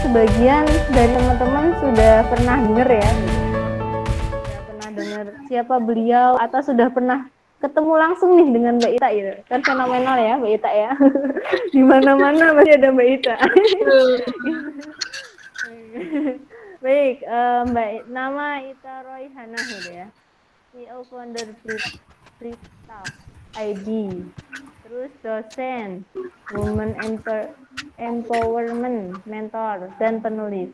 sebagian dari teman-teman sudah pernah dengar ya, sudah pernah dengar siapa beliau atau sudah pernah ketemu langsung nih dengan Mbak Ita gitu. Kan fenomenal ya Mbak Ita ya. Di mana-mana masih ada Mbak Ita. Baik, Mbak nama Ita Royhana gitu ya. CEO founder Freestaff ID. Terus dosen, Women Empowerment, mentor, dan penulis.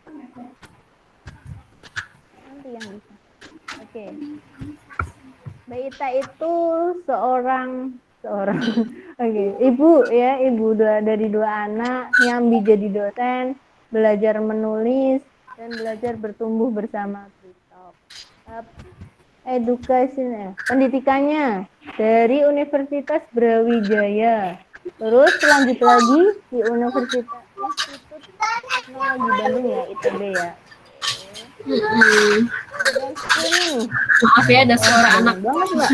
Nanti yang bisa. Oke. Mbak Ita itu seorang oke, ibu ya, ibu dari dua anak, nyambi jadi dosen, belajar menulis dan belajar bertumbuh bersama Freestaff. Edukasinya, pendidikannya dari Universitas Brawijaya. Terus lanjut lagi di Universitas Institut Teknologi Bandung ya, ITB ya. Kemudian skillnya nih. Maaf ya, ada suara anak. Banget Mbak.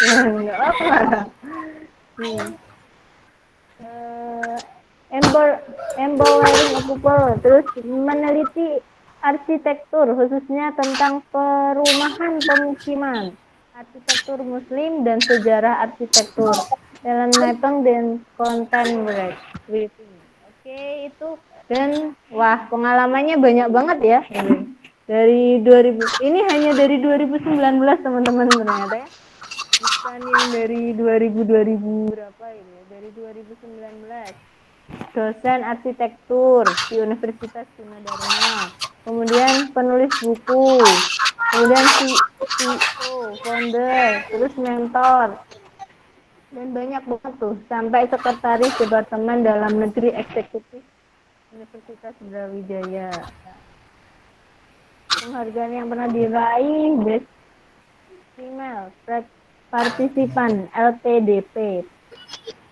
Ya, enggak apa-apa. Empowering people, terus meneliti arsitektur khususnya tentang perumahan pemukiman, arsitektur muslim dan sejarah arsitektur, talent mapping dan content writing. Oke, itu dan wah pengalamannya banyak banget ya. Dari 2000 ini hanya dari 2019 teman-teman ternyata ya. Bukan yang dari 2000 berapa ini ya, dari 2019. Dosen arsitektur di Universitas Gunadarma, kemudian penulis buku, kemudian CEO, founder, terus mentor, dan banyak banget tuh, sampai sekretaris Departemen Dalam Negeri Eksekutif Universitas Brawijaya. Penghargaan yang pernah diraih Best Female Partisipan LPDP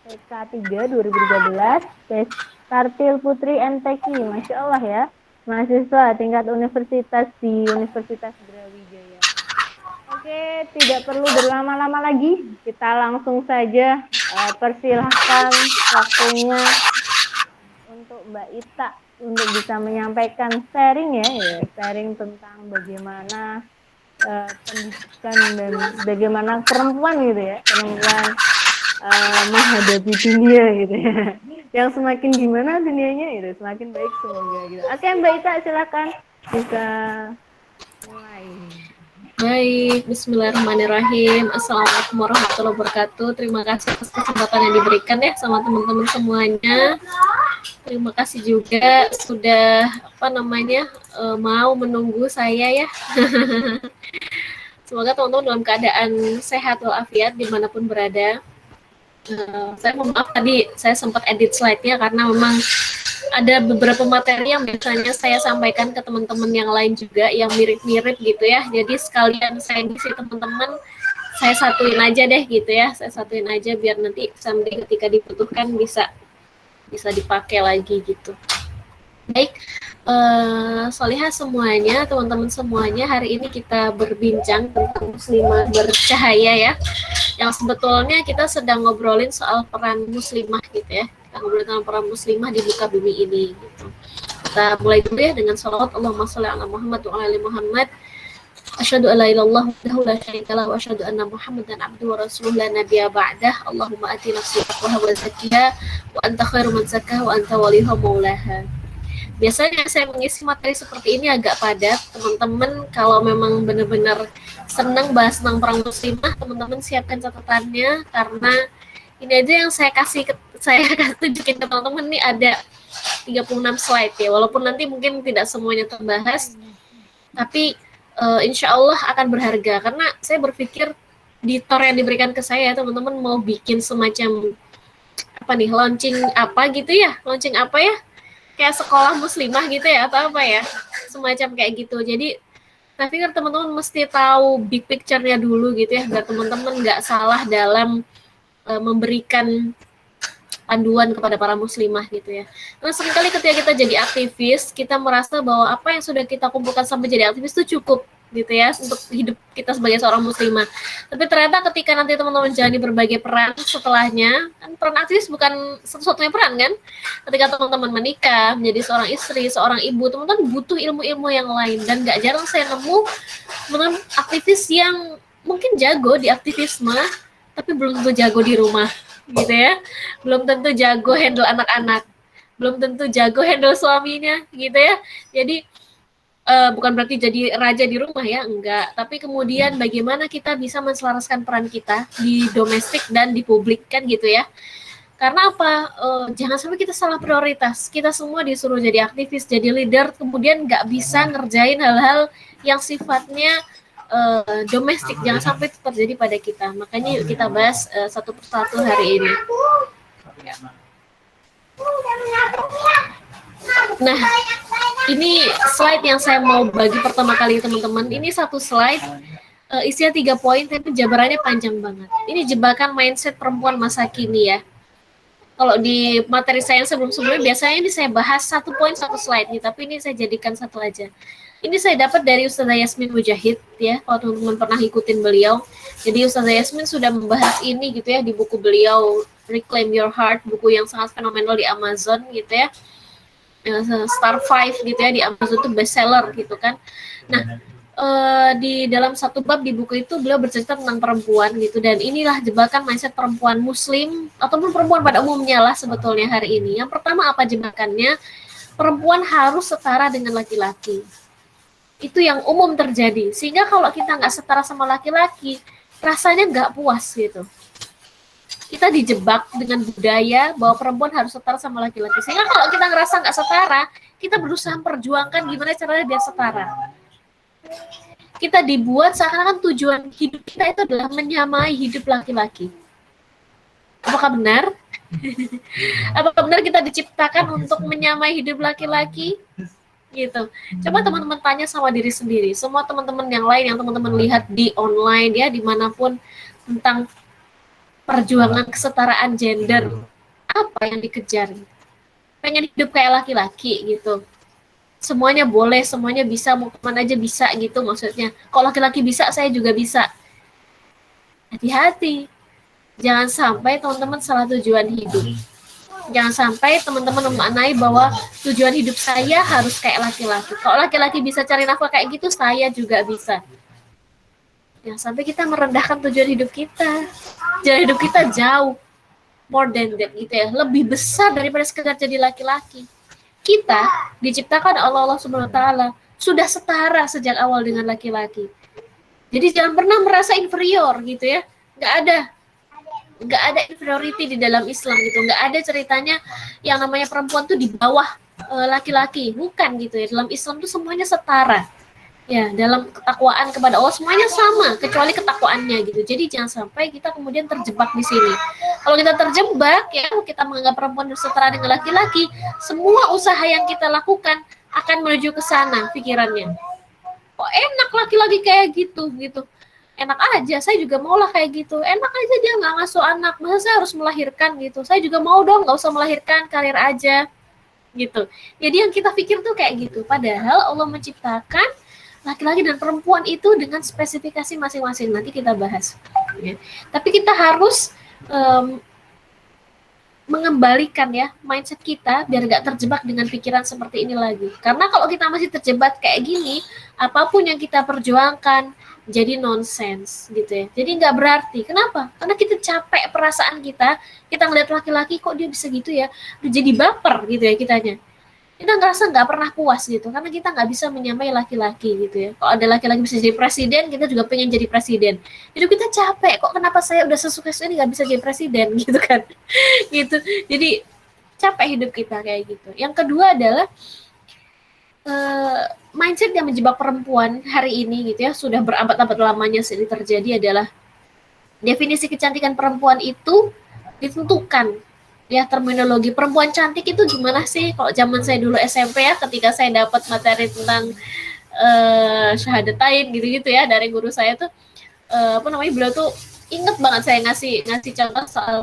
PK3 2013, Kartil Putri MTQ, Masya Allah ya, mahasiswa tingkat universitas di Universitas Brawijaya. Oke, tidak perlu berlama-lama lagi, kita langsung saja persilahkan waktunya untuk Mbak Ita untuk bisa menyampaikan sharing ya, sharing tentang bagaimana pendidikan dan bagaimana perempuan gitu ya, perempuan menghadapi dunia gitu ya. Yang semakin gimana dunianya itu semakin baik semoga gitu. Oke Mbak Ita silakan bisa mulai. Baik, bismillahirrahmanirrahim. Assalamualaikum warahmatullahi wabarakatuh. Terima kasih atas kesempatan yang diberikan ya sama teman-teman semuanya. Terima kasih juga sudah mau menunggu saya ya. Semoga teman-teman dalam keadaan sehat walafiat dimanapun berada. Saya mohon maaf tadi saya sempat edit slide-nya karena memang ada beberapa materi yang biasanya saya sampaikan ke teman-teman yang lain juga yang mirip-mirip gitu ya. Jadi sekalian saya ngisi teman-teman, saya satuin aja deh gitu ya. Saya satuin aja biar nanti sampai ketika dibutuhkan bisa dipakai lagi gitu. Baik, Solihah semuanya, teman-teman semuanya, hari ini kita berbincang tentang muslimah bercahaya ya. Yang sebetulnya kita sedang ngobrolin soal peran muslimah gitu ya. Kita ngobrolin tentang peran muslimah di muka bumi ini gitu. Kita mulai dulu ya dengan sholawat Allahumma sholli ala Muhammad wa ala ali Muhammad. Asyhadu an la ilaha illallah wa la syarika lahu wa asyhadu anna Muhammadan abduhu wa rasuluhu la nabiyya ba'dah. Allahumma ati nafsi taqwaha wa zakkiha wa anta khairu man zakkaha wa anta waliyuha maulaha. Biasanya saya mengisi materi seperti ini agak padat. Teman-teman kalau memang benar-benar senang bahas tentang perang muslimah, teman-teman siapkan catatannya karena ini aja yang saya tunjukin ke teman-teman nih ada 36 slide ya. Walaupun nanti mungkin tidak semuanya terbahas, tapi insya Allah akan berharga karena saya berpikir di tor yang diberikan ke saya teman-teman mau bikin semacam launching apa ya, kayak sekolah muslimah gitu ya atau apa ya, semacam kayak gitu. Jadi saya pikir teman-teman mesti tahu big picture-nya dulu gitu ya, biar teman-teman nggak salah dalam memberikan panduan kepada para muslimah gitu ya. Karena seringkali ketika kita jadi aktivis, kita merasa bahwa apa yang sudah kita kumpulkan sampai jadi aktivis itu cukup. gitu ya untuk hidup kita sebagai seorang muslimah. Tapi ternyata ketika nanti teman-teman jalani berbagai peran setelahnya, kan peran aktivis bukan satu-satunya peran kan. Ketika teman-teman menikah, menjadi seorang istri, seorang ibu, teman-teman butuh ilmu-ilmu yang lain. Dan gak jarang saya nemu teman aktivis yang mungkin jago di aktivisme, tapi belum tentu jago di rumah, gitu ya. Belum tentu jago handle anak-anak, belum tentu jago handle suaminya, gitu ya. Jadi bukan berarti jadi raja di rumah ya, enggak. Tapi kemudian bagaimana kita bisa menselaraskan peran kita di domestik dan di publik kan gitu ya. Karena apa? Jangan sampai kita salah prioritas. Kita semua disuruh jadi aktivis, jadi leader, kemudian nggak bisa ngerjain hal-hal yang sifatnya domestik. Jangan sampai itu terjadi pada kita. Makanya yuk kita bahas satu persatu hari ini. Nah, ini slide yang saya mau bagi pertama kali teman-teman. Ini satu slide isinya 3 poin, tapi jabarannya panjang banget. Ini jebakan mindset perempuan masa kini ya. Kalau di materi saya sebelum-sebelumnya biasanya ini saya bahas 1 poin 1 slide nih, tapi ini saya jadikan 1 aja. Ini saya dapat dari Ustazah Yasmin Mujahid ya, kalau teman-teman pernah ikutin beliau. Jadi Ustazah Yasmin sudah membahas ini gitu ya di buku beliau Reclaim Your Heart, buku yang sangat fenomenal di Amazon gitu ya. Star 5 gitu ya di Amazon itu bestseller gitu kan. Nah, di dalam satu bab di buku itu beliau bercerita tentang perempuan gitu, dan inilah jebakan mindset perempuan muslim ataupun perempuan pada umumnya lah sebetulnya hari ini. Yang pertama apa jebakannya? Perempuan harus setara dengan laki-laki. Itu yang umum terjadi, sehingga kalau kita nggak setara sama laki-laki rasanya nggak puas gitu. Kita dijebak dengan budaya bahwa perempuan harus setara sama laki-laki, sehingga kalau kita ngerasa nggak setara, kita berusaha memperjuangkan gimana caranya biar setara. Kita dibuat seakan-akan tujuan hidup kita itu adalah menyamai hidup laki-laki. Apakah benar? Apakah benar kita diciptakan untuk menyamai hidup laki-laki? Gitu. Coba teman-teman tanya sama diri sendiri. Semua teman-teman yang lain yang teman-teman lihat di online ya, dimanapun, tentang perjuangan kesetaraan gender. Apa yang dikejar? Pengen hidup kayak laki-laki gitu. Semuanya boleh, semuanya bisa, mau kemana aja bisa gitu maksudnya. Kalau laki-laki bisa, saya juga bisa. Hati-hati. Jangan sampai teman-teman salah tujuan hidup. Jangan sampai teman-teman memaknai bahwa tujuan hidup saya harus kayak laki-laki. Kalau laki-laki bisa cari nafkah kayak gitu, saya juga bisa. Jangan sampai kita merendahkan tujuan hidup kita. Tujuan hidup kita jauh more than that gitu ya. Lebih besar daripada sekedar jadi laki-laki. Kita diciptakan Allah Subhanahu wa taala sudah setara sejak awal dengan laki-laki. Jadi jangan pernah merasa inferior gitu ya. Nggak ada inferiority di dalam Islam gitu. Nggak ada ceritanya yang namanya perempuan tuh di bawah laki-laki. Bukan gitu ya. Dalam Islam tuh semuanya setara. Ya, dalam ketakwaan kepada Allah semuanya sama, kecuali ketakwaannya gitu. Jadi jangan sampai kita kemudian terjebak di sini. Kalau kita terjebak ya, kita menganggap perempuan setara dengan laki-laki, semua usaha yang kita lakukan akan menuju ke sana pikirannya. Kok enak laki-laki kayak gitu gitu. Enak aja, saya juga maulah kayak gitu. Enak aja dia nggak ngasuh anak, masa saya harus melahirkan gitu. Saya juga mau dong, nggak usah melahirkan, karir aja gitu. Jadi yang kita pikir tuh kayak gitu. Padahal Allah menciptakan laki-laki dan perempuan itu dengan spesifikasi masing-masing. Nanti kita bahas. Ya. Tapi kita harus mengembalikan ya mindset kita biar gak terjebak dengan pikiran seperti ini lagi. Karena kalau kita masih terjebak kayak gini, apapun yang kita perjuangkan jadi nonsense gitu ya. Jadi nggak berarti. Kenapa? Karena kita capek perasaan kita ngeliat laki-laki kok dia bisa gitu ya. Jadi baper gitu ya kitanya. Kita ngerasa nggak pernah puas gitu, karena kita nggak bisa menyamai laki-laki gitu ya. Kalau ada laki-laki bisa jadi presiden, kita juga pengen jadi presiden. Jadi kita capek, kok kenapa saya udah sesukses ini nggak bisa jadi presiden gitu kan. Gitu. Jadi capek hidup kita kayak gitu. Yang kedua adalah mindset yang menjebak perempuan hari ini gitu ya, sudah berabad-abad lamanya ini terjadi adalah definisi kecantikan perempuan itu ditentukan ya, terminologi perempuan cantik itu gimana sih? Kalau zaman saya dulu SMP ya, ketika saya dapat materi tentang syahadatain gitu-gitu ya dari guru saya tuh beliau tuh inget banget saya ngasih contoh soal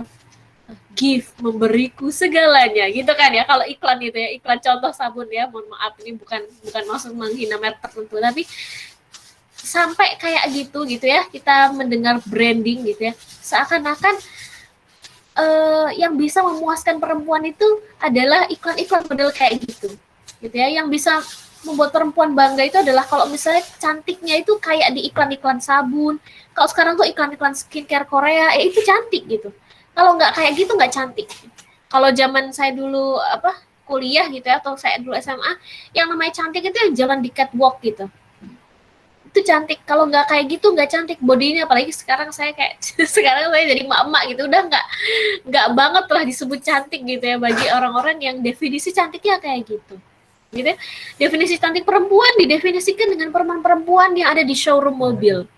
give, memberiku segalanya gitu kan ya. Kalau iklan gitu ya, iklan contoh sabun ya, mohon maaf ini bukan maksud menghina merek tertentu, tapi sampai kayak gitu ya, kita mendengar branding gitu ya, seakan-akan yang bisa memuaskan perempuan itu adalah iklan-iklan model kayak gitu ya, yang bisa membuat perempuan bangga itu adalah kalau misalnya cantiknya itu kayak di iklan-iklan sabun. Kalau sekarang tuh iklan-iklan skincare Korea, itu cantik gitu. Kalau nggak kayak gitu nggak cantik. Kalau zaman saya dulu kuliah gitu ya, atau saya dulu SMA, yang namanya cantik itu yang jalan di catwalk gitu, itu cantik. Kalau nggak kayak gitu nggak cantik bodinya. Apalagi sekarang saya kayak sekarang saya jadi emak-emak gitu, udah nggak banget lah disebut cantik gitu ya, bagi orang-orang yang definisi cantiknya kayak gitu ya. Definisi cantik perempuan didefinisikan dengan perempuan-perempuan yang ada di showroom mobil,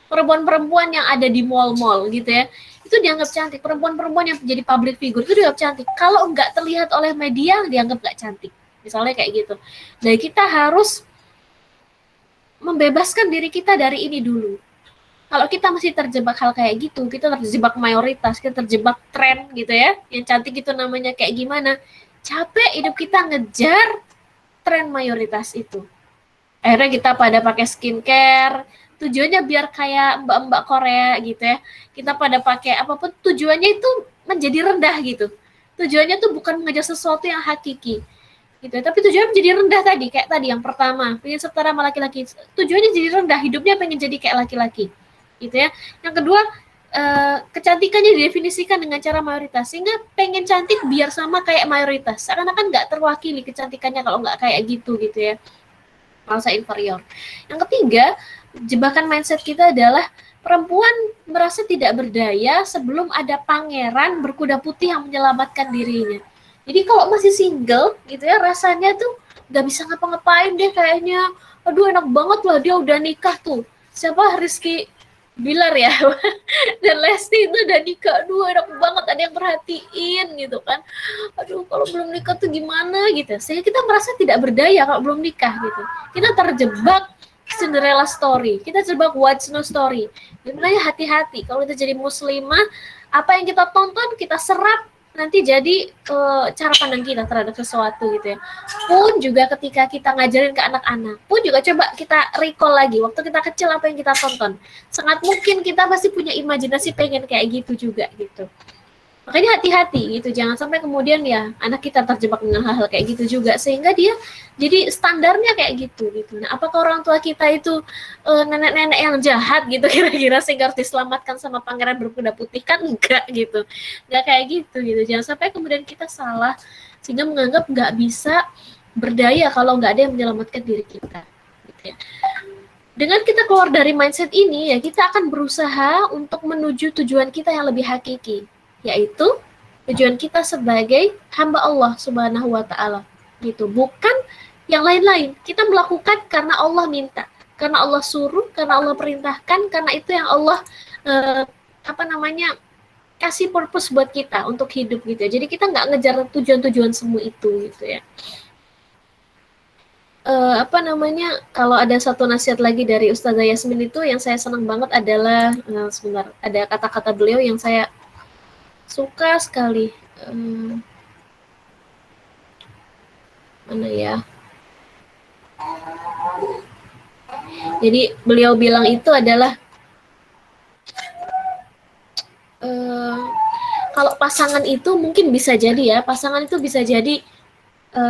perempuan-perempuan yang ada di mall-mall gitu ya, itu dianggap cantik. Perempuan-perempuan yang jadi public figure itu dianggap cantik. Kalau nggak terlihat oleh media dianggap nggak cantik, misalnya kayak gitu. Jadi kita harus membebaskan diri kita dari ini dulu. Kalau kita masih terjebak hal kayak gitu, kita terjebak mayoritas, kita terjebak tren gitu ya, yang cantik itu namanya kayak gimana, capek hidup kita ngejar tren mayoritas itu. Akhirnya kita pada pakai skincare, tujuannya biar kayak mbak-mbak Korea gitu ya. Kita pada pakai apapun, tujuannya itu menjadi rendah gitu. Tujuannya tuh bukan mengejar sesuatu yang hakiki gitu. Tapi tujuannya menjadi rendah tadi, kayak tadi yang pertama, pengen setara sama laki-laki. Tujuannya jadi rendah, hidupnya pengen jadi kayak laki-laki gitu ya. Yang kedua, kecantikannya didefinisikan dengan cara mayoritas, sehingga pengen cantik biar sama kayak mayoritas, seakan-akan nggak terwakili kecantikannya kalau nggak kayak gitu ya, merasa inferior. Yang ketiga, jebakan mindset kita adalah perempuan merasa tidak berdaya sebelum ada pangeran berkuda putih yang menyelamatkan dirinya. Jadi kalau masih single gitu ya, rasanya tuh nggak bisa ngapa-ngapain deh kayaknya. Aduh enak banget lah dia udah nikah tuh. Siapa, Rizky Bilar ya dan Lesti itu udah nikah, aduh enak banget, ada yang perhatiin gitu kan. Aduh kalau belum nikah tuh gimana gitu, sehingga kita merasa tidak berdaya kalau belum nikah gitu. Kita terjebak Cinderella story, kita terjebak White Snow story. Sebenarnya hati-hati kalau kita jadi muslimah, apa yang kita tonton kita serap nanti jadi cara pandang kita terhadap sesuatu gitu ya. Pun juga ketika kita ngajarin ke anak-anak, pun juga coba kita recall lagi waktu kita kecil apa yang kita tonton. Sangat mungkin kita pasti punya imajinasi pengen kayak gitu juga gitu. Makanya hati-hati gitu, jangan sampai kemudian ya anak kita terjebak dengan hal-hal kayak gitu juga, sehingga dia jadi standarnya kayak gitu. Nah, apakah orang tua kita itu nenek-nenek yang jahat gitu kira-kira sehingga harus diselamatkan sama pangeran berkuda putih? Kan enggak gitu, enggak kayak gitu. Jangan sampai kemudian kita salah sehingga menganggap nggak bisa berdaya kalau nggak ada yang menyelamatkan diri kita. Gitu ya. Dengan kita keluar dari mindset ini ya, kita akan berusaha untuk menuju tujuan kita yang lebih hakiki, yaitu tujuan kita sebagai hamba Allah Subhanahu wa Ta'ala gitu, bukan yang lain-lain. Kita melakukan karena Allah minta, karena Allah suruh, karena Allah perintahkan, karena itu yang Allah kasih purpose buat kita untuk hidup gitu ya. Jadi kita nggak ngejar tujuan-tujuan semu itu gitu ya. Kalau ada satu nasihat lagi dari Ustazah Yasmin itu yang saya senang banget adalah sebentar, ada kata-kata beliau yang saya suka sekali. Mana ya? Jadi beliau bilang itu adalah kalau pasangan itu mungkin bisa jadi ya, pasangan itu bisa jadi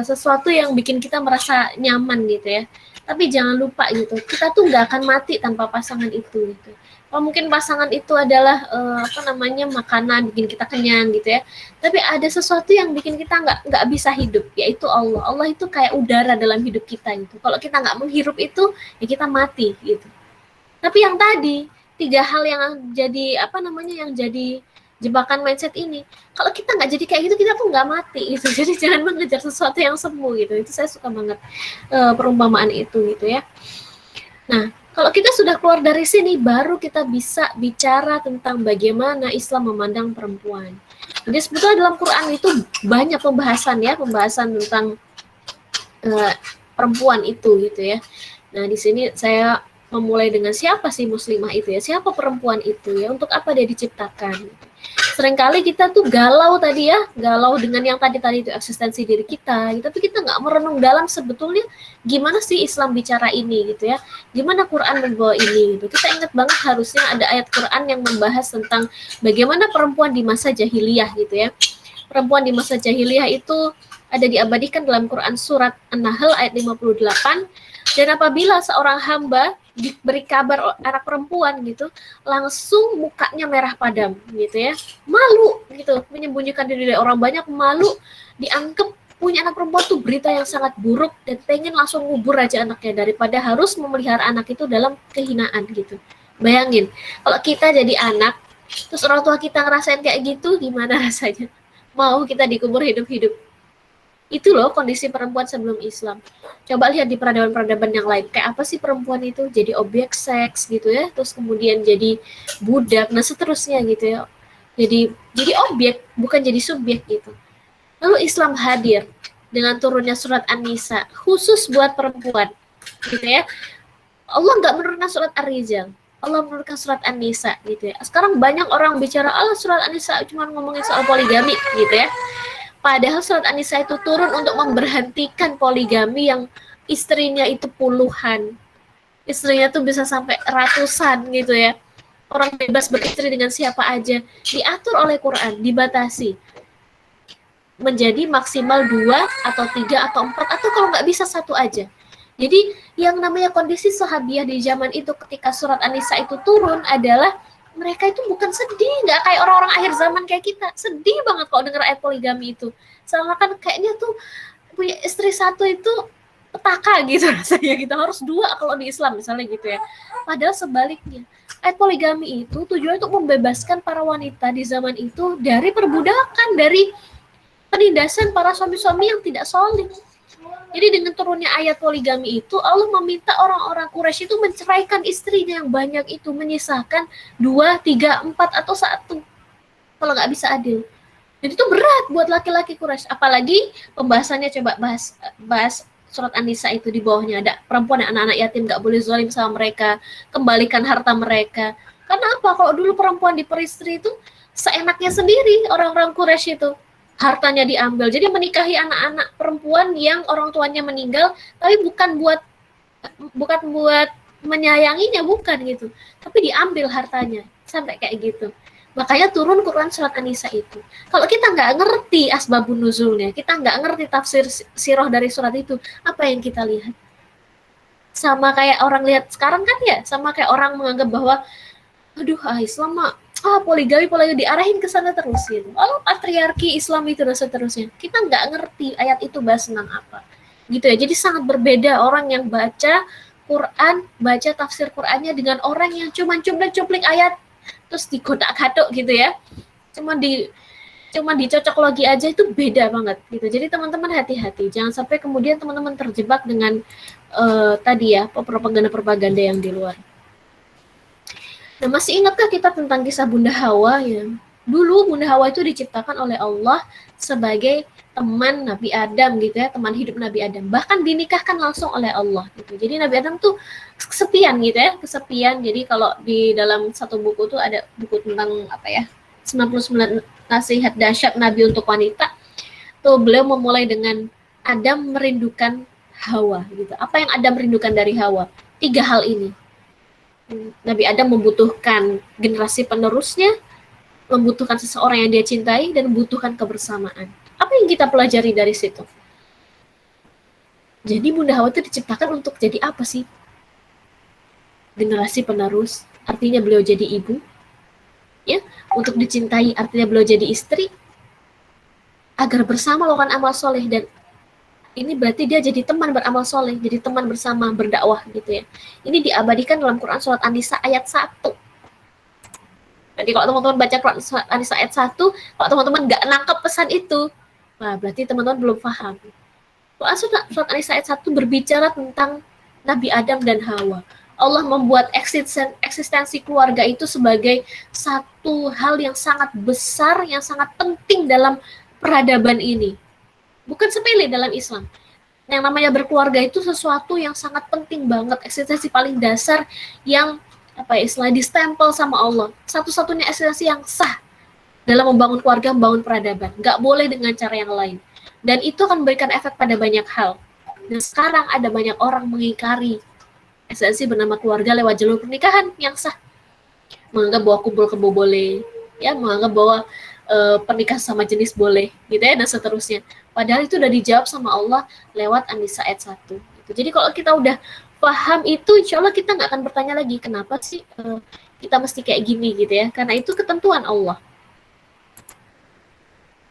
sesuatu yang bikin kita merasa nyaman gitu ya. Tapi jangan lupa gitu, kita tuh nggak akan mati tanpa pasangan itu gitu. Kalau mungkin pasangan itu adalah makanan bikin kita kenyang gitu ya, tapi ada sesuatu yang bikin kita nggak bisa hidup, yaitu Allah. Allah itu kayak udara dalam hidup kita gitu. Kalau kita nggak menghirup itu, ya kita mati gitu. Tapi yang tadi 3 hal yang jadi jebakan mindset ini, kalau kita nggak jadi kayak gitu, kita tuh nggak mati gitu. Jadi jangan mengejar sesuatu yang semu gitu. Itu saya suka banget perumpamaan itu gitu ya. Nah, kalau kita sudah keluar dari sini, baru kita bisa bicara tentang bagaimana Islam memandang perempuan. Jadi sebetulnya dalam Quran itu banyak pembahasan tentang perempuan itu gitu ya. Nah, di sini saya memulai dengan siapa sih muslimah itu ya, siapa perempuan itu ya, untuk apa dia diciptakan. Seringkali kita tuh galau tadi ya, galau dengan yang tadi itu eksistensi diri kita, gitu. Tapi kita nggak merenung dalam sebetulnya gimana sih Islam bicara ini gitu ya, gimana Quran membawa ini gitu. Kita ingat banget harusnya ada ayat Quran yang membahas tentang bagaimana perempuan di masa jahiliyah gitu ya. Perempuan di masa jahiliyah itu ada diabadikan dalam Quran surat An-Nahl ayat 58. Dan apabila seorang hamba diberi kabar anak perempuan gitu, langsung mukanya merah padam gitu ya, malu gitu, menyembunyikan diri dari orang banyak, malu, dianggap punya anak perempuan tuh berita yang sangat buruk dan pengen langsung ngubur aja anaknya daripada harus memelihara anak itu dalam kehinaan gitu. Bayangin kalau kita jadi anak terus orang tua kita ngerasain kayak gitu, gimana rasanya? Mau kita dikubur hidup-hidup? Itu loh kondisi perempuan sebelum Islam. Coba lihat di peradaban-peradaban yang lain, kayak apa sih perempuan itu, jadi objek seks gitu ya, terus kemudian jadi budak, nah seterusnya gitu ya. Jadi objek, bukan jadi subjek gitu. Lalu Islam hadir dengan turunnya surat An-Nisa khusus buat perempuan gitu ya. Allah nggak menurunkan surat Ar-Rijal, Allah menurunkan surat An-Nisa gitu ya. Sekarang banyak orang bicara Allah surat An-Nisa cuma ngomongin soal poligami gitu ya. Padahal surat An-Nisa itu turun untuk memberhentikan poligami yang istrinya itu puluhan. Istrinya tuh bisa sampai ratusan gitu ya. Orang bebas beristri dengan siapa aja. Diatur oleh Quran, dibatasi. Menjadi maksimal 2 atau 3 atau 4 atau kalau nggak bisa 1 aja. Jadi yang namanya kondisi sahabiah di zaman itu ketika surat An-Nisa itu turun adalah mereka itu bukan sedih, nggak kayak orang-orang akhir zaman kayak kita, sedih banget kalau denger ayat poligami itu. Soalnya kan kayaknya tuh punya istri 1 itu petaka gitu rasanya, kita harus 2 kalau di Islam misalnya gitu ya. Padahal sebaliknya, ayat poligami itu tujuannya untuk membebaskan para wanita di zaman itu dari perbudakan, dari penindasan para suami-suami yang tidak soleh. Jadi dengan turunnya ayat poligami itu, Allah meminta orang-orang Quraisy itu menceraikan istrinya yang banyak itu, menyisakan 2, 3, 4 atau 1 kalau nggak bisa adil. Dan itu berat buat laki-laki Quraisy. Apalagi pembahasannya, coba bahas surat An-Nisa itu, di bawahnya ada perempuan dan anak-anak yatim nggak boleh zalim sama mereka, kembalikan harta mereka. Karena apa? Kalau dulu perempuan diperistri itu seenaknya sendiri orang-orang Quraisy itu, hartanya diambil. Jadi menikahi anak-anak perempuan yang orang tuanya meninggal, tapi bukan buat menyayanginya, bukan gitu, tapi diambil hartanya, sampai kayak gitu. Makanya turun Quran surat An-Nisa itu. Kalau kita nggak ngerti asbabun nuzulnya, kita nggak ngerti tafsir sirah dari surat itu, apa yang kita lihat? Sama kayak orang lihat sekarang kan ya, sama kayak orang menganggap bahwa aduh Islam mah poligami diarahin ke sana terus gitu. Oh, patriarki Islam itu dan seterusnya. Kita nggak ngerti ayat itu bahas tentang apa. Gitu ya. Jadi sangat berbeda orang yang baca Quran, baca tafsir Qurannya dengan orang yang cuma cuplik ayat terus dikodak-kadok gitu ya. Cuma dicocok logi aja, itu beda banget gitu. Jadi teman-teman hati-hati, jangan sampai kemudian teman-teman terjebak dengan tadi ya propaganda-propaganda yang di luar. Nah, masih ingatkah kita tentang kisah Bunda Hawa ya? Dulu Bunda Hawa itu diciptakan oleh Allah sebagai teman Nabi Adam gitu ya, teman hidup Nabi Adam. Bahkan dinikahkan langsung oleh Allah gitu. Jadi Nabi Adam tuh kesepian gitu ya, kesepian. Jadi kalau di dalam satu buku tuh ada buku tentang 99 nasihat dahsyat Nabi untuk wanita. Tuh beliau memulai dengan Adam merindukan Hawa gitu. Apa yang Adam rindukan dari Hawa? 3 hal ini. Nabi Adam membutuhkan generasi penerusnya, membutuhkan seseorang yang dia cintai, dan membutuhkan kebersamaan. Apa yang kita pelajari dari situ? Jadi Bunda Hawa itu diciptakan untuk jadi apa sih? Generasi penerus, artinya beliau jadi ibu. Ya, untuk dicintai artinya beliau jadi istri, agar bersama melakukan amal soleh, dan ini berarti dia jadi teman beramal soleh, jadi teman bersama berdakwah gitu ya. Ini diabadikan dalam Quran surat An-Nisa ayat 1. Jadi kalau teman-teman baca Quran surat An-Nisa ayat 1, kalau teman-teman nggak nangkep pesan itu, nah berarti teman-teman belum paham. Quran surat An-Nisa ayat 1 berbicara tentang Nabi Adam dan Hawa. Allah membuat eksistensi keluarga itu sebagai satu hal yang sangat besar, yang sangat penting dalam peradaban ini. Bukan sepele dalam Islam. Yang namanya berkeluarga itu sesuatu yang sangat penting banget, eksistensi paling dasar yang istilah distempel sama Allah. Satu-satunya eksistensi yang sah. dalam membangun keluarga, membangun peradaban. Nggak boleh dengan cara yang lain. Dan itu akan memberikan efek pada banyak hal. Dan sekarang ada banyak orang mengingkari esensi bernama keluarga lewat jalur pernikahan yang sah. Menganggap bahwa kumpul kebo boleh, ya, menganggap bahwa pernikahan sama jenis boleh, gitu ya, dan seterusnya. Padahal itu udah dijawab sama Allah lewat An-Nisa ayat 1. Gitu. Jadi kalau kita udah paham itu, insya Allah kita nggak akan bertanya lagi, kenapa sih kita mesti kayak gini, gitu ya. Karena itu ketentuan Allah.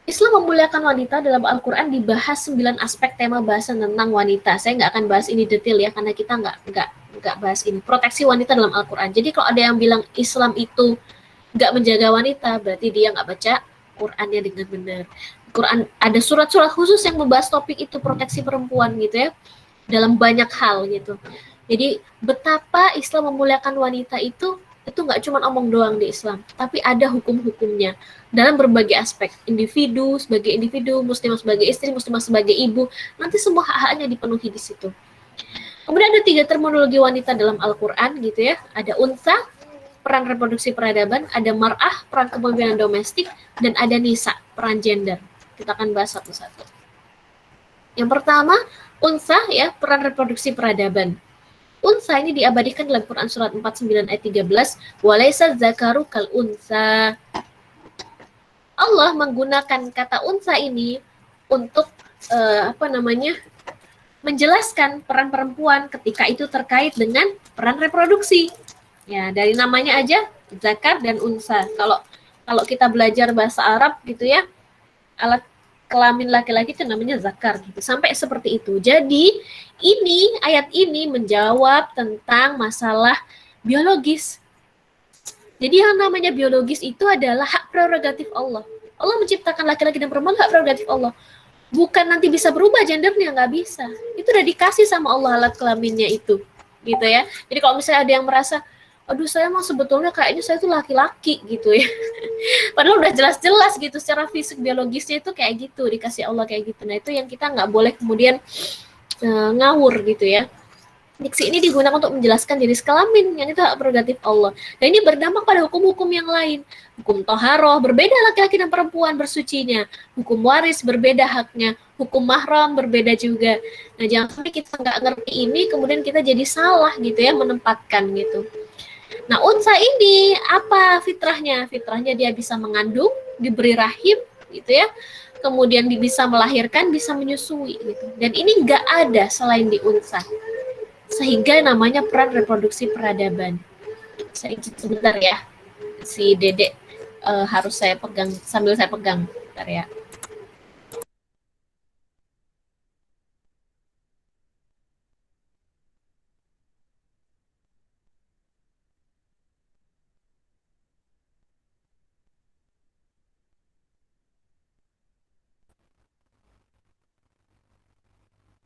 Islam memuliakan wanita dalam Al-Quran dibahas 9 aspek tema bahasan tentang wanita. Saya nggak akan bahas ini detail ya, karena kita nggak bahas ini. Proteksi wanita dalam Al-Quran. Jadi kalau ada yang bilang Islam itu nggak menjaga wanita, berarti dia nggak baca Qurannya dengan benar. Quran ada surat-surat khusus yang membahas topik itu, proteksi perempuan gitu ya, dalam banyak hal gitu. Jadi betapa Islam memuliakan wanita itu nggak cuma omong doang di Islam, tapi ada hukum-hukumnya dalam berbagai aspek. Individu sebagai individu, muslimah sebagai istri, muslimah sebagai ibu, nanti semua hak-haknya dipenuhi di situ. Kemudian ada 3 terminologi wanita dalam Al-Quran gitu ya. Ada unsa, peran reproduksi peradaban, ada mar'ah, peran kepemimpinan domestik, dan ada nisa, peran gender. Kita akan bahas satu-satu. Yang pertama, unsa ya, peran reproduksi peradaban. Unsa ini diabadikan dalam Quran surat 49 ayat 13, walaisa zakaru kal unsa. Allah menggunakan kata unsa ini untuk menjelaskan peran perempuan ketika itu terkait dengan peran reproduksi. Ya, dari namanya aja zakar dan unsa. Kalau kita belajar bahasa Arab gitu ya, alat kelamin laki-laki itu namanya zakar gitu. Sampai seperti itu. Jadi, ayat ini menjawab tentang masalah biologis. Jadi yang namanya biologis itu adalah hak prerogatif Allah. Allah menciptakan laki-laki dan perempuan, hak prerogatif Allah. Bukan nanti bisa berubah gendernya, nggak bisa. Itu udah dikasih sama Allah alat kelaminnya itu. Gitu ya. Jadi kalau misalnya ada yang merasa, aduh saya mah sebetulnya kayaknya saya tuh laki-laki gitu ya. Padahal udah jelas-jelas gitu secara fisik biologisnya itu kayak gitu, dikasih Allah kayak gitu. Nah itu yang kita nggak boleh kemudian ngawur gitu ya. Diksi ini digunakan untuk menjelaskan jenis kelamin yang itu hak prerogatif Allah. Dan ini berdampak pada hukum-hukum yang lain. Hukum toharoh, berbeda laki-laki dan perempuan bersucinya. Hukum waris, berbeda haknya. Hukum mahram, berbeda juga. Nah jangan sampai kita nggak ngerti ini, kemudian kita jadi salah gitu ya, menempatkan gitu. Nah unsa ini apa fitrahnya? Fitrahnya dia bisa mengandung, diberi rahim gitu ya. Kemudian dia bisa melahirkan, bisa menyusui gitu. Dan ini nggak ada selain di unsa. Sehingga namanya peran reproduksi peradaban. Saya izin sebentar ya, si Dedek harus saya pegang sambil saya pegang, bentar ya.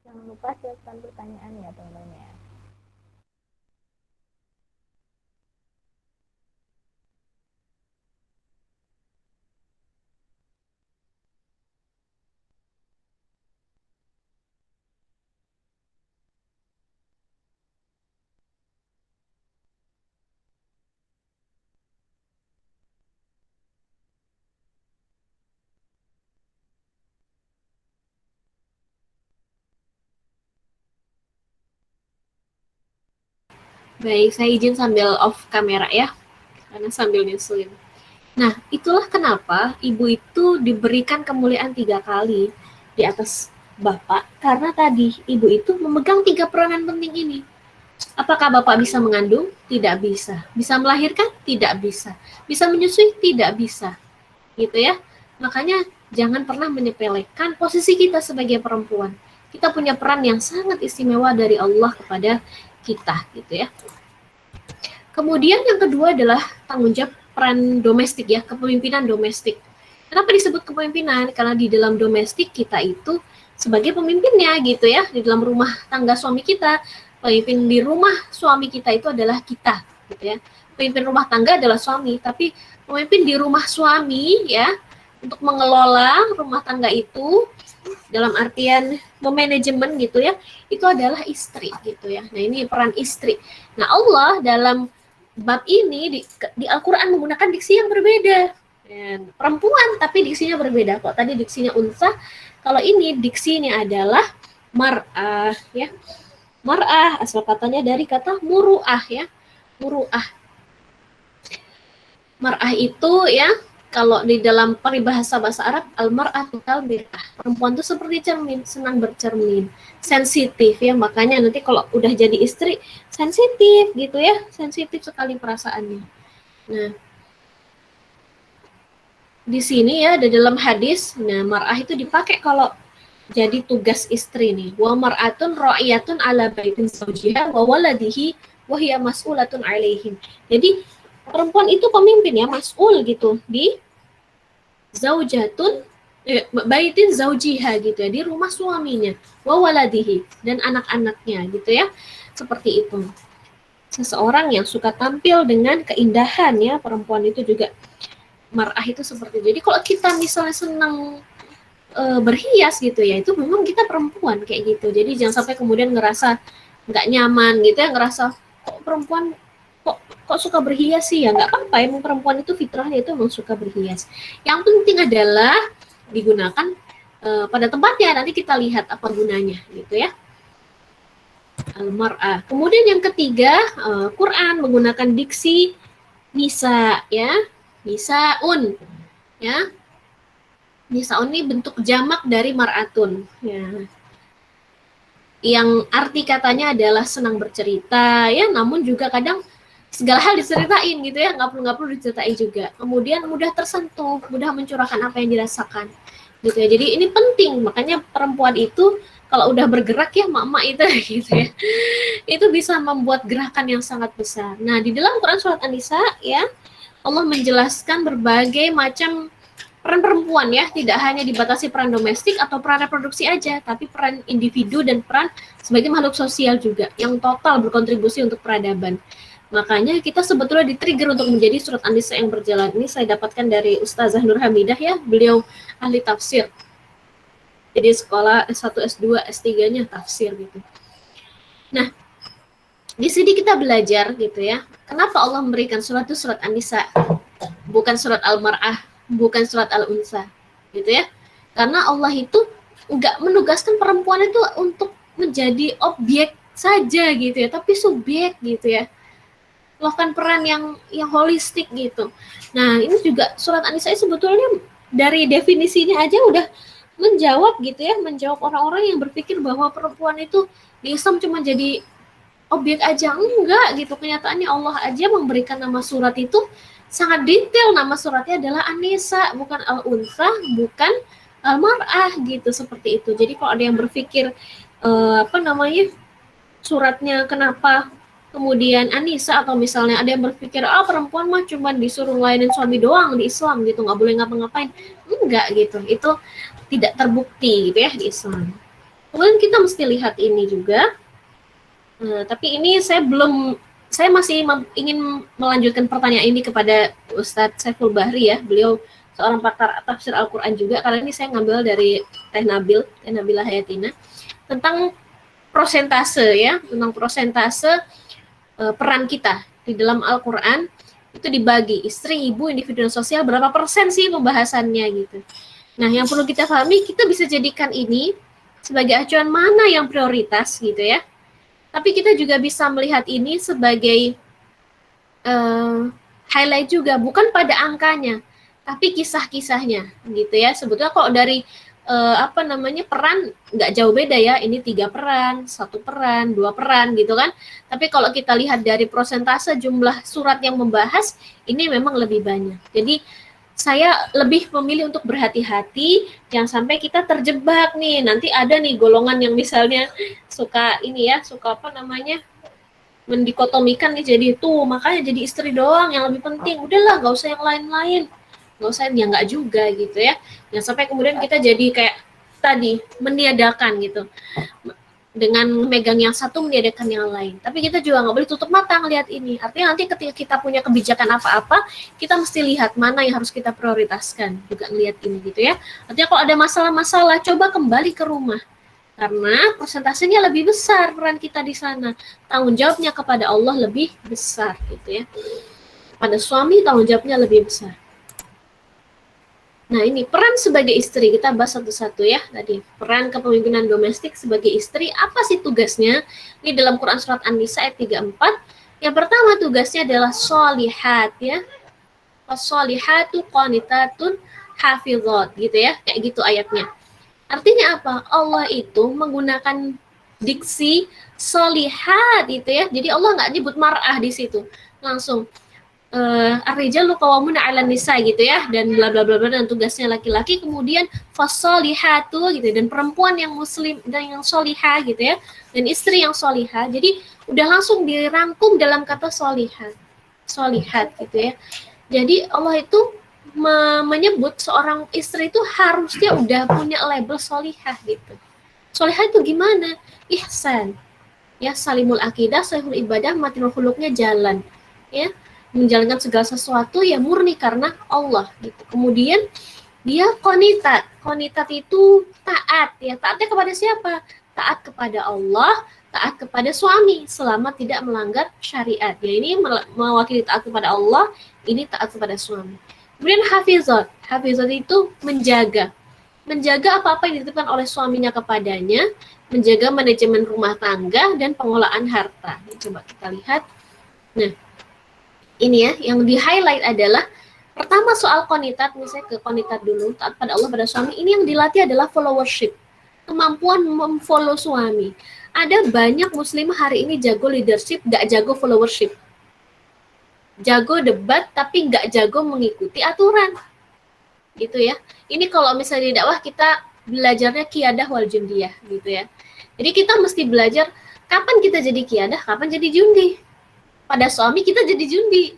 Jangan lupa siapkan pertanyaan ya teman-teman ya. Baik, saya izin sambil off kamera ya, karena sambil nyusuin. Nah, itulah kenapa ibu itu diberikan kemuliaan 3 kali di atas bapak, karena tadi ibu itu memegang 3 peranan penting ini. Apakah bapak bisa mengandung? Tidak bisa. Bisa melahirkan? Tidak bisa. Bisa menyusui? Tidak bisa. Gitu ya. Makanya jangan pernah menyepelekan posisi kita sebagai perempuan. Kita punya peran yang sangat istimewa dari Allah kepada kita gitu ya. Kemudian yang kedua adalah tanggung jawab peran domestik ya, kepemimpinan domestik. Kenapa disebut kepemimpinan? Karena di dalam domestik kita itu sebagai pemimpinnya gitu ya, di dalam rumah tangga suami kita, pemimpin di rumah suami kita itu adalah kita gitu ya. Pemimpin rumah tangga adalah suami, tapi pemimpin di rumah suami ya, untuk mengelola rumah tangga itu dalam artian memanajemen gitu ya, itu adalah istri gitu ya. Nah ini peran istri. Nah Allah dalam bab ini di Al-Quran menggunakan diksi yang berbeda. Dan perempuan tapi diksinya berbeda. Kok tadi diksinya unsa, kalau ini diksinya adalah mar'ah ya. Mar'ah asal katanya dari kata muru'ah ya. Muru'ah. Mar'ah itu ya, kalau di dalam peribahasa bahasa Arab, al-mar'atu kalmir'ah. Perempuan itu seperti cermin, senang bercermin, sensitif ya. Makanya nanti kalau udah jadi istri, sensitif gitu ya, sensitif sekali perasaannya. Nah, di sini ya, di dalam hadis, nah mar'ah itu dipakai kalau jadi tugas istri nih. Wa mar'atun ra'iyatun ala baitin zawjiha wa waladihi wa hiya mas'ulatun alaihim. Jadi perempuan itu pemimpin ya, mas'ul gitu di zaujatun baitin zaujiha gitu ya, di rumah suaminya, wa waladihi dan anak-anaknya gitu ya. Seperti itu. Seseorang yang suka tampil dengan keindahan ya, perempuan itu juga mar'ah itu seperti itu. Jadi kalau kita misalnya senang berhias gitu ya, itu memang kita perempuan kayak gitu. Jadi jangan sampai kemudian ngerasa nggak nyaman gitu ya, ngerasa kok perempuan kok suka berhias sih, ya nggak apa-apa, emang perempuan itu fitrahnya itu memang suka berhias. Yang penting adalah digunakan pada tempatnya. Nanti kita lihat apa gunanya gitu ya. Al-mar'ah. Kemudian yang ketiga, Quran menggunakan diksi nisa ya, nisaun ya. Nisaun ini bentuk jamak dari mar'atun ya. Yang arti katanya adalah senang bercerita ya, namun juga kadang segala hal diceritain gitu ya, nggak perlu diceritain juga. Kemudian mudah tersentuh, mudah mencurahkan apa yang dirasakan gitu ya. Jadi ini penting, makanya perempuan itu kalau udah bergerak ya, mak-mak itu gitu ya, itu bisa membuat gerakan yang sangat besar. Nah, di dalam Quran surat An-Nisa ya, Allah menjelaskan berbagai macam peran perempuan ya, tidak hanya dibatasi peran domestik atau peran reproduksi aja, tapi peran individu dan peran sebagai makhluk sosial juga yang total berkontribusi untuk peradaban. Makanya kita sebetulnya di-trigger untuk menjadi surat An-Nisa yang berjalan. Ini saya dapatkan dari Ustazah Nur Hamidah ya, beliau ahli tafsir. Jadi sekolah S1, S2, S3-nya tafsir gitu. Nah, di sini kita belajar gitu ya, kenapa Allah memberikan surat itu surat An-Nisa, bukan surat Al-Mar'ah, bukan surat Al-Unsa gitu ya. Karena Allah itu nggak menugaskan perempuan itu untuk menjadi objek saja gitu ya, tapi subjek gitu ya, melakukan peran yang holistik gitu. Nah, ini juga surat An-Nisa sebetulnya dari definisinya aja udah menjawab gitu ya, menjawab orang-orang yang berpikir bahwa perempuan itu di Islam cuma jadi objek aja. Enggak gitu, kenyataannya Allah aja memberikan nama surat itu sangat detail. Nama suratnya adalah An-Nisa, bukan Al-Unsa, bukan Al-Mar'ah gitu, seperti itu. Jadi kalau ada yang berpikir suratnya kenapa kemudian An-Nisa, atau misalnya ada yang berpikir perempuan mah cuma disuruh ngelayanin suami doang di Islam gitu, nggak boleh ngapa-ngapain, enggak gitu, itu tidak terbukti gitu ya di Islam. Kemudian kita mesti lihat ini juga. Tapi ini saya masih ingin melanjutkan pertanyaan ini kepada Ustadz Saiful Bahri ya. Beliau seorang pakar tafsir Al-Quran juga, karena ini saya ngambil dari Teh Nabila Hayatina, tentang prosentase ya, tentang prosentase peran kita di dalam Al-Quran itu dibagi istri, ibu, individu, dan sosial, berapa persen sih pembahasannya gitu. Nah, yang perlu kita pahami, kita bisa jadikan ini sebagai acuan mana yang prioritas gitu ya. Tapi kita juga bisa melihat ini sebagai highlight juga, bukan pada angkanya, tapi kisah-kisahnya gitu ya. Sebetulnya kalau dari peran nggak jauh beda ya, ini 3 peran, 1 peran, 2 peran gitu kan. Tapi kalau kita lihat dari prosentase jumlah surat yang membahas, ini memang lebih banyak. Jadi saya lebih memilih untuk berhati-hati, jangan sampai kita terjebak nih. Nanti ada nih golongan yang misalnya suka mendikotomikan nih, jadi tuh makanya jadi istri doang yang lebih penting, udahlah nggak usah yang lain-lain, nggak usah, ya nggak juga gitu ya. Jangan sampai kemudian kita jadi kayak tadi meniadakan gitu, dengan megang yang satu meniadakan yang lain. Tapi kita juga nggak boleh tutup mata ngelihat ini. Artinya nanti ketika kita punya kebijakan apa-apa, kita mesti lihat mana yang harus kita prioritaskan, juga ngelihat ini gitu ya. Artinya kalau ada masalah-masalah, coba kembali ke rumah, karena persentasenya lebih besar peran kita di sana. Tanggung jawabnya kepada Allah lebih besar gitu ya. Pada suami tanggung jawabnya lebih besar. Nah, ini peran sebagai istri, kita bahas satu-satu ya tadi. Peran kepemimpinan domestik sebagai istri, apa sih tugasnya? Ini dalam Quran Surat An-Nisa ayat 34. Yang pertama tugasnya adalah sholihat ya. Sholihatu qanitatun hafizat gitu ya. Kayak gitu ayatnya. Artinya apa? Allah itu menggunakan diksi sholihat gitu ya. Jadi Allah nggak nyebut mar'ah di situ. Langsung ar-rijalu qawwamuna 'alan nisa gitu ya, dan bla bla bla dan tugasnya laki-laki, kemudian fasolihatu gitu, dan perempuan yang muslim dan yang solihah gitu ya, dan istri yang solihah. Jadi udah langsung dirangkum dalam kata solihah, solihat gitu ya. Jadi Allah itu menyebut seorang istri itu harusnya udah punya label solihah gitu. Solihah itu gimana? Ihsan ya, salimul akidah, sahihul ibadah, matinul khuluqnya jalan ya, menjalankan segala sesuatu ya murni karena Allah gitu. Kemudian dia qanitat. Qanitat itu taat ya. Taatnya kepada siapa? Taat kepada Allah, taat kepada suami selama tidak melanggar syariat. Ya, ini mewakili taat kepada Allah, ini taat kepada suami. Kemudian hafizat. Hafizat itu menjaga. Menjaga apa-apa yang dititipkan oleh suaminya kepadanya, menjaga manajemen rumah tangga dan pengelolaan harta. Coba kita lihat. Nah, ini ya, yang di-highlight adalah pertama soal qanitat, misalnya ke qanitat dulu, taat pada Allah pada suami, ini yang dilatih adalah followership, kemampuan memfollow suami. Ada banyak muslim hari ini jago leadership, gak jago followership. Jago debat, tapi gak jago mengikuti aturan. Gitu ya. Ini kalau misalnya di dakwah kita belajarnya qiyadah wal jundiyah gitu ya. Jadi kita mesti belajar kapan kita jadi qiyadah, kapan jadi jundi. Pada suami kita jadi jundi.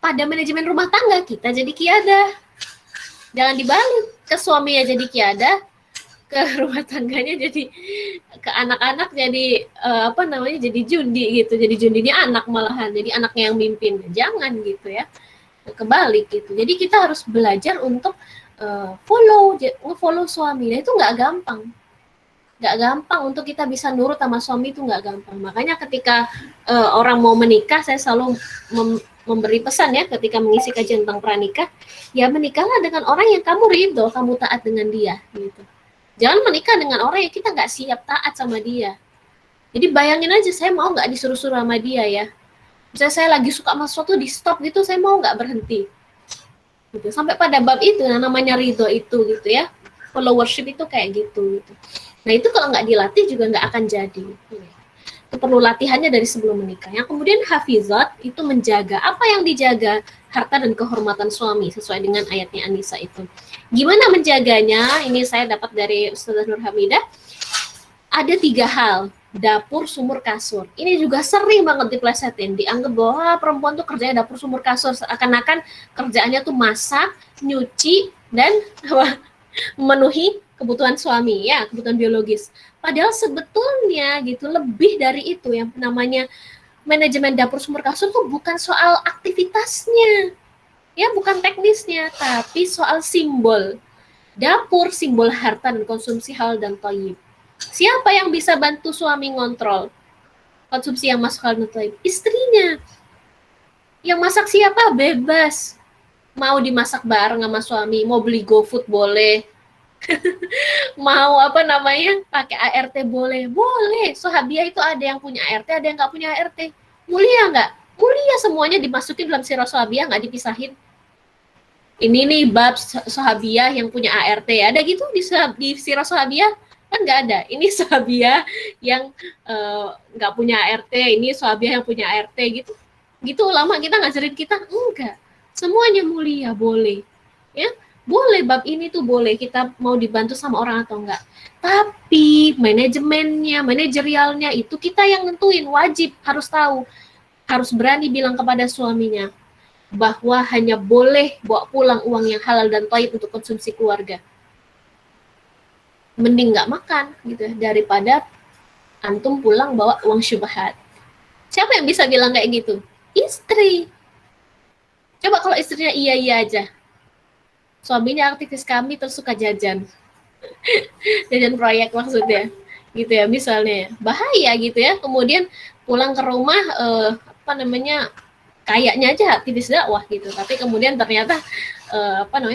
Pada manajemen rumah tangga kita jadi qiyadah. Jangan dibalik. Ke suaminya jadi qiyadah, ke rumah tangganya jadi, ke anak-anak jadi jadi jundi gitu. Jadi jundinya anak malahan. Jadi anaknya yang mimpin. Jangan gitu ya. Kebalik gitu. Jadi kita harus belajar untuk follow suami. Nah, itu nggak gampang. Nggak gampang untuk kita bisa nurut sama suami, itu nggak gampang. Makanya ketika orang mau menikah, saya selalu memberi pesan ya ketika mengisi kajian tentang pranikah, ya menikahlah dengan orang yang kamu ridho, kamu taat dengan dia gitu. Jangan menikah dengan orang yang kita nggak siap taat sama dia. Jadi bayangin aja, saya mau nggak disuruh-suruh sama dia ya. Misalnya saya lagi suka sama sesuatu, di stop gitu, saya mau nggak berhenti. Gitu. Sampai pada bab itu, namanya ridho itu gitu ya. Followership itu kayak gitu. Nah, itu kalau nggak dilatih juga nggak akan jadi. Itu perlu latihannya dari sebelum menikah. Yang kemudian hafizat itu menjaga. Apa yang dijaga? Harta dan kehormatan suami sesuai dengan ayatnya An-Nisa itu. Gimana menjaganya? Ini saya dapat dari Ustazah Nur Hamidah. Ada 3 hal. Dapur, sumur, kasur. Ini juga sering banget diplesetin. Dianggap bahwa perempuan tuh kerjanya dapur, sumur, kasur. Seakan-akan kerjaannya tuh masak, nyuci, dan memenuhi kebutuhan suami ya, kebutuhan biologis. Padahal sebetulnya gitu lebih dari itu, yang namanya manajemen dapur sumur kasur tuh bukan soal aktivitasnya. Ya, bukan teknisnya, tapi soal simbol. Dapur simbol harta dan konsumsi halal dan thayyib. Siapa yang bisa bantu suami ngontrol konsumsi yang masuk halal dan thayyib? Istrinya. Yang masak siapa? Bebas. Mau dimasak bareng sama suami, mau beli GoFood boleh. Mau pakai ART boleh, Sahabiah itu ada yang punya ART, ada yang nggak punya ART. Mulia nggak? Mulia, semuanya dimasukin dalam sirah sahabiah, nggak dipisahin. Ini nih bab sahabiah yang punya ART, ada gitu di sirah sahabiah? Kan nggak ada. Ini sahabiah yang nggak punya ART, ini sahabiah yang punya ART gitu. Gitu ulama kita ngajarin kita, enggak. Semuanya mulia, boleh. Ya, boleh bab ini tuh boleh, kita mau dibantu sama orang atau enggak. Tapi manajemennya, manajerialnya itu kita yang nentuin, wajib harus tahu. Harus berani bilang kepada suaminya bahwa hanya boleh bawa pulang uang yang halal dan thayyib untuk konsumsi keluarga. Mending nggak makan gitu ya, daripada antum pulang bawa uang syubhat. Siapa yang bisa bilang kayak gitu? Istri. Coba kalau istrinya iya aja. Suaminya aktivis kami terus suka jajan. Jajan proyek maksudnya. Gitu ya, misalnya. Bahaya gitu ya. Kemudian pulang ke rumah kayaknya aja aktivis dakwah gitu, tapi kemudian ternyata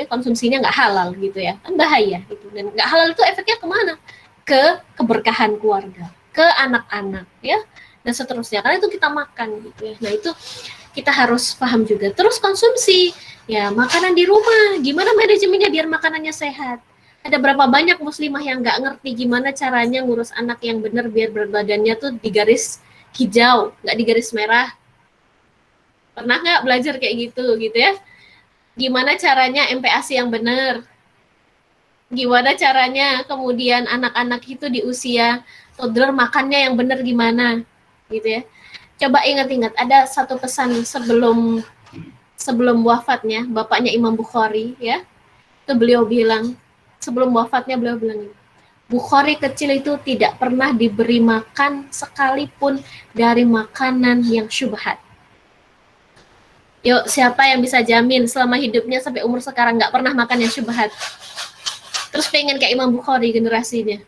konsumsinya nggak halal gitu ya, kan bahaya gitu. Dan nggak halal itu efeknya kemana? Ke keberkahan keluarga, ke anak-anak ya, dan seterusnya, karena itu kita makan gitu ya. Nah itu kita harus paham juga. Terus konsumsi ya makanan di rumah, gimana manajemennya biar makanannya sehat. Ada berapa banyak muslimah yang nggak ngerti gimana caranya ngurus anak yang benar biar berat badannya tuh di garis hijau, nggak di garis merah. Pernah nggak belajar kayak gitu ya? Gimana caranya MPASI yang benar? Gimana caranya kemudian anak-anak itu di usia toddler makannya yang benar gimana? Gitu ya. Coba ingat-ingat, ada satu pesan sebelum wafatnya, bapaknya Imam Bukhari ya. Itu beliau bilang, sebelum wafatnya beliau bilang, Bukhari kecil itu tidak pernah diberi makan sekalipun dari makanan yang syubhat. Yuk, siapa yang bisa jamin selama hidupnya sampai umur sekarang nggak pernah makan yang syubhat? Terus pengen kayak Imam Bukhari generasinya.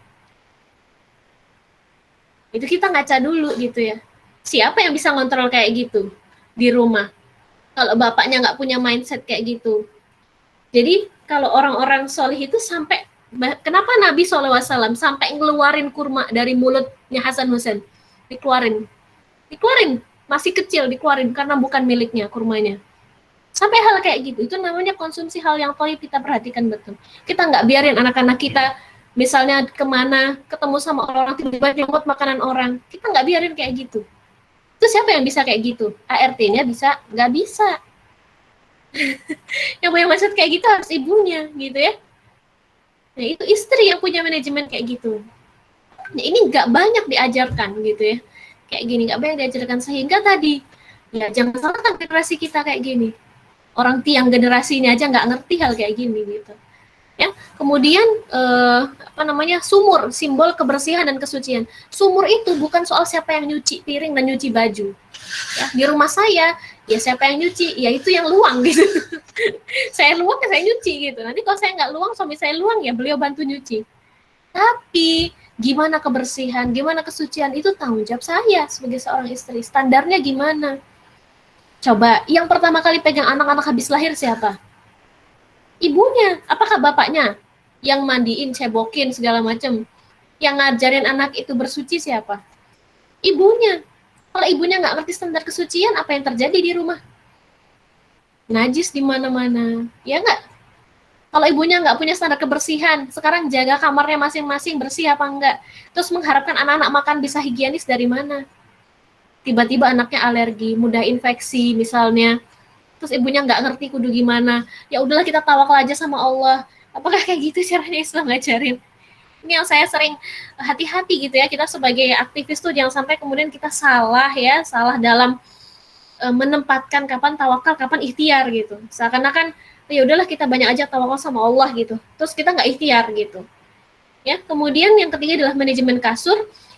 Itu kita ngaca dulu gitu ya. Siapa yang bisa ngontrol kayak gitu di rumah? Kalau bapaknya nggak punya mindset kayak gitu. Jadi kalau orang-orang soleh itu sampai, kenapa Nabi SAW sampai ngeluarin kurma dari mulutnya Hasan Husain? Dikeluarin, masih kecil dikeluarin karena bukan miliknya kurmanya. Sampai hal kayak gitu, itu namanya konsumsi hal yang thayyib, kita perhatikan betul. Kita nggak biarin anak-anak kita misalnya kemana, ketemu sama orang, tiba-tiba nyomot makanan orang. Kita nggak biarin kayak gitu. Itu siapa yang bisa kayak gitu? ART-nya bisa? Nggak bisa. Yang punya mindset kayak gitu harus ibunya, gitu ya. Nah, itu istri yang punya manajemen kayak gitu. Nah, ini nggak banyak diajarkan, gitu ya. Kayak gini, nggak banyak diajarkan. Sehingga tadi, ya jangan salahkan generasi kita kayak gini. Orang tiang generasi ini aja nggak ngerti hal kayak gini gitu ya. Kemudian sumur, simbol kebersihan dan kesucian. Sumur itu bukan soal siapa yang nyuci piring dan nyuci baju ya. Di rumah saya ya siapa yang nyuci ya itu yang luang gitu. Saya luang ya saya nyuci gitu. Nanti kalau saya nggak luang, suami saya luang ya beliau bantu nyuci. Tapi gimana kebersihan, gimana kesucian itu tanggung jawab saya sebagai seorang istri. Standarnya gimana? Coba, yang pertama kali pegang anak-anak habis lahir siapa? Ibunya. Apakah bapaknya? Yang mandiin, cebokin, segala macam. Yang ngajarin anak itu bersuci siapa? Ibunya. Kalau ibunya nggak ngerti standar kesucian, apa yang terjadi di rumah? Najis di mana-mana. Ya nggak? Kalau ibunya nggak punya standar kebersihan, sekarang jaga kamarnya masing-masing bersih apa enggak? Terus mengharapkan anak-anak makan bisa higienis dari mana? Tiba-tiba anaknya alergi, mudah infeksi misalnya, terus ibunya nggak ngerti kudu gimana, ya udahlah kita tawakal aja sama Allah. Apakah kayak gitu caranya Islam ngajarin? Ini yang saya sering hati-hati gitu ya, kita sebagai aktivis tuh jangan sampai kemudian kita salah dalam menempatkan kapan tawakal, kapan ikhtiar gitu. Seakan-akan ya udahlah kita banyak aja tawakal sama Allah gitu, terus kita nggak ikhtiar gitu. Ya, kemudian yang ketiga adalah manajemen kasur.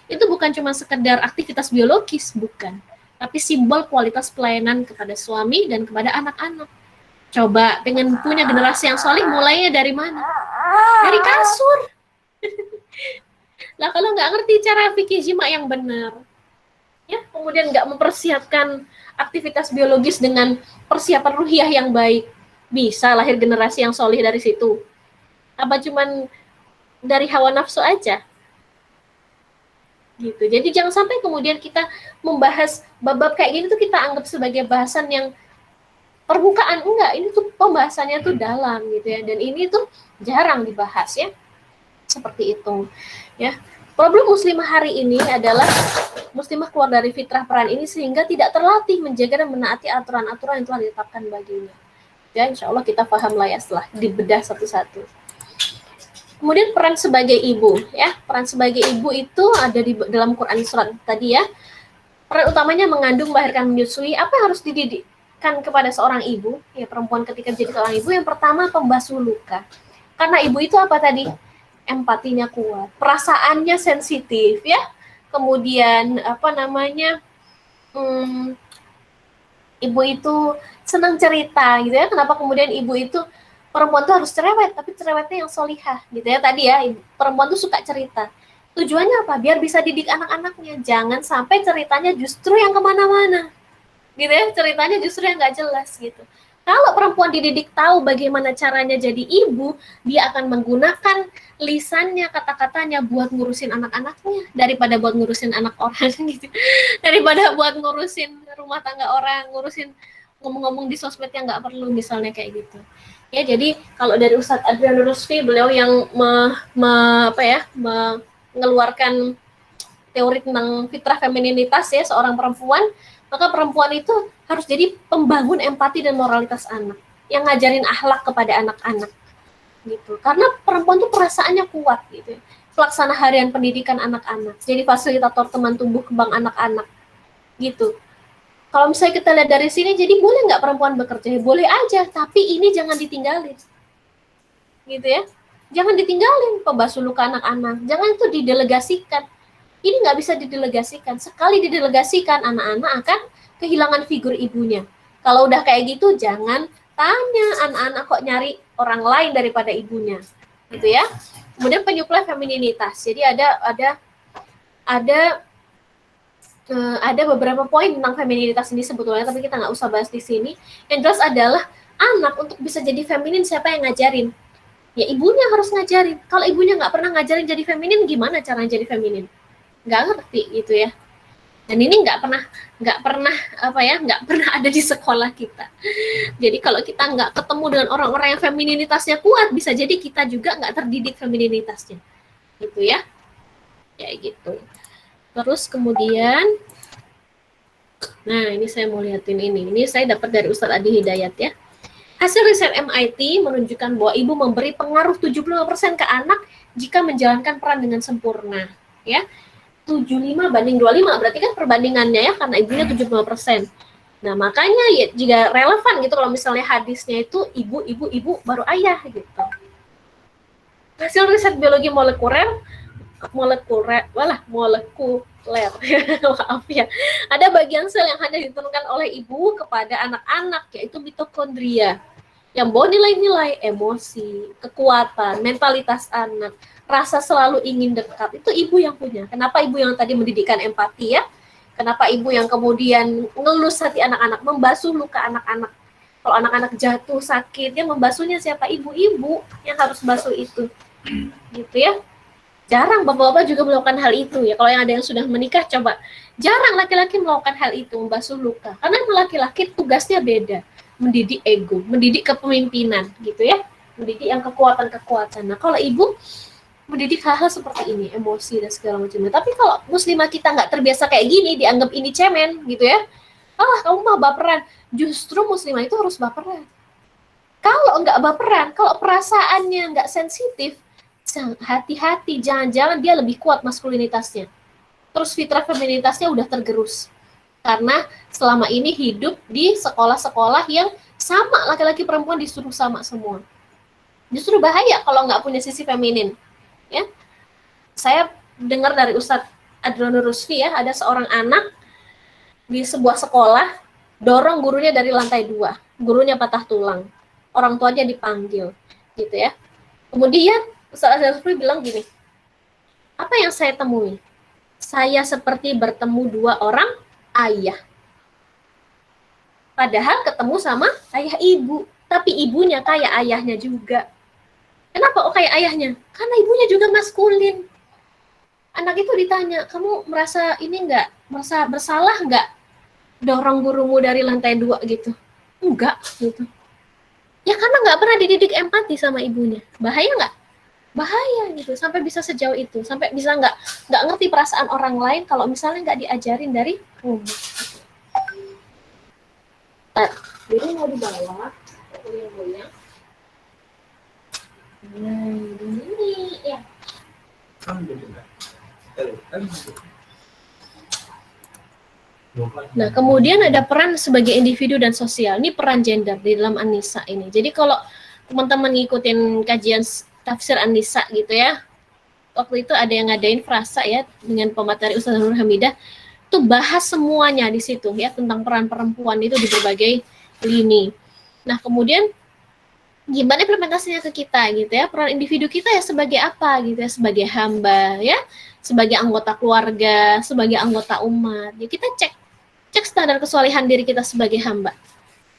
Itu bukan cuma sekedar aktivitas biologis, bukan. Tapi simbol kualitas pelayanan kepada suami dan kepada anak-anak. Coba, pengen punya generasi yang solih, mulainya dari mana? Dari kasur. Lah kalau nggak ngerti cara fikih jima yang benar, ya, kemudian nggak mempersiapkan aktivitas biologis dengan persiapan ruhiyah yang baik, bisa lahir generasi yang solih dari situ? Apa cuman dari hawa nafsu aja? Gitu. Jadi jangan sampai kemudian kita membahas bab-bab kayak gini tuh kita anggap sebagai bahasan yang permukaan. Enggak, ini tuh pembahasannya tuh dalam gitu ya. Dan ini tuh jarang dibahas ya. Seperti itu. Ya. Problem muslimah hari ini adalah muslimah keluar dari fitrah peran ini sehingga tidak terlatih menjaga dan menaati aturan-aturan yang telah ditetapkan baginya. Ya, insya Allah kita paham lah ya setelah dibedah satu-satu. Kemudian peran sebagai ibu, ya, peran sebagai ibu itu ada di dalam Quran surat tadi ya. Peran utamanya mengandung, melahirkan, menyusui. Apa yang harus dididikkan kepada seorang ibu, ya perempuan ketika jadi seorang ibu? Yang pertama pembasuh luka. Karena ibu itu apa tadi? Empatinya kuat, perasaannya sensitif, ya. Kemudian ibu itu senang cerita, gitu ya. Kenapa kemudian ibu itu perempuan tuh harus cerewet, tapi cerewetnya yang solihah, gitu ya tadi ya. Perempuan tuh suka cerita. Tujuannya apa? Biar bisa didik anak-anaknya. Jangan sampai ceritanya justru yang kemana-mana. gitu ya, ceritanya justru yang nggak jelas gitu. Kalau perempuan dididik tahu bagaimana caranya jadi ibu, dia akan menggunakan lisannya, kata-katanya buat ngurusin anak-anaknya daripada buat ngurusin anak orang gitu. Daripada buat ngurusin rumah tangga orang, ngurusin ngomong-ngomong di sosmed yang nggak perlu misalnya kayak gitu. Ya, jadi kalau dari Ustadz Adrian Rusfi, beliau yang mengeluarkan teori tentang fitrah femininitas ya seorang perempuan, maka perempuan itu harus jadi pembangun empati dan moralitas anak, yang ngajarin akhlak kepada anak-anak gitu. Karena perempuan tuh perasaannya kuat gitu. Pelaksana harian pendidikan anak-anak, jadi fasilitator teman tumbuh kembang anak-anak gitu. Kalau misalnya kita lihat dari sini, jadi boleh nggak perempuan bekerja? Boleh aja, tapi ini jangan ditinggalin gitu ya. Jangan ditinggalin pembasuh luka anak-anak, jangan itu didelegasikan. Ini nggak bisa didelegasikan. Sekali didelegasikan, anak-anak akan kehilangan figur ibunya. Kalau udah kayak gitu, jangan tanya anak-anak kok nyari orang lain daripada ibunya, gitu ya. Kemudian penyuplai femininitas. Jadi ada beberapa poin tentang femininitas ini sebetulnya, tapi kita nggak usah bahas di sini. Yang jelas adalah anak untuk bisa jadi feminin, siapa yang ngajarin? Ya ibunya harus ngajarin. Kalau ibunya nggak pernah ngajarin jadi feminin, gimana caranya jadi feminin? Nggak ngerti gitu ya. Dan ini nggak pernah ada di sekolah kita. Jadi kalau kita nggak ketemu dengan orang-orang yang femininitasnya kuat, bisa jadi kita juga nggak terdidik femininitasnya, gitu ya. Ya gitu. Terus kemudian, nah ini saya mau lihatin ini saya dapat dari Ustadz Adi Hidayat ya. Hasil riset MIT menunjukkan bahwa ibu memberi pengaruh 75% ke anak jika menjalankan peran dengan sempurna, ya. 75 banding 25, berarti kan perbandingannya ya, karena ibunya 75%. Nah, makanya ya jika relevan gitu kalau misalnya hadisnya itu ibu baru ayah gitu. Hasil riset biologi molekuler maaf ya. Ada bagian sel yang hanya diturunkan oleh ibu kepada anak-anak, yaitu mitokondria, yang bawa nilai-nilai emosi, kekuatan, mentalitas anak, rasa selalu ingin dekat, itu ibu yang punya. Kenapa ibu yang tadi mendidikan empati ya? Kenapa ibu yang kemudian ngelus hati anak-anak, membasuh luka anak-anak? Kalau anak-anak jatuh sakit, ya membasuhnya siapa? Ibu-ibu yang harus basuh itu, gitu ya. Jarang bapak-bapak juga melakukan hal itu ya. Kalau yang ada yang sudah menikah, coba. Jarang laki-laki melakukan hal itu, membasuh luka. Karena laki-laki tugasnya beda. Mendidik ego, mendidik kepemimpinan gitu ya. Mendidik yang kekuatan-kekuatan. Nah, kalau ibu mendidik hal-hal seperti ini, emosi dan segala macamnya. Tapi kalau muslimah kita nggak terbiasa kayak gini, dianggap ini cemen gitu ya. Kamu mah baperan. Justru muslimah itu harus baperan. Kalau nggak baperan, kalau perasaannya nggak sensitif, hati-hati, jangan-jangan dia lebih kuat maskulinitasnya. Terus fitrah feminitasnya udah tergerus. Karena selama ini hidup di sekolah-sekolah yang sama, laki-laki perempuan disuruh sama semua. Justru bahaya kalau nggak punya sisi feminin. Ya, saya dengar dari Ustadz Adrian Rusfi ya, ada seorang anak di sebuah sekolah dorong gurunya dari lantai 2, gurunya patah tulang, orang tuanya dipanggil, gitu ya. Kemudian Ustadz Adrian Rusfi bilang gini, apa yang saya temui? Saya seperti bertemu 2 orang ayah. Padahal ketemu sama ayah ibu, tapi ibunya kayak ayahnya juga. Kenapa kayak ayahnya? Karena ibunya juga maskulin. Anak itu ditanya, kamu merasa ini enggak? Merasa bersalah enggak? Dorong gurumu dari lantai 2 gitu. Enggak, gitu. Ya karena enggak pernah dididik empati sama ibunya. Bahaya enggak? Bahaya gitu, sampai bisa sejauh itu, sampai bisa nggak ngerti perasaan orang lain kalau misalnya nggak diajarin dari rumah. Jadi mau dibawa, goyang-goyang. Ini ya. Nah, kemudian ada peran sebagai individu dan sosial. Ini peran gender di dalam An-Nisa ini. Jadi kalau teman-teman ngikutin kajian tafsir An-Nisa gitu ya, waktu itu ada yang ngadain frasa ya dengan pemateri Ustaz Nur Hamidah, tuh bahas semuanya di situ ya tentang peran perempuan itu di berbagai lini. Nah, kemudian gimana implementasinya ke kita gitu ya, peran individu kita ya sebagai apa gitu ya, sebagai hamba ya, sebagai anggota keluarga, sebagai anggota umat. Ya kita cek Cek standar kesolehan diri kita sebagai hamba.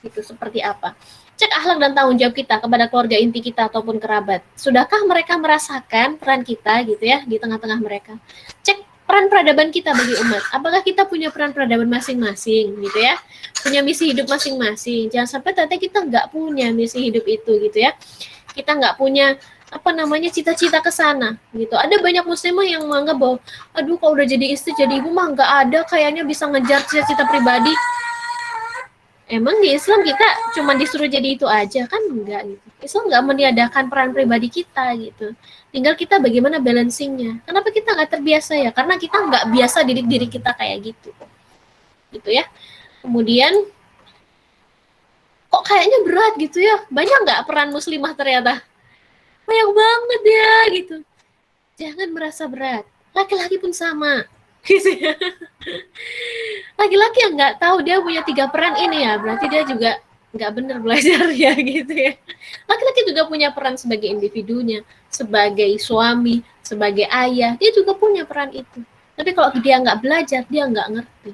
Itu seperti apa. Cek akhlak dan tanggung jawab kita kepada keluarga inti kita ataupun kerabat. Sudahkah mereka merasakan peran kita gitu ya di tengah-tengah mereka? Cek peran peradaban kita bagi umat. Apakah kita punya peran peradaban masing-masing gitu ya? Punya misi hidup masing-masing. Jangan sampai ternyata kita nggak punya misi hidup itu gitu ya. Kita nggak punya cita-cita ke sana gitu. Ada banyak muslimah yang menganggap bahwa aduh kalau udah jadi istri jadi ibu mah nggak ada kayaknya bisa ngejar cita-cita pribadi. Emang di Islam kita cuma disuruh jadi itu aja kan? Enggak gitu. Islam nggak meniadakan peran pribadi kita gitu. Tinggal kita bagaimana balancingnya. Kenapa kita nggak terbiasa ya? Karena kita nggak biasa didik diri kita kayak gitu. Gitu ya. Kemudian kok kayaknya berat gitu ya? Banyak nggak peran muslimah ternyata? Banyak banget ya gitu. Jangan merasa berat. Laki-laki pun sama. Gitu ya. Laki-laki yang nggak tahu dia punya 3 peran ini ya, berarti dia juga nggak benar belajar ya gitu ya. Laki-laki juga punya peran sebagai individunya, sebagai suami, sebagai ayah, dia juga punya peran itu. Tapi kalau dia nggak belajar, dia nggak ngerti.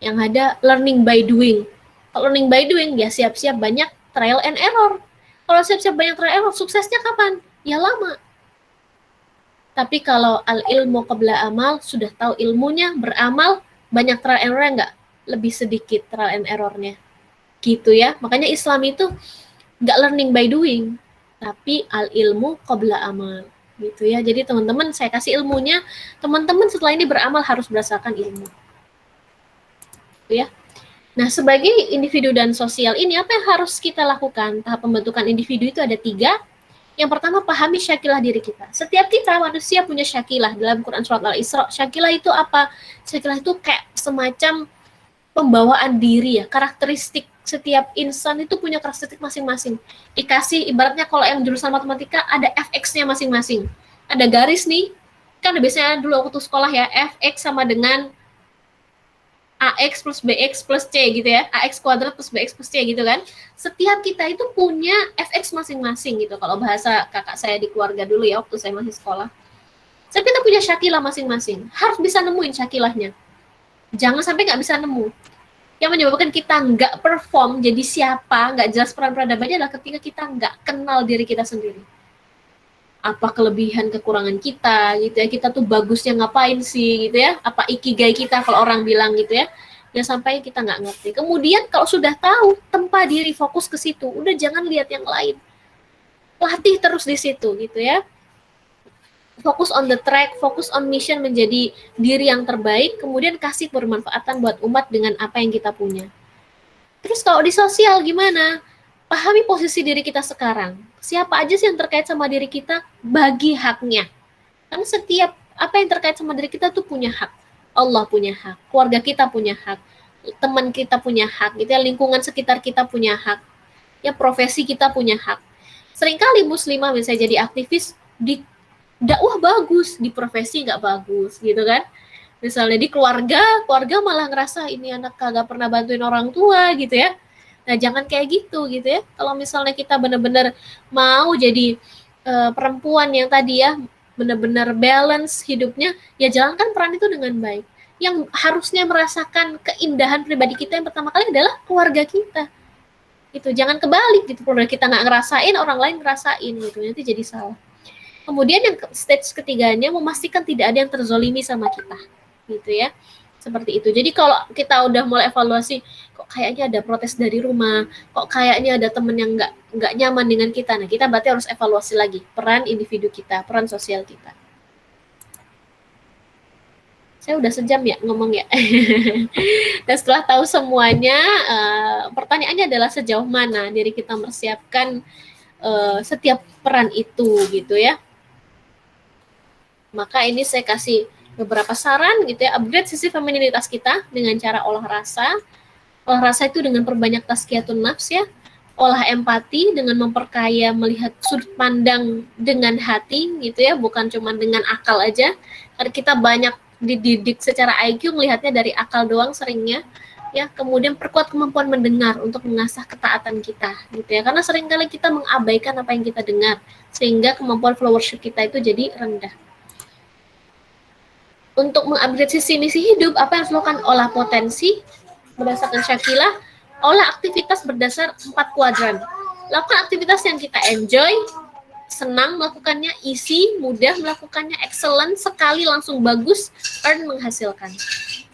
Yang ada learning by doing. Kalau learning by doing, ya siap-siap banyak trial and error. Kalau siap-siap banyak trial and error, suksesnya kapan? Ya lama. Tapi kalau al-ilmu qabla amal, sudah tahu ilmunya, beramal, banyak trial and error nggak? Lebih sedikit trial and errornya. Gitu ya. Makanya Islam itu nggak learning by doing, tapi al-ilmu qabla amal. Gitu ya. Jadi teman-teman, saya kasih ilmunya, teman-teman setelah ini beramal harus berdasarkan ilmu. Gitu ya. Nah, sebagai individu dan sosial ini, apa yang harus kita lakukan? Tahap pembentukan individu itu ada 3. Yang pertama, pahami syakilah diri kita. Setiap kita manusia punya syakilah. Dalam Quran Surat Al-Isra, syakilah itu apa? Syakilah itu kayak semacam pembawaan diri ya. Karakteristik setiap insan itu punya karakteristik masing-masing. Dikasih, ibaratnya kalau yang jurusan matematika, ada fx-nya masing-masing. Ada garis nih, kan biasanya dulu waktu sekolah ya, fx sama dengan AX plus BX plus C gitu ya, AX kuadrat plus BX plus C gitu kan. Setiap kita itu punya FX masing-masing gitu, kalau bahasa kakak saya di keluarga dulu ya, waktu saya masih sekolah. Setiap kita punya syakilah masing-masing, harus bisa nemuin syakilahnya. Jangan sampai nggak bisa nemu. Yang menyebabkan kita nggak perform, jadi siapa, nggak jelas peran peradabannya adalah ketika kita nggak kenal diri kita sendiri. Apa kelebihan kekurangan kita gitu ya, kita tuh bagusnya ngapain sih gitu ya, apa ikigai kita kalau orang bilang gitu ya, ya sampai kita nggak ngerti. Kemudian kalau sudah tahu, tempa diri, fokus ke situ, udah jangan lihat yang lain, latih terus di situ gitu ya, fokus on the track, fokus on mission, menjadi diri yang terbaik, kemudian kasih bermanfaatan buat umat dengan apa yang kita punya. Terus kalau di sosial gimana? Pahami posisi diri kita sekarang. Siapa aja sih yang terkait sama diri kita, bagi haknya. Karena setiap apa yang terkait sama diri kita tuh punya hak. Allah punya hak, keluarga kita punya hak, teman kita punya hak, gitu ya, lingkungan sekitar kita punya hak, ya profesi kita punya hak. Seringkali muslimah misalnya jadi aktivis, di dakwah bagus, di profesi nggak bagus, gitu kan. Misalnya di keluarga malah ngerasa ini anak kagak pernah bantuin orang tua gitu ya. Nah, jangan kayak gitu ya. Kalau misalnya kita benar-benar mau jadi perempuan yang tadi ya, benar-benar balance hidupnya, ya jalankan peran itu dengan baik. Yang harusnya merasakan keindahan pribadi kita yang pertama kali adalah keluarga kita. Itu jangan kebalik gitu, keluarga kita nggak ngerasain, orang lain ngerasain gitu, nanti jadi salah. Kemudian yang stage ketiganya, memastikan tidak ada yang terzolimi sama kita, gitu ya. Seperti itu. Jadi kalau kita udah mulai evaluasi, kok kayaknya ada protes dari rumah, kok kayaknya ada temen yang nggak nyaman dengan kita, nah kita berarti harus evaluasi lagi peran individu kita, peran sosial kita. Saya udah sejam ya ngomong ya. Dan setelah tahu semuanya, pertanyaannya adalah sejauh mana diri kita mempersiapkan setiap peran itu gitu ya. Maka ini saya kasih beberapa saran gitu ya, upgrade sisi femininitas kita dengan cara olah rasa. Olah rasa itu dengan perbanyak tazkiyatun nafs ya. Olah empati dengan memperkaya, melihat sudut pandang dengan hati gitu ya, bukan cuma dengan akal aja. Karena kita banyak dididik secara IQ melihatnya dari akal doang seringnya ya. Kemudian perkuat kemampuan mendengar untuk mengasah ketaatan kita gitu ya. Karena seringkali kita mengabaikan apa yang kita dengar, sehingga kemampuan followership kita itu jadi rendah. untuk mengupgrade sisi misi hidup, apa yang harus dilakukan? Olah potensi berdasarkan Syakilah, olah aktivitas berdasar 4 kuadran. Lakukan aktivitas yang kita enjoy, senang melakukannya, easy, mudah melakukannya, excellent, sekali langsung bagus, earn, menghasilkan.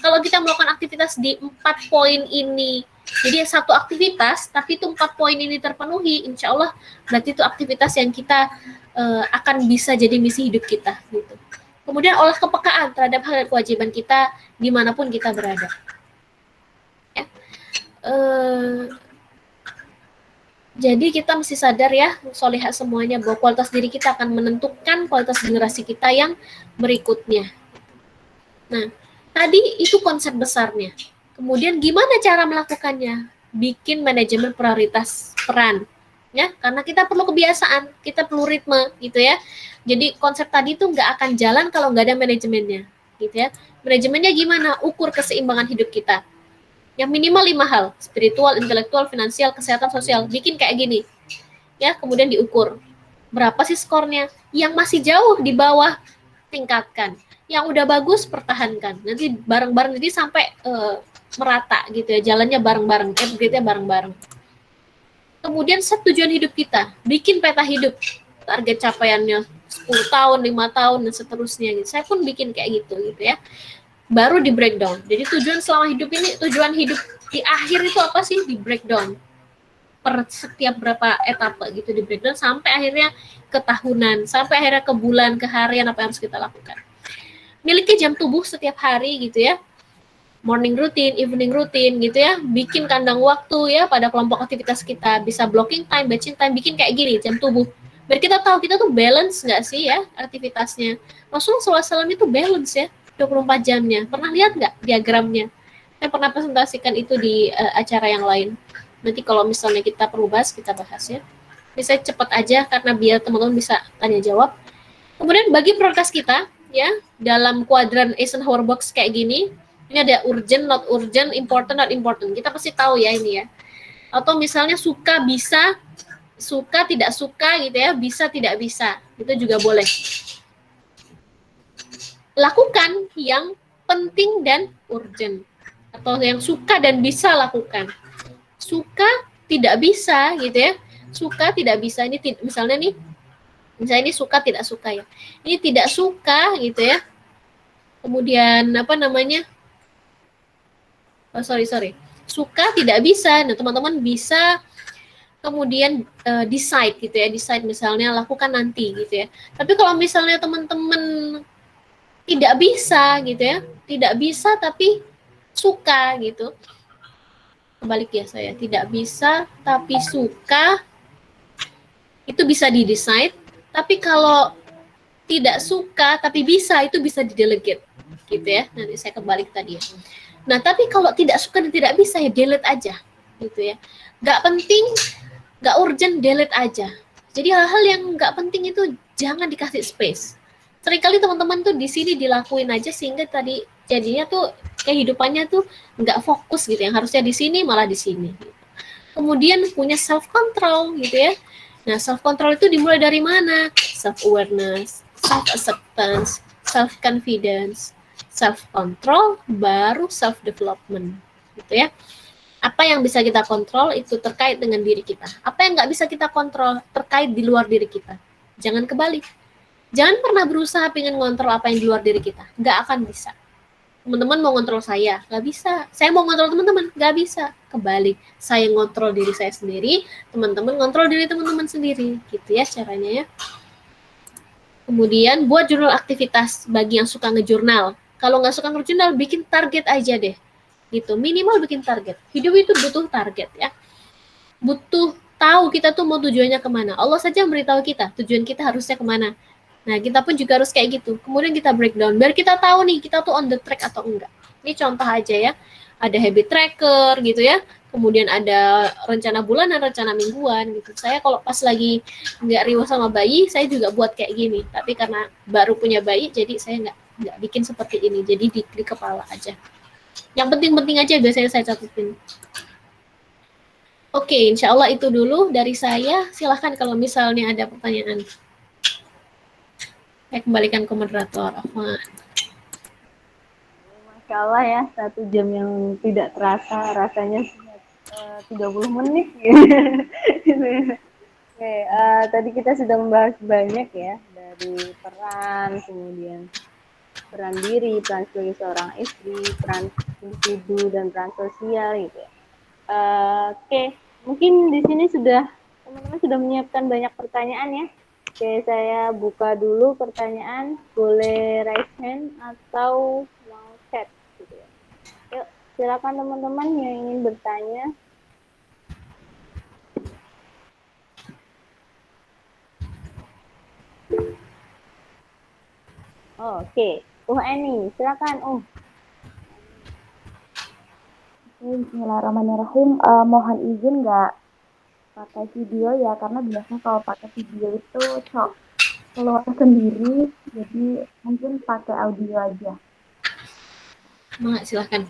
Kalau kita melakukan aktivitas di 4 poin ini, jadi satu aktivitas, tapi itu 4 poin ini terpenuhi, insya Allah berarti itu aktivitas yang kita akan bisa jadi misi hidup kita. Gitu. Kemudian olah kepekaan terhadap hal dan kewajiban kita dimanapun kita berada. Ya. Jadi kita mesti sadar ya, solihah semuanya, bahwa kualitas diri kita akan menentukan kualitas generasi kita yang berikutnya. Nah, tadi itu konsep besarnya. Kemudian gimana cara melakukannya? Bikin manajemen prioritas peran. Ya, karena kita perlu kebiasaan, kita perlu ritme, gitu ya. Jadi konsep tadi itu nggak akan jalan kalau nggak ada manajemennya, gitu ya. Manajemennya gimana? Ukur keseimbangan hidup kita. Yang minimal 5 hal, spiritual, intelektual, finansial, kesehatan, sosial. Bikin kayak gini, ya. Kemudian diukur. Berapa sih skornya? Yang masih jauh di bawah, tingkatkan. Yang udah bagus, pertahankan. Nanti bareng-bareng, jadi sampai merata, gitu ya. Jalannya bareng-bareng, upgrade-nya bareng-bareng. Kemudian set tujuan hidup kita, bikin peta hidup, target capaiannya 10 tahun, 5 tahun, dan seterusnya. Gitu. Saya pun bikin kayak gitu ya. Baru di breakdown. Jadi tujuan selama hidup ini, tujuan hidup di akhir itu apa sih? Di breakdown. Per setiap berapa etapa gitu di breakdown, sampai akhirnya ke tahunan, sampai akhirnya ke bulan, ke harian, apa yang harus kita lakukan. Miliki jam tubuh setiap hari gitu ya. Morning routine, evening routine gitu ya, bikin kandang waktu ya pada kelompok aktivitas kita, bisa blocking time, batching time, bikin kayak gini jam tubuh, biar kita tahu kita tuh balance nggak sih ya aktivitasnya. Rasulullah SAW itu balance ya 24 jamnya. Pernah lihat nggak diagramnya? Saya pernah presentasikan itu di acara yang lain. Nanti kalau misalnya kita perlu bahas, kita bahas ya. Ini saya cepat aja karena biar teman-teman bisa tanya jawab. Kemudian bagi prioritas kita ya dalam kuadran Eisenhower box kayak gini. Ini ada urgent, not urgent, important, not important. Kita pasti tahu ya ini ya. Atau misalnya suka, bisa, suka, tidak suka gitu ya, bisa, tidak bisa. Itu juga boleh. Lakukan yang penting dan urgent. Atau yang suka dan bisa lakukan. Suka, tidak bisa gitu ya. Suka, tidak bisa. Ini misalnya ini suka, tidak suka ya. Ini tidak suka gitu ya. Kemudian apa namanya? Sorry. Suka, tidak bisa. Nah, teman-teman bisa kemudian decide gitu ya. Decide misalnya lakukan nanti gitu ya. Tapi kalau misalnya teman-teman tidak bisa gitu ya. Tidak bisa tapi suka gitu. Kebalik ya saya. Tidak bisa tapi suka. Itu bisa di-decide. Tapi kalau tidak suka tapi bisa, itu bisa di-delegate gitu ya. Nanti saya kebalik tadi ya. Nah, tapi kalau tidak suka dan tidak bisa, ya delete aja, gitu ya. Nggak penting, nggak urgent, delete aja. Jadi hal-hal yang nggak penting itu jangan dikasih space. Seringkali teman-teman tuh di sini dilakuin aja sehingga tadi jadinya tuh kehidupannya tuh nggak fokus gitu. Yang harusnya di sini malah di sini. Gitu. Kemudian punya self control gitu ya. Nah, self control itu dimulai dari mana? Self awareness, self acceptance, self confidence. Self-control, baru self-development, gitu ya. Apa yang bisa kita kontrol itu terkait dengan diri kita. Apa yang nggak bisa kita kontrol terkait di luar diri kita. Jangan kebalik. Jangan pernah berusaha pengen ngontrol apa yang di luar diri kita. Nggak akan bisa. Teman-teman mau ngontrol saya, nggak bisa. Saya mau ngontrol teman-teman, nggak bisa. Kebalik. Saya ngontrol diri saya sendiri, teman-teman ngontrol diri teman-teman sendiri. Gitu ya caranya ya. Kemudian buat jurnal aktivitas bagi yang suka ngejurnal. Kalau nggak suka ngejurnal, bikin target aja deh. Gitu, minimal bikin target. Hidup itu butuh target ya. Butuh tahu kita tuh mau tujuannya kemana. Allah saja memberitahu kita, tujuan kita harusnya kemana. Nah, kita pun juga harus kayak gitu. Kemudian kita breakdown, biar kita tahu nih, kita tuh on the track atau enggak. Ini contoh aja ya. Ada habit tracker gitu ya. Kemudian ada rencana bulanan, rencana mingguan gitu. Saya kalau pas lagi nggak riwah sama bayi, saya juga buat kayak gini. Tapi karena baru punya bayi, jadi saya nggak bikin seperti ini. Jadi di kepala aja. Yang penting-penting aja biasanya saya catetin. Oke, insya Allah itu dulu dari saya. Silahkan kalau misalnya ada pertanyaan. Saya kembalikan ke moderator. Afwan. Masya Allah ya, 1 jam yang tidak terasa, rasanya 30 menit gitu. Oke, tadi kita sudah membahas banyak ya, dari peran, kemudian peran diri, peran sebagai seorang istri, peran individu, dan peran sosial gitu ya. Oke, mungkin di sini teman-teman sudah menyiapkan banyak pertanyaan ya. Oke, saya buka dulu pertanyaan, boleh raise hand atau mau chat gitu ya. Yuk, silakan teman-teman yang ingin bertanya. Oke, Eni, silakan. Bismillahirrahmanirrahim. Mohon izin nggak pakai video ya, karena biasanya kalau pakai video itu keluar sendiri, jadi mungkin pakai audio aja. Silahkan.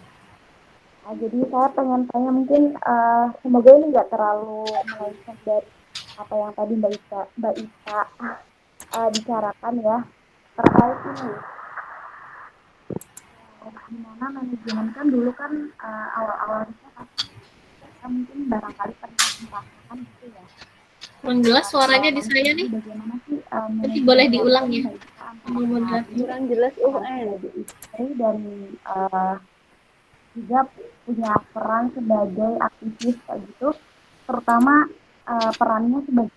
Jadi saya pengen tanya mungkin semoga ini nggak terlalu melenceng dari apa yang tadi Mbak Ita bicarakan ya, terkait ini. Gimana manajemen kan dulu kan awal-awalnya pasti kita mungkin barangkali pernah merasakan gitu ya. Kurang jelas suaranya di saya nih. Bagaimana sih Nanti boleh diulang ya. Kurang jelas istri dan juga punya peran sebagai aktivis kayak gitu, terutama perannya sebagai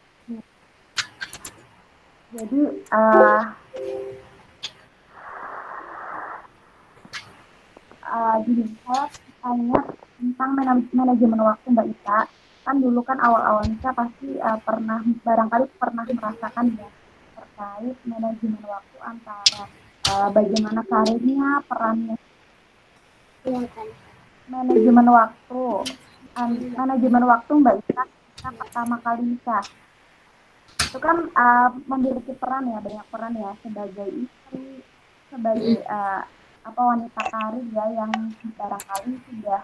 jadi jadi saya tanya tentang manajemen waktu Mbak Ita. Kan dulu kan awal-awal nikah pasti barangkali pernah merasakan ya terkait manajemen waktu antara bagaimana karirnya, perannya, manajemen waktu Mbak Ita kita pertama kali nikah. Itu kan memiliki peran ya, banyak peran ya, sebagai istri, sebagai wanita karir ya yang barangkali sudah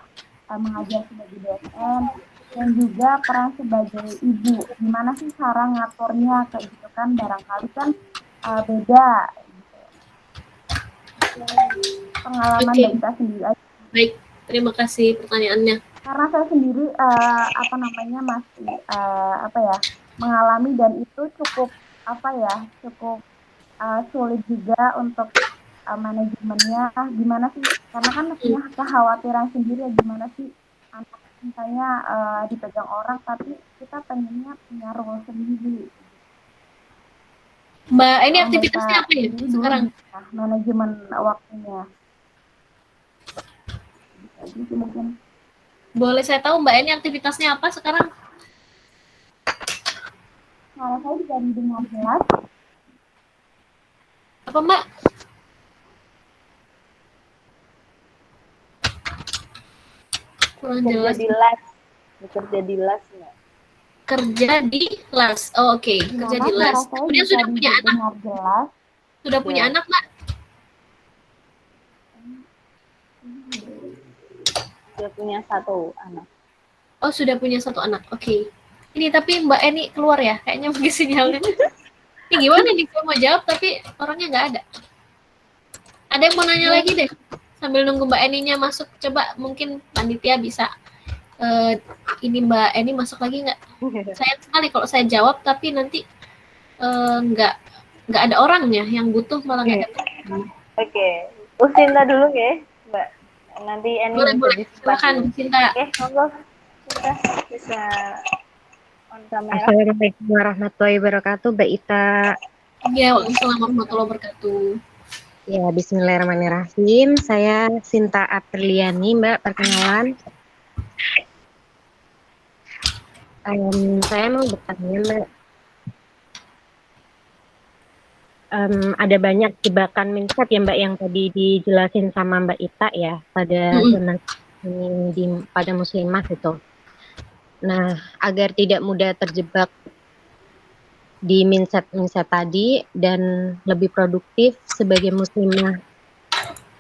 mengajar sebagai DSN, dan juga peran sebagai ibu. Gimana sih cara ngaturnya kayak gitu kan, barangkali kan beda gitu. Pengalaman Mbak Ita sendiri aja. Baik, terima kasih pertanyaannya. Karena saya sendiri masih mengalami, dan itu cukup sulit juga untuk manajemennya. Gimana sih, karena kan punya kekhawatiran sendiri ya, gimana sih anak misalnya dipegang orang tapi kita pengennya punya role sendiri. Mbak, ini aktivitasnya apa ya sekarang? Manajemen waktunya. Gitu mungkin. Boleh saya tahu Mbak, ini aktivitasnya apa sekarang? Kalau saya bisa didengar jelas. Apa Mbak? Kurang jelas. Bekerja di las Mbak. Kerja di las. Oh, oke. Kerja di las. Kemudian sudah punya anak? Jelas. Sudah punya anak, Mbak? Sudah punya 1 anak. Oh, sudah punya 1 anak. Oke. Ini tapi Mbak Eni keluar ya? Kayaknya mungkin sinyalnya. Ini gimana nih? Saya mau jawab tapi orangnya nggak ada. Ada yang mau nanya lagi deh? Sambil nunggu Mbak Eninya masuk, coba mungkin panitia bisa ini Mbak Eni masuk lagi nggak? Sayang sekali kalau saya jawab tapi nanti nggak ada orangnya, yang butuh malah nggak ada. Oke. Cinta dulu ya Mbak. Nanti Eni boleh. Silakan Cinta. Oke, monggo. Cinta bisa on kamera. Assalamualaikum warahmatullahi wabarakatuh, Mbak Ita. Ya, waalaikumsalam warahmatullahi wabarakatuh. Ya, bismillahirrahmanirrahim. Saya Sinta Apriliani, Mbak, perkenalan. Saya mau bertanya, Mbak. Ada banyak jebakan mindset ya, Mbak, yang tadi dijelasin sama Mbak Ita ya pada pada muslimah itu. Nah, agar tidak mudah terjebak di mindset tadi dan lebih produktif sebagai muslimah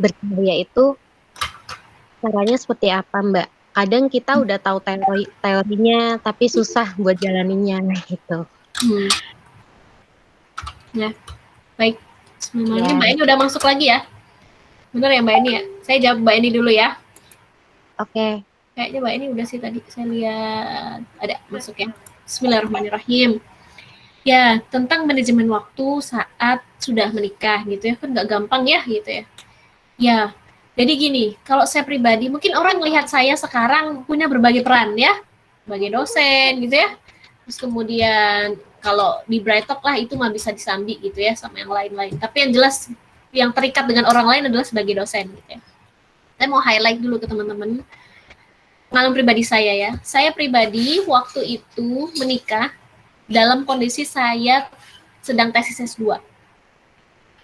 berkarya itu, caranya seperti apa, Mbak? Kadang kita udah tahu teorinya tapi susah buat jalaninya gitu. Ya, baik. Sebenarnya Mbak ini udah masuk lagi ya? Bener ya Mbak Eni ya? Saya jawab Mbak Eni dulu ya. Oke. Kayaknya Mbak Eni udah sih tadi. Saya lihat ada masuk ya. Bismillahirrahmanirrahim. Ya, tentang manajemen waktu saat sudah menikah gitu ya. Kan nggak gampang ya gitu ya. Ya, jadi gini, kalau saya pribadi, mungkin orang melihat saya sekarang punya berbagai peran ya. Sebagai dosen gitu ya. Terus kemudian kalau di Brightok lah itu mah bisa disambi gitu ya sama yang lain-lain. Tapi yang jelas yang terikat dengan orang lain adalah sebagai dosen gitu ya. Saya mau highlight dulu ke teman-teman pengalaman pribadi saya ya. Saya pribadi waktu itu menikah dalam kondisi saya sedang tesis S2.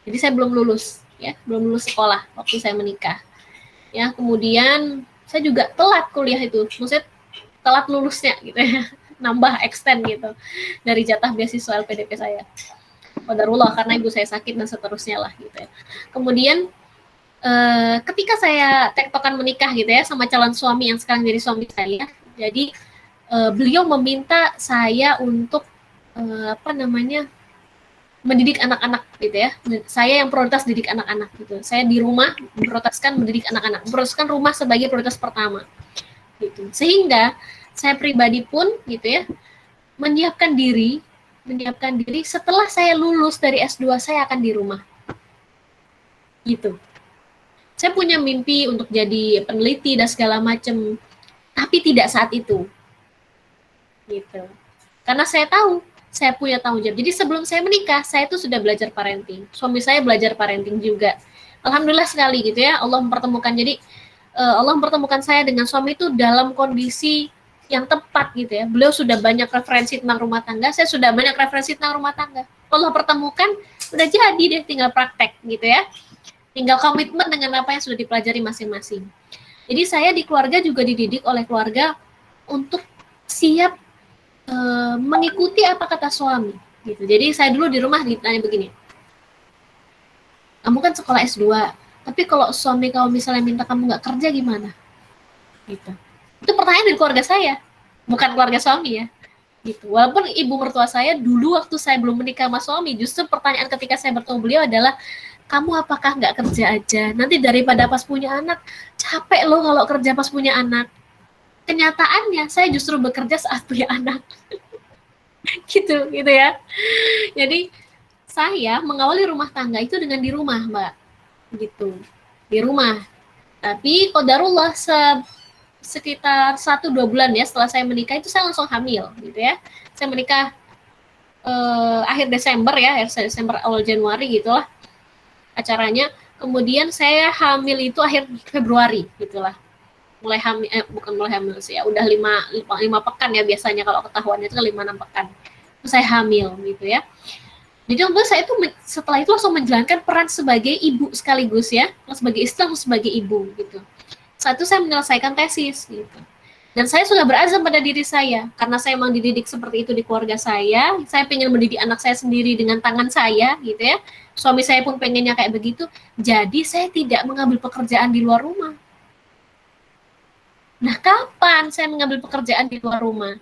Jadi saya belum lulus ya, belum lulus sekolah waktu saya menikah. Ya, kemudian saya juga telat kuliah itu. Maksudnya telat lulusnya gitu ya. Nambah extend gitu dari jatah beasiswa LPDP saya. Qadarullah karena ibu saya sakit dan seterusnya lah gitu ya. Kemudian ketika saya tektokan menikah gitu ya sama calon suami yang sekarang jadi suami saya, jadi beliau meminta saya untuk mendidik anak-anak gitu ya. Saya yang prioritas didik anak-anak gitu. Saya di rumah memprioritaskan mendidik anak-anak, memprioritaskan rumah sebagai prioritas pertama gitu. Sehingga saya pribadi pun gitu ya menyiapkan diri setelah saya lulus dari S2 saya akan di rumah gitu. Saya punya mimpi untuk jadi peneliti dan segala macam, tapi tidak saat itu gitu. Karena saya tahu saya punya tanggung jawab. Jadi sebelum saya menikah saya itu sudah belajar parenting, suami saya belajar parenting juga. Alhamdulillah sekali gitu ya, Allah mempertemukan. Jadi Allah mempertemukan saya dengan suami itu dalam kondisi yang tepat gitu ya. Beliau sudah banyak referensi tentang rumah tangga, saya sudah banyak referensi tentang rumah tangga. Allah pertemukan, udah jadi deh, tinggal praktek gitu ya. Tinggal komitmen dengan apa yang sudah dipelajari masing-masing. Jadi saya di keluarga juga dididik oleh keluarga untuk siap mengikuti apa kata suami gitu. Jadi saya dulu di rumah ditanya begini, kamu kan sekolah S2, tapi kalau suami kamu misalnya minta kamu nggak kerja gimana? Gitu. Itu pertanyaan dari keluarga saya, bukan keluarga suami ya. Gitu. Walaupun ibu mertua saya dulu waktu saya belum menikah sama suami, justru pertanyaan ketika saya bertemu beliau adalah, kamu apakah nggak kerja aja? Nanti daripada pas punya anak, capek loh kalau kerja pas punya anak. Kenyataannya saya justru bekerja saat punya anak. gitu ya. Jadi saya mengawali rumah tangga itu dengan di rumah, Mbak. Gitu. Di rumah. Tapi qadarullah sekitar 1-2 bulan ya setelah saya menikah itu saya langsung hamil gitu ya. Saya menikah akhir Desember ya, akhir Desember awal Januari gitulah acaranya. Kemudian saya hamil itu akhir Februari gitulah. Mulai hamil bukan mulai hamil sih ya, udah 5 pekan ya biasanya kalau ketahuannya itu 5-6 pekan. Terus saya hamil gitu ya. Jadi saya itu setelah itu langsung menjalankan peran sebagai ibu sekaligus ya, sebagai istri sebagai ibu gitu. Saat itu saya menyelesaikan tesis gitu. Dan saya sudah berazam pada diri saya, karena saya memang dididik seperti itu di keluarga saya pengen mendidik anak saya sendiri dengan tangan saya gitu ya. Suami saya pun pengennya kayak begitu, jadi saya tidak mengambil pekerjaan di luar rumah. Nah, kapan saya mengambil pekerjaan di luar rumah?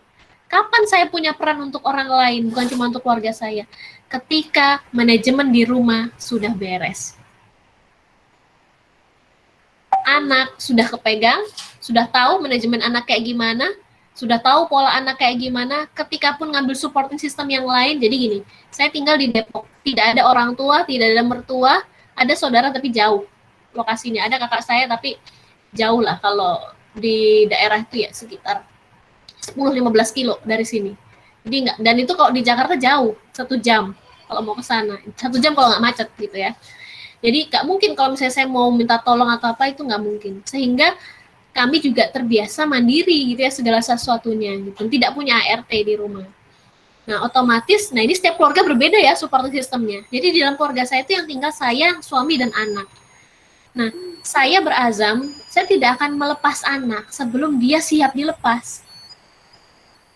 Kapan saya punya peran untuk orang lain, bukan cuma untuk keluarga saya? Ketika manajemen di rumah sudah beres. Anak sudah kepegang, sudah tahu manajemen anak kayak gimana, sudah tahu pola anak kayak gimana, ketika pun ngambil supporting system yang lain. Jadi gini, saya tinggal di Depok, tidak ada orang tua, tidak ada mertua, ada saudara tapi jauh lokasinya, ada kakak saya tapi jauh lah kalau di daerah itu ya sekitar 10-15 kilo dari sini. Jadi enggak, dan itu kalau di Jakarta jauh, 1 jam kalau mau ke sana, 1 jam kalau nggak macet gitu ya. Jadi nggak mungkin kalau misalnya saya mau minta tolong atau apa, itu nggak mungkin. Sehingga kami juga terbiasa mandiri gitu ya segala sesuatunya gitu. Tidak punya ART di rumah. Nah otomatis, nah ini setiap keluarga berbeda ya support sistemnya. Jadi di dalam keluarga saya itu yang tinggal saya, suami dan anak. Nah saya berazam, saya tidak akan melepas anak sebelum dia siap dilepas.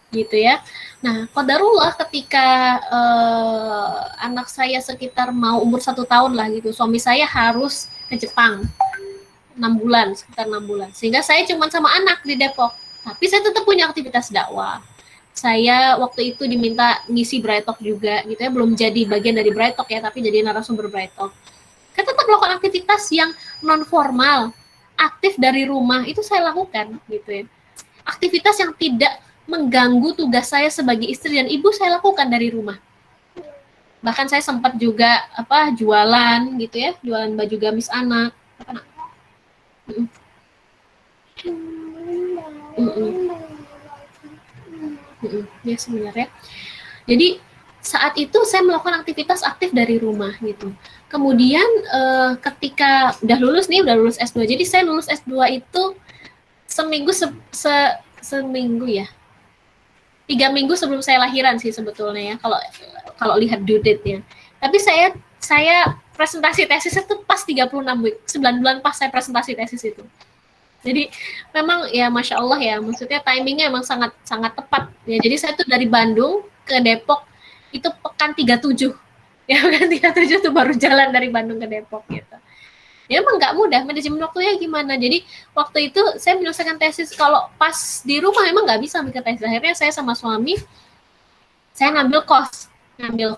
Gitu ya. Nah, qadarullah ketika anak saya sekitar mau umur 1 tahun lah gitu, suami saya harus ke Jepang 6 bulan, sekitar 6 bulan. Sehingga saya cuma sama anak di Depok. Tapi saya tetap punya aktivitas dakwah. Saya waktu itu diminta ngisi Brightok juga gitu ya, belum jadi bagian dari Brightok ya, tapi jadi narasumber Brightok. Saya tetap melakukan aktivitas yang non formal, aktif dari rumah itu saya lakukan gitu ya. Aktivitas yang tidak mengganggu tugas saya sebagai istri dan ibu saya lakukan dari rumah. Bahkan saya sempat juga jualan gitu ya, jualan baju gamis anak. Ya sebenarnya. Jadi saat itu saya melakukan aktivitas aktif dari rumah gitu. Kemudian ketika udah lulus S2. Jadi saya lulus S2 itu seminggu seminggu ya. 3 minggu sebelum saya lahiran sih sebetulnya ya, kalau lihat due date-nya. Tapi saya presentasi tesis itu pas 36 week, 9 bulan pas saya presentasi tesis itu. Jadi memang ya Masya Allah ya, maksudnya timingnya emang sangat sangat tepat. Ya, jadi saya tuh dari Bandung ke Depok itu pekan 37. Ya pekan 37 tuh baru jalan dari Bandung ke Depok gitu. Ya emang nggak mudah, manajemen waktunya gimana. Jadi waktu itu saya menyelesaikan tesis, kalau pas di rumah emang nggak bisa bikin tesis. Akhirnya saya sama suami, saya ngambil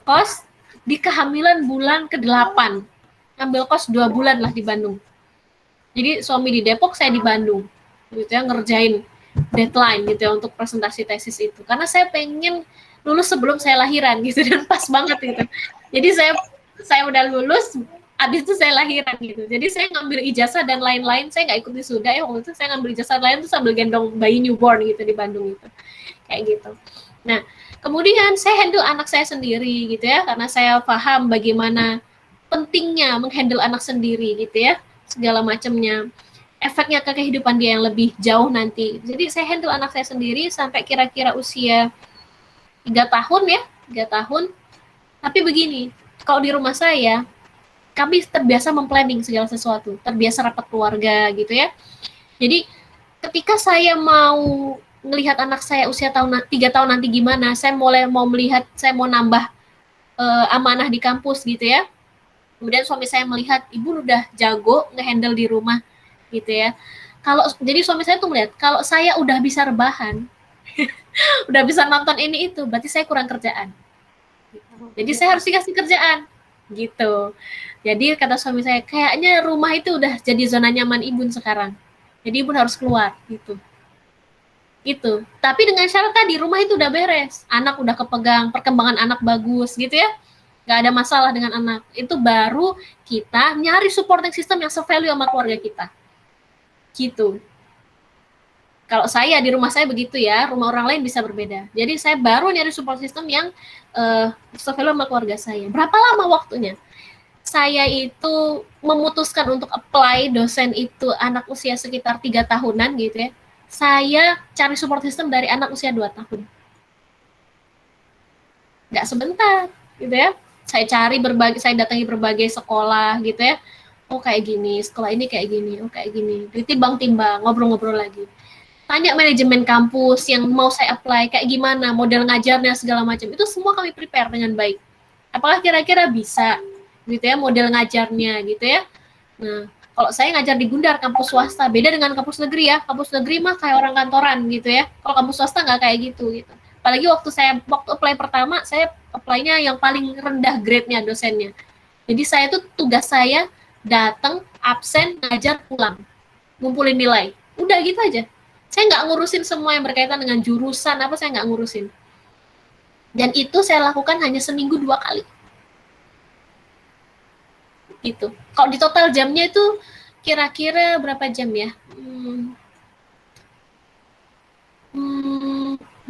kos di kehamilan bulan ke-8. Ngambil kos 2 bulan lah di Bandung. Jadi suami di Depok, saya di Bandung. Gitu ya, ngerjain deadline gitu ya untuk presentasi tesis itu. Karena saya pengen lulus sebelum saya lahiran gitu, dan pas banget gitu. Jadi saya udah lulus, abis itu saya lahiran gitu. Jadi saya ngambil ijazah dan lain-lain, saya nggak ikut wisuda ya, waktu itu saya ngambil ijazah lain tuh sambil gendong bayi newborn gitu di Bandung gitu. Kayak gitu. Nah, kemudian saya handle anak saya sendiri gitu ya, karena saya paham bagaimana pentingnya menghandle anak sendiri gitu ya, segala macamnya. Efeknya ke kehidupan dia yang lebih jauh nanti. Jadi saya handle anak saya sendiri sampai kira-kira usia 3 tahun ya, 3 tahun. Tapi begini, kalau di rumah saya, kami terbiasa memplanning segala sesuatu, terbiasa rapat keluarga gitu ya. Jadi ketika saya mau melihat anak saya usia 3 tahun nanti gimana, saya mau melihat, saya mau nambah amanah di kampus gitu ya. Kemudian suami saya melihat ibu udah jago ngehandle di rumah gitu ya. Jadi suami saya tuh melihat kalau saya udah bisa rebahan, udah bisa nonton ini itu, berarti saya kurang kerjaan. Jadi saya harus dikasih kerjaan gitu. Jadi kata suami saya, kayaknya rumah itu udah jadi zona nyaman ibu sekarang. Jadi ibu harus keluar gitu. Gitu. Tapi dengan syarat tadi rumah itu udah beres, anak udah kepegang, perkembangan anak bagus gitu ya. Gak ada masalah dengan anak. Itu baru kita nyari supporting system yang se-value sama keluarga kita. Gitu. Kalau saya di rumah saya begitu ya, rumah orang lain bisa berbeda. Jadi saya baru nyari support system yang se-value sama keluarga saya. Berapa lama waktunya? Saya itu memutuskan untuk apply dosen itu anak usia sekitar 3 tahunan gitu ya. Saya cari support system dari anak usia 2 tahun. Nggak sebentar gitu ya. Saya datangi berbagai sekolah gitu ya. Oh kayak gini, sekolah ini kayak gini, oh kayak gini. Ditimbang-timbang, ngobrol-ngobrol lagi. Tanya manajemen kampus yang mau saya apply, kayak gimana, model ngajarnya segala macam. Itu semua kami prepare dengan baik. Apakah kira-kira bisa gitu ya model ngajarnya gitu ya. Nah, kalau saya ngajar di Gundar kampus swasta, beda dengan kampus negeri ya. Kampus negeri mah kayak orang kantoran gitu ya. Kalau kampus swasta nggak kayak gitu. Apalagi waktu apply pertama, saya apply-nya yang paling rendah grade-nya dosennya. Jadi saya tuh tugas saya datang, absen, ngajar, pulang, ngumpulin nilai. Udah gitu aja. Saya nggak ngurusin semua yang berkaitan dengan jurusan apa, saya nggak ngurusin. Dan itu saya lakukan hanya seminggu 2 kali. Gitu. Kalau di total jamnya itu kira-kira berapa jam ya?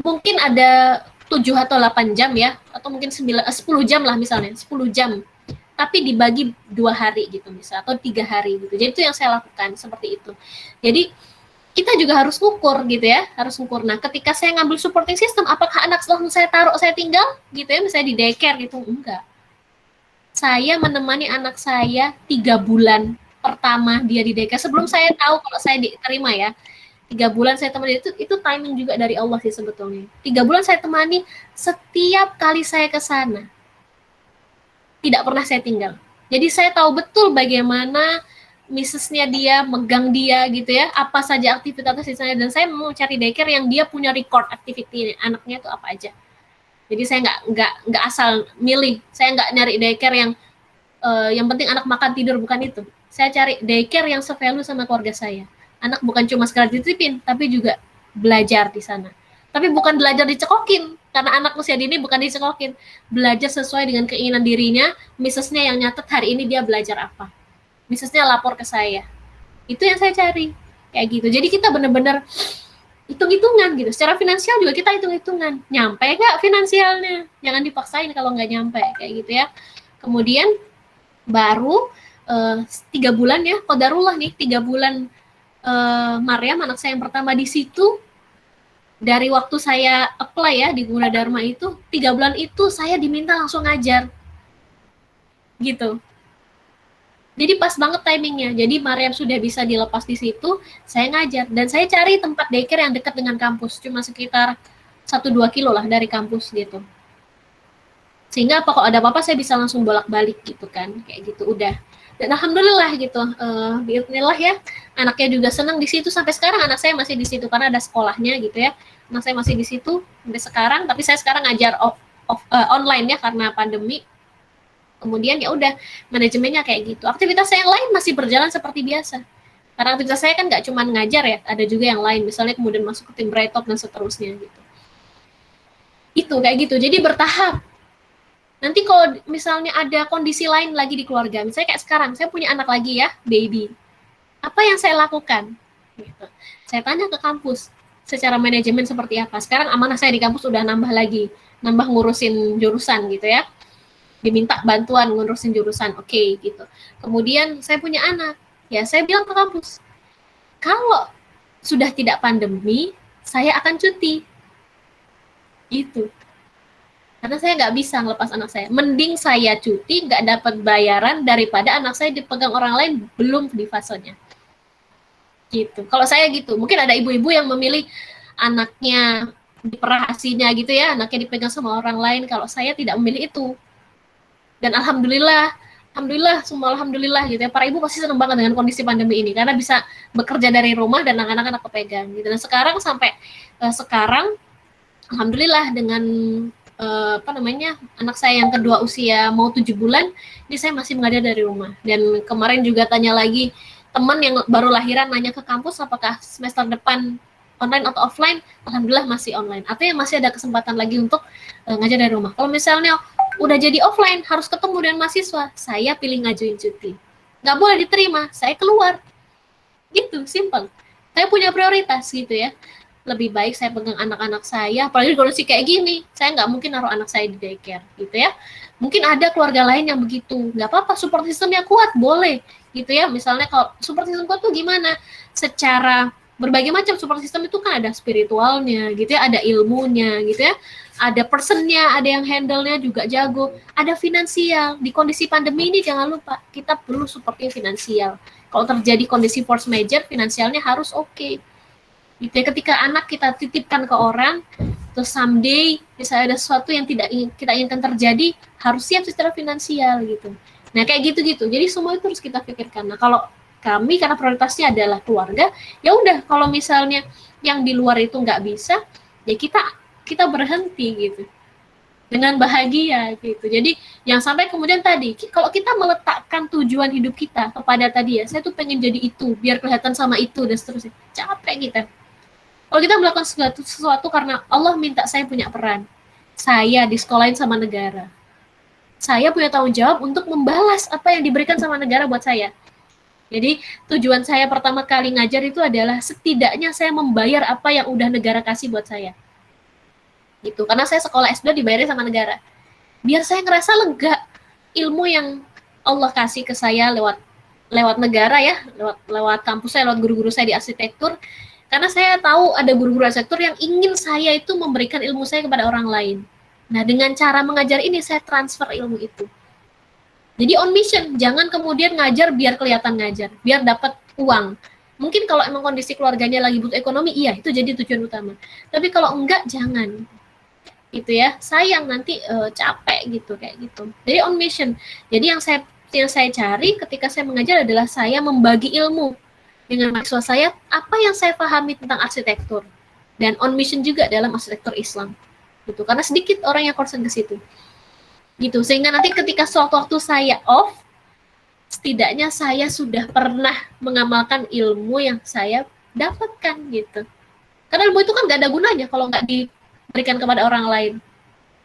Mungkin ada 7 atau 8 jam ya, atau mungkin 10 jam lah misalnya, 10 jam. Tapi dibagi 2 hari gitu misalnya, atau 3 hari gitu. Jadi itu yang saya lakukan, seperti itu. Jadi kita juga harus ngukur gitu ya, harus ngukur. Nah, ketika saya ngambil supporting system, apakah anak langsung saya taruh, saya tinggal gitu ya, misalnya di daycare gitu, enggak. Saya menemani anak saya 3 bulan pertama dia di daycare, sebelum saya tahu kalau saya diterima ya. 3 bulan saya temani, itu timing juga dari Allah sih sebetulnya. 3 bulan saya temani, setiap kali saya ke sana, tidak pernah saya tinggal. Jadi saya tahu betul bagaimana misesnya dia, megang dia gitu ya, apa saja aktivitas di sana, dan saya mau cari daycare yang dia punya record activity anaknya itu apa aja. Jadi saya nggak asal milih, saya nggak nyari daycare yang penting anak makan tidur, bukan itu. saya cari daycare yang se-value sama keluarga saya. Anak bukan cuma sekedar dititipin, tapi juga belajar di sana. Tapi bukan belajar dicekokin, karena anak usia dini bukan dicekokin. Belajar sesuai dengan keinginan dirinya, misesnya yang nyatet hari ini dia belajar apa. Misesnya lapor ke saya. Itu yang saya cari. Kayak gitu. Jadi kita benar-benar hitung-hitungan gitu. Secara finansial juga kita hitung-hitungan. Nyampe nggak finansialnya? Jangan dipaksain kalau nggak nyampe. Kayak gitu ya. Kemudian baru 3 bulan ya, qadarullah nih, 3 bulan Maryam, anak saya yang pertama di situ, dari waktu saya apply ya di Gunadarma itu, 3 bulan itu saya diminta langsung ngajar. Gitu. Jadi pas banget timingnya. Jadi Maryam sudah bisa dilepas di situ, saya ngajar. Dan saya cari tempat daycare yang dekat dengan kampus. Cuma sekitar 1-2 kilo lah dari kampus gitu. Sehingga kalau ada apa-apa saya bisa langsung bolak-balik gitu kan. Kayak gitu udah. Dan alhamdulillah gitu. Bismillah ya. Anaknya juga senang di situ. Sampai sekarang anak saya masih di situ karena ada sekolahnya gitu ya. Anak saya masih di situ sampai sekarang. Tapi saya sekarang ngajar online ya karena pandemi. Kemudian ya udah manajemennya kayak gitu. Aktivitas saya yang lain masih berjalan seperti biasa. Karena aktivitas saya kan nggak cuma ngajar ya, ada juga yang lain. Misalnya kemudian masuk ke tim Brightop dan seterusnya gitu. Itu kayak gitu. Jadi bertahap. Nanti kalau misalnya ada kondisi lain lagi di keluarga, misalnya kayak sekarang, saya punya anak lagi ya, baby. Apa yang saya lakukan? Gitu. Saya tanya ke kampus, secara manajemen seperti apa. Sekarang amanah saya di kampus udah nambah lagi, nambah ngurusin jurusan gitu ya. Diminta bantuan ngurusin jurusan, oke, gitu. Kemudian saya punya anak, ya saya bilang ke kampus, kalau sudah tidak pandemi, saya akan cuti. Gitu. Karena saya nggak bisa ngelepas anak saya. Mending saya cuti, nggak dapat bayaran, daripada anak saya dipegang orang lain belum di fasenya. Gitu. Kalau saya gitu, mungkin ada ibu-ibu yang memilih anaknya diperah asinya gitu ya, anaknya dipegang sama orang lain. Kalau saya tidak memilih itu. Dan alhamdulillah gitu ya. Para ibu pasti senang banget dengan kondisi pandemi ini karena bisa bekerja dari rumah dan anak-anak kepegang gitu. Dan sekarang sampai sekarang alhamdulillah dengan anak saya yang kedua usia mau 7 bulan, ini saya masih mengajar dari rumah. Dan kemarin juga tanya lagi teman yang baru lahiran nanya ke kampus apakah semester depan online atau offline, alhamdulillah masih online. Artinya masih ada kesempatan lagi untuk ngajar dari rumah. Kalau misalnya udah jadi offline, harus ketemu dengan mahasiswa, saya pilih ngajuin cuti. Nggak boleh diterima, saya keluar. Gitu, simple. Saya punya prioritas gitu ya. Lebih baik saya pegang anak-anak saya, apalagi kondisi kayak gini, saya nggak mungkin naruh anak saya di daycare gitu ya. Mungkin ada keluarga lain yang begitu, nggak apa-apa, support systemnya kuat, boleh gitu ya. Misalnya kalau support system kuat tuh gimana? Secara berbagai macam support system itu kan ada spiritualnya gitu ya, ada ilmunya gitu ya, ada personnya, ada yang handle-nya juga jago, ada finansial. Di kondisi pandemi ini jangan lupa kita perlu supportnya finansial. Kalau terjadi kondisi force major, finansialnya harus oke. Gitu ya, ketika anak kita titipkan ke orang, terus someday misalnya ada sesuatu yang tidak kita inginkan terjadi, harus siap secara finansial gitu. Nah kayak gitu-gitu. Jadi semua itu harus kita pikirkan. Nah kalau kami karena prioritasnya adalah keluarga, ya udah kalau misalnya yang di luar itu nggak bisa, ya kita berhenti gitu dengan bahagia gitu. Jadi yang sampai kemudian tadi, kalau kita meletakkan tujuan hidup kita kepada tadi ya, saya tuh pengen jadi itu biar kelihatan sama itu dan seterusnya, capek kita. Kalau kita melakukan sesuatu karena Allah minta saya punya peran, saya disekolahin sama negara, saya punya tanggung jawab untuk membalas apa yang diberikan sama negara buat saya. Jadi tujuan saya pertama kali ngajar itu adalah setidaknya saya membayar apa yang udah negara kasih buat saya. Gitu. Karena saya sekolah S2 dibayarin sama negara. Biar saya ngerasa lega ilmu yang Allah kasih ke saya lewat negara ya, lewat kampus saya, lewat guru-guru saya di arsitektur. Karena saya tahu ada guru-guru arsitektur yang ingin saya itu memberikan ilmu saya kepada orang lain. Nah, dengan cara mengajar ini saya transfer ilmu itu. Jadi on mission, jangan kemudian ngajar biar kelihatan ngajar, biar dapat uang. Mungkin kalau emang kondisi keluarganya lagi butuh ekonomi, iya itu jadi tujuan utama. Tapi kalau enggak, jangan. Gitu ya, sayang nanti capek gitu kayak gitu. Jadi on mission. Jadi yang saya cari ketika saya mengajar adalah saya membagi ilmu dengan mahasiswa saya apa yang saya pahami tentang arsitektur dan on mission juga dalam arsitektur Islam. Gitu. Karena sedikit orang yang concern ke situ. Gitu, sehingga nanti ketika suatu waktu saya off, setidaknya saya sudah pernah mengamalkan ilmu yang saya dapatkan gitu. Karena ilmu itu kan nggak ada gunanya kalau nggak diberikan kepada orang lain,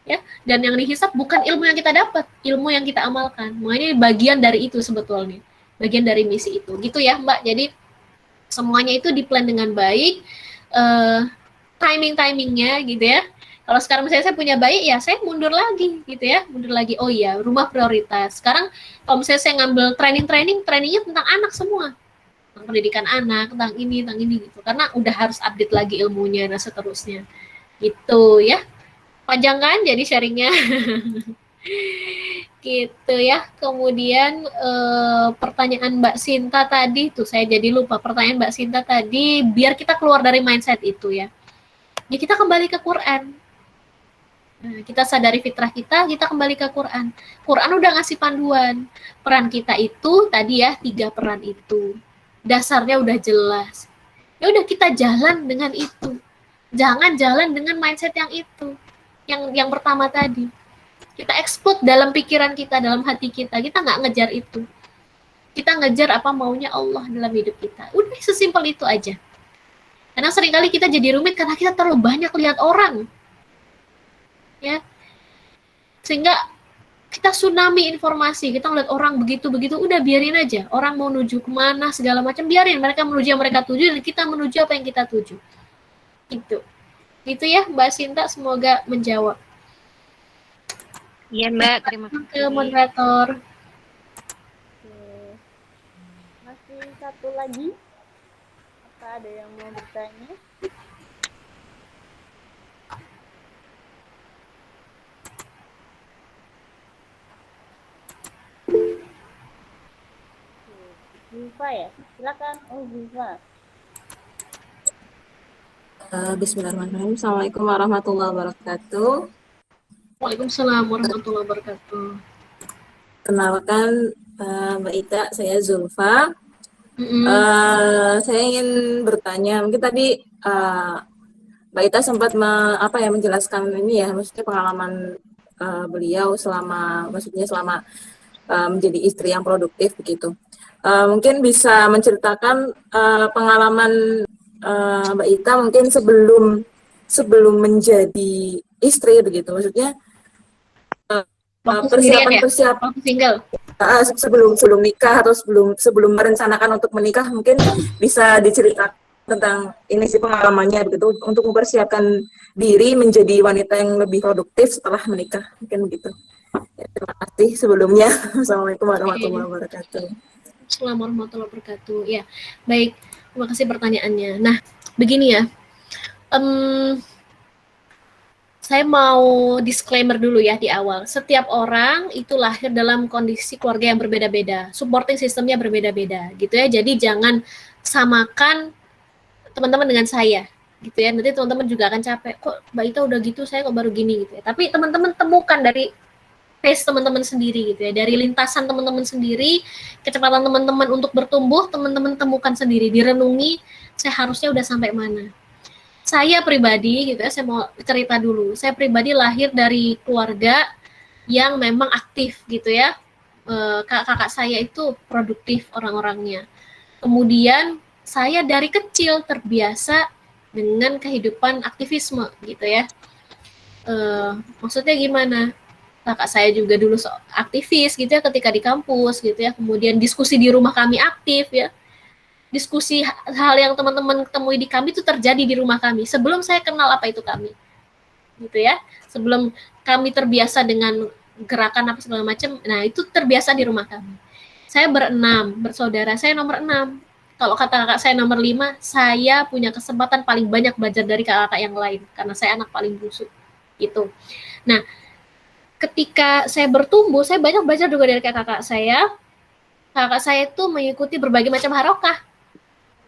ya. Dan yang dihisap bukan ilmu yang kita dapat, ilmu yang kita amalkan. Makanya bagian dari itu sebetulnya, bagian dari misi itu, gitu ya Mbak. Jadi semuanya itu diplan dengan baik, timingnya gitu ya. Kalau sekarang misalnya saya punya bayi, ya saya mundur lagi gitu ya, mundur lagi. Oh iya, rumah prioritas. Sekarang kalau misalnya saya ngambil trainingnya tentang anak semua, tentang pendidikan anak, tentang ini gitu. Karena udah harus update lagi ilmunya dan seterusnya. Gitu ya. Panjang kan jadi sharingnya. Gitu ya. Kemudian pertanyaan Mbak Sinta tadi, tuh saya jadi lupa pertanyaan Mbak Sinta tadi, biar kita keluar dari mindset itu ya. Ya kita kembali ke Quran. Nah, kita sadari fitrah kita kembali ke Quran. Quran udah ngasih panduan. Peran kita itu tadi ya, 3 peran itu. Dasarnya udah jelas. Ya udah kita jalan dengan itu. Jangan jalan dengan mindset yang itu. Yang pertama tadi. Kita explode dalam pikiran kita, dalam hati kita. Kita nggak ngejar itu. Kita ngejar apa maunya Allah dalam hidup kita. Udah sesimpel itu aja. Karena seringkali kita jadi rumit karena kita terlalu banyak lihat orang. Ya, sehingga kita tsunami informasi, kita ngeliat orang begitu udah biarin aja, orang mau menuju kemana segala macam, biarin mereka menuju yang mereka tuju dan kita menuju apa yang kita tuju. Itu ya Mbak Sinta, semoga menjawab. Iya Mbak, terima kasih. Ke moderator. Oke. Masih satu lagi, apa ada yang mau bertanya? Zulfa ya, silakan. Oh Zulfa. Bismillahirrahmanirrahim. Assalamualaikum warahmatullahi wabarakatuh. Waalaikumsalam warahmatullahi wabarakatuh. Kenalkan Mbak Ita, saya Zulfa. Saya ingin bertanya, mungkin tadi Mbak Ita sempat menjelaskan ini ya, maksudnya pengalaman beliau selama menjadi istri yang produktif begitu. Mungkin bisa menceritakan pengalaman Mbak Ita mungkin sebelum menjadi istri begitu, maksudnya persiapan waktu single. Sebelum nikah atau sebelum merencanakan untuk menikah, mungkin bisa diceritakan tentang ini sih pengalamannya begitu untuk mempersiapkan diri menjadi wanita yang lebih produktif setelah menikah, mungkin begitu. Ya, terima kasih sebelumnya. Assalamualaikum warahmatullahi wabarakatuh. Assalamualaikum warahmatullahi wabarakatuh. Ya, baik. Terima kasih pertanyaannya. Nah, begini ya. Saya mau disclaimer dulu ya di awal. Setiap orang itu lahir dalam kondisi keluarga yang berbeda-beda. Supporting sistemnya berbeda-beda gitu ya. Jadi jangan samakan teman-teman dengan saya gitu ya. Nanti teman-teman juga akan capek. Kok Mbak Ita udah gitu, saya kok baru gini gitu ya. Tapi teman-teman temukan dari pace teman-teman sendiri gitu ya. Dari lintasan teman-teman sendiri, kecepatan teman-teman untuk bertumbuh, teman-teman temukan sendiri, direnungi saya harusnya udah sampai mana. Saya pribadi gitu ya, saya mau cerita dulu. Saya pribadi lahir dari keluarga yang memang aktif gitu ya. Kakak saya itu produktif orang-orangnya. Kemudian saya dari kecil terbiasa dengan kehidupan aktivisme gitu ya. Maksudnya gimana? Kakak saya juga dulu aktivis gitu ya ketika di kampus gitu ya. Kemudian diskusi di rumah kami aktif ya. Diskusi hal yang teman-teman temui di kami itu terjadi di rumah kami sebelum saya kenal apa itu kami gitu ya, sebelum kami terbiasa dengan gerakan apa segala macam. Nah itu terbiasa di rumah kami. Saya bersaudara, saya nomor 6. Kalau kata kakak saya nomor 5, saya punya kesempatan paling banyak belajar dari kakak yang lain karena saya anak paling busuk gitu. Nah ketika saya bertumbuh, saya banyak belajar juga dari kakak saya. Kakak saya itu mengikuti berbagai macam harokah.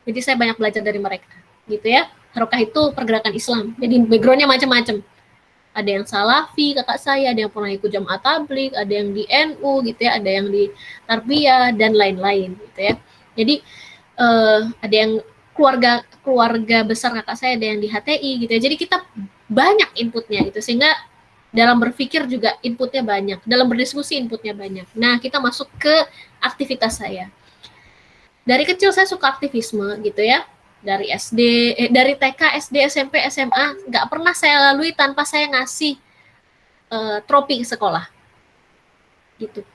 Jadi saya banyak belajar dari mereka, gitu ya. Harokah itu pergerakan Islam. Jadi backgroundnya macam-macam. Ada yang Salafi, kakak saya, ada yang pernah ikut Jamaah Tabligh, ada yang di NU, gitu ya, ada yang di Tarbiyah dan lain-lain, gitu ya. Jadi ada yang keluarga besar kakak saya, ada yang di HTI, gitu ya. Jadi kita banyak inputnya, gitu. Sehingga dalam berpikir juga inputnya banyak, dalam berdiskusi inputnya banyak. Nah, kita masuk ke aktivitas saya. Dari kecil saya suka aktivisme gitu ya. Dari dari TK, SD, SMP, SMA, nggak pernah saya lalui tanpa saya ngasih tropi ke sekolah. Gitu.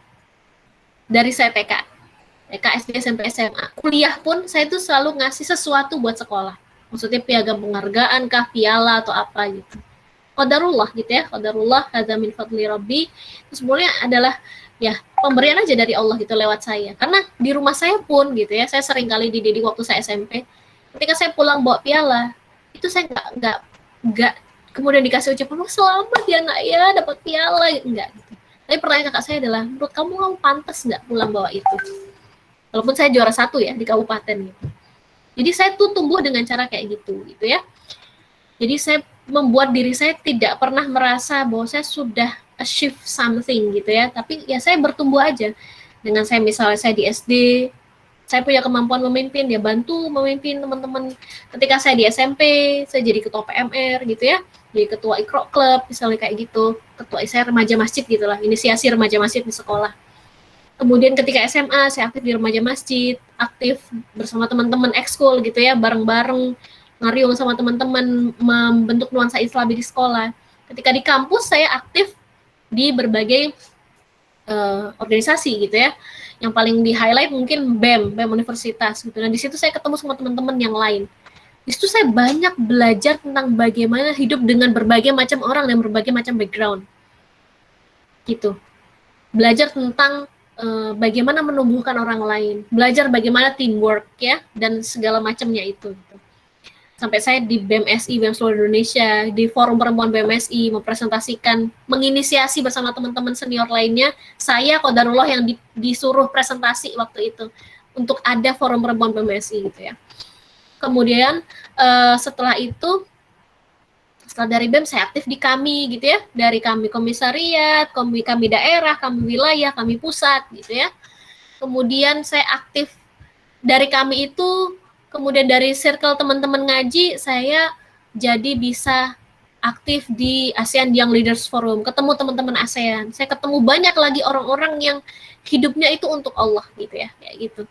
Dari saya TK, SD, SMP, SMA. Kuliah pun saya tuh selalu ngasih sesuatu buat sekolah. Maksudnya piagam penghargaan kah, piala atau apa gitu. Qadarullah gitu ya, qadarullah hadza min fadli rabbi. Itu sebenarnya adalah ya pemberian aja dari Allah gitu lewat saya. Karena di rumah saya pun gitu ya, saya sering kali dididik waktu saya SMP. Ketika saya pulang bawa piala, itu saya nggak kemudian dikasih ucapan selamat ya nak ya dapat piala, enggak gitu. Tapi pertanyaan kakak saya adalah, menurut kamu pantas nggak pulang bawa itu? Walaupun saya juara 1 ya di kabupaten gitu. Jadi saya tuh tumbuh dengan cara kayak gitu ya. Jadi saya membuat diri saya tidak pernah merasa bahwa saya sudah achieve something gitu ya. Tapi ya saya bertumbuh aja. Dengan saya misalnya saya di SD, saya punya kemampuan memimpin, ya bantu memimpin teman-teman. Ketika saya di SMP, saya jadi ketua PMR gitu ya, jadi ketua Iqra Club misalnya kayak gitu, ketua saya remaja masjid gitulah, inisiasi remaja masjid di sekolah. Kemudian ketika SMA, saya aktif di remaja masjid, aktif bersama teman-teman ekskul gitu ya, bareng-bareng ngariung sama teman-teman membentuk nuansa Islami di sekolah. Ketika di kampus, saya aktif di berbagai organisasi gitu ya. Yang paling di highlight mungkin BEM Universitas gitu. Dan di situ saya ketemu sama teman-teman yang lain. Di situ saya banyak belajar tentang bagaimana hidup dengan berbagai macam orang dan berbagai macam background. Gitu. Belajar tentang bagaimana menumbuhkan orang lain, belajar bagaimana teamwork ya dan segala macamnya itu gitu. Sampai saya di BMSI, BEM seluruh Indonesia, di forum perempuan BMSI, mempresentasikan, menginisiasi bersama teman-teman senior lainnya, saya qadarullah yang disuruh presentasi waktu itu, untuk ada forum perempuan BMSI gitu ya. Kemudian setelah itu, setelah dari BEM, saya aktif di kami gitu ya, dari kami komisariat, kami daerah, kami wilayah, kami pusat gitu ya. Kemudian saya aktif dari kami itu, kemudian dari circle teman-teman ngaji, saya jadi bisa aktif di ASEAN Young Leaders Forum, ketemu teman-teman ASEAN. Saya ketemu banyak lagi orang-orang yang hidupnya itu untuk Allah gitu ya, kayak gitu.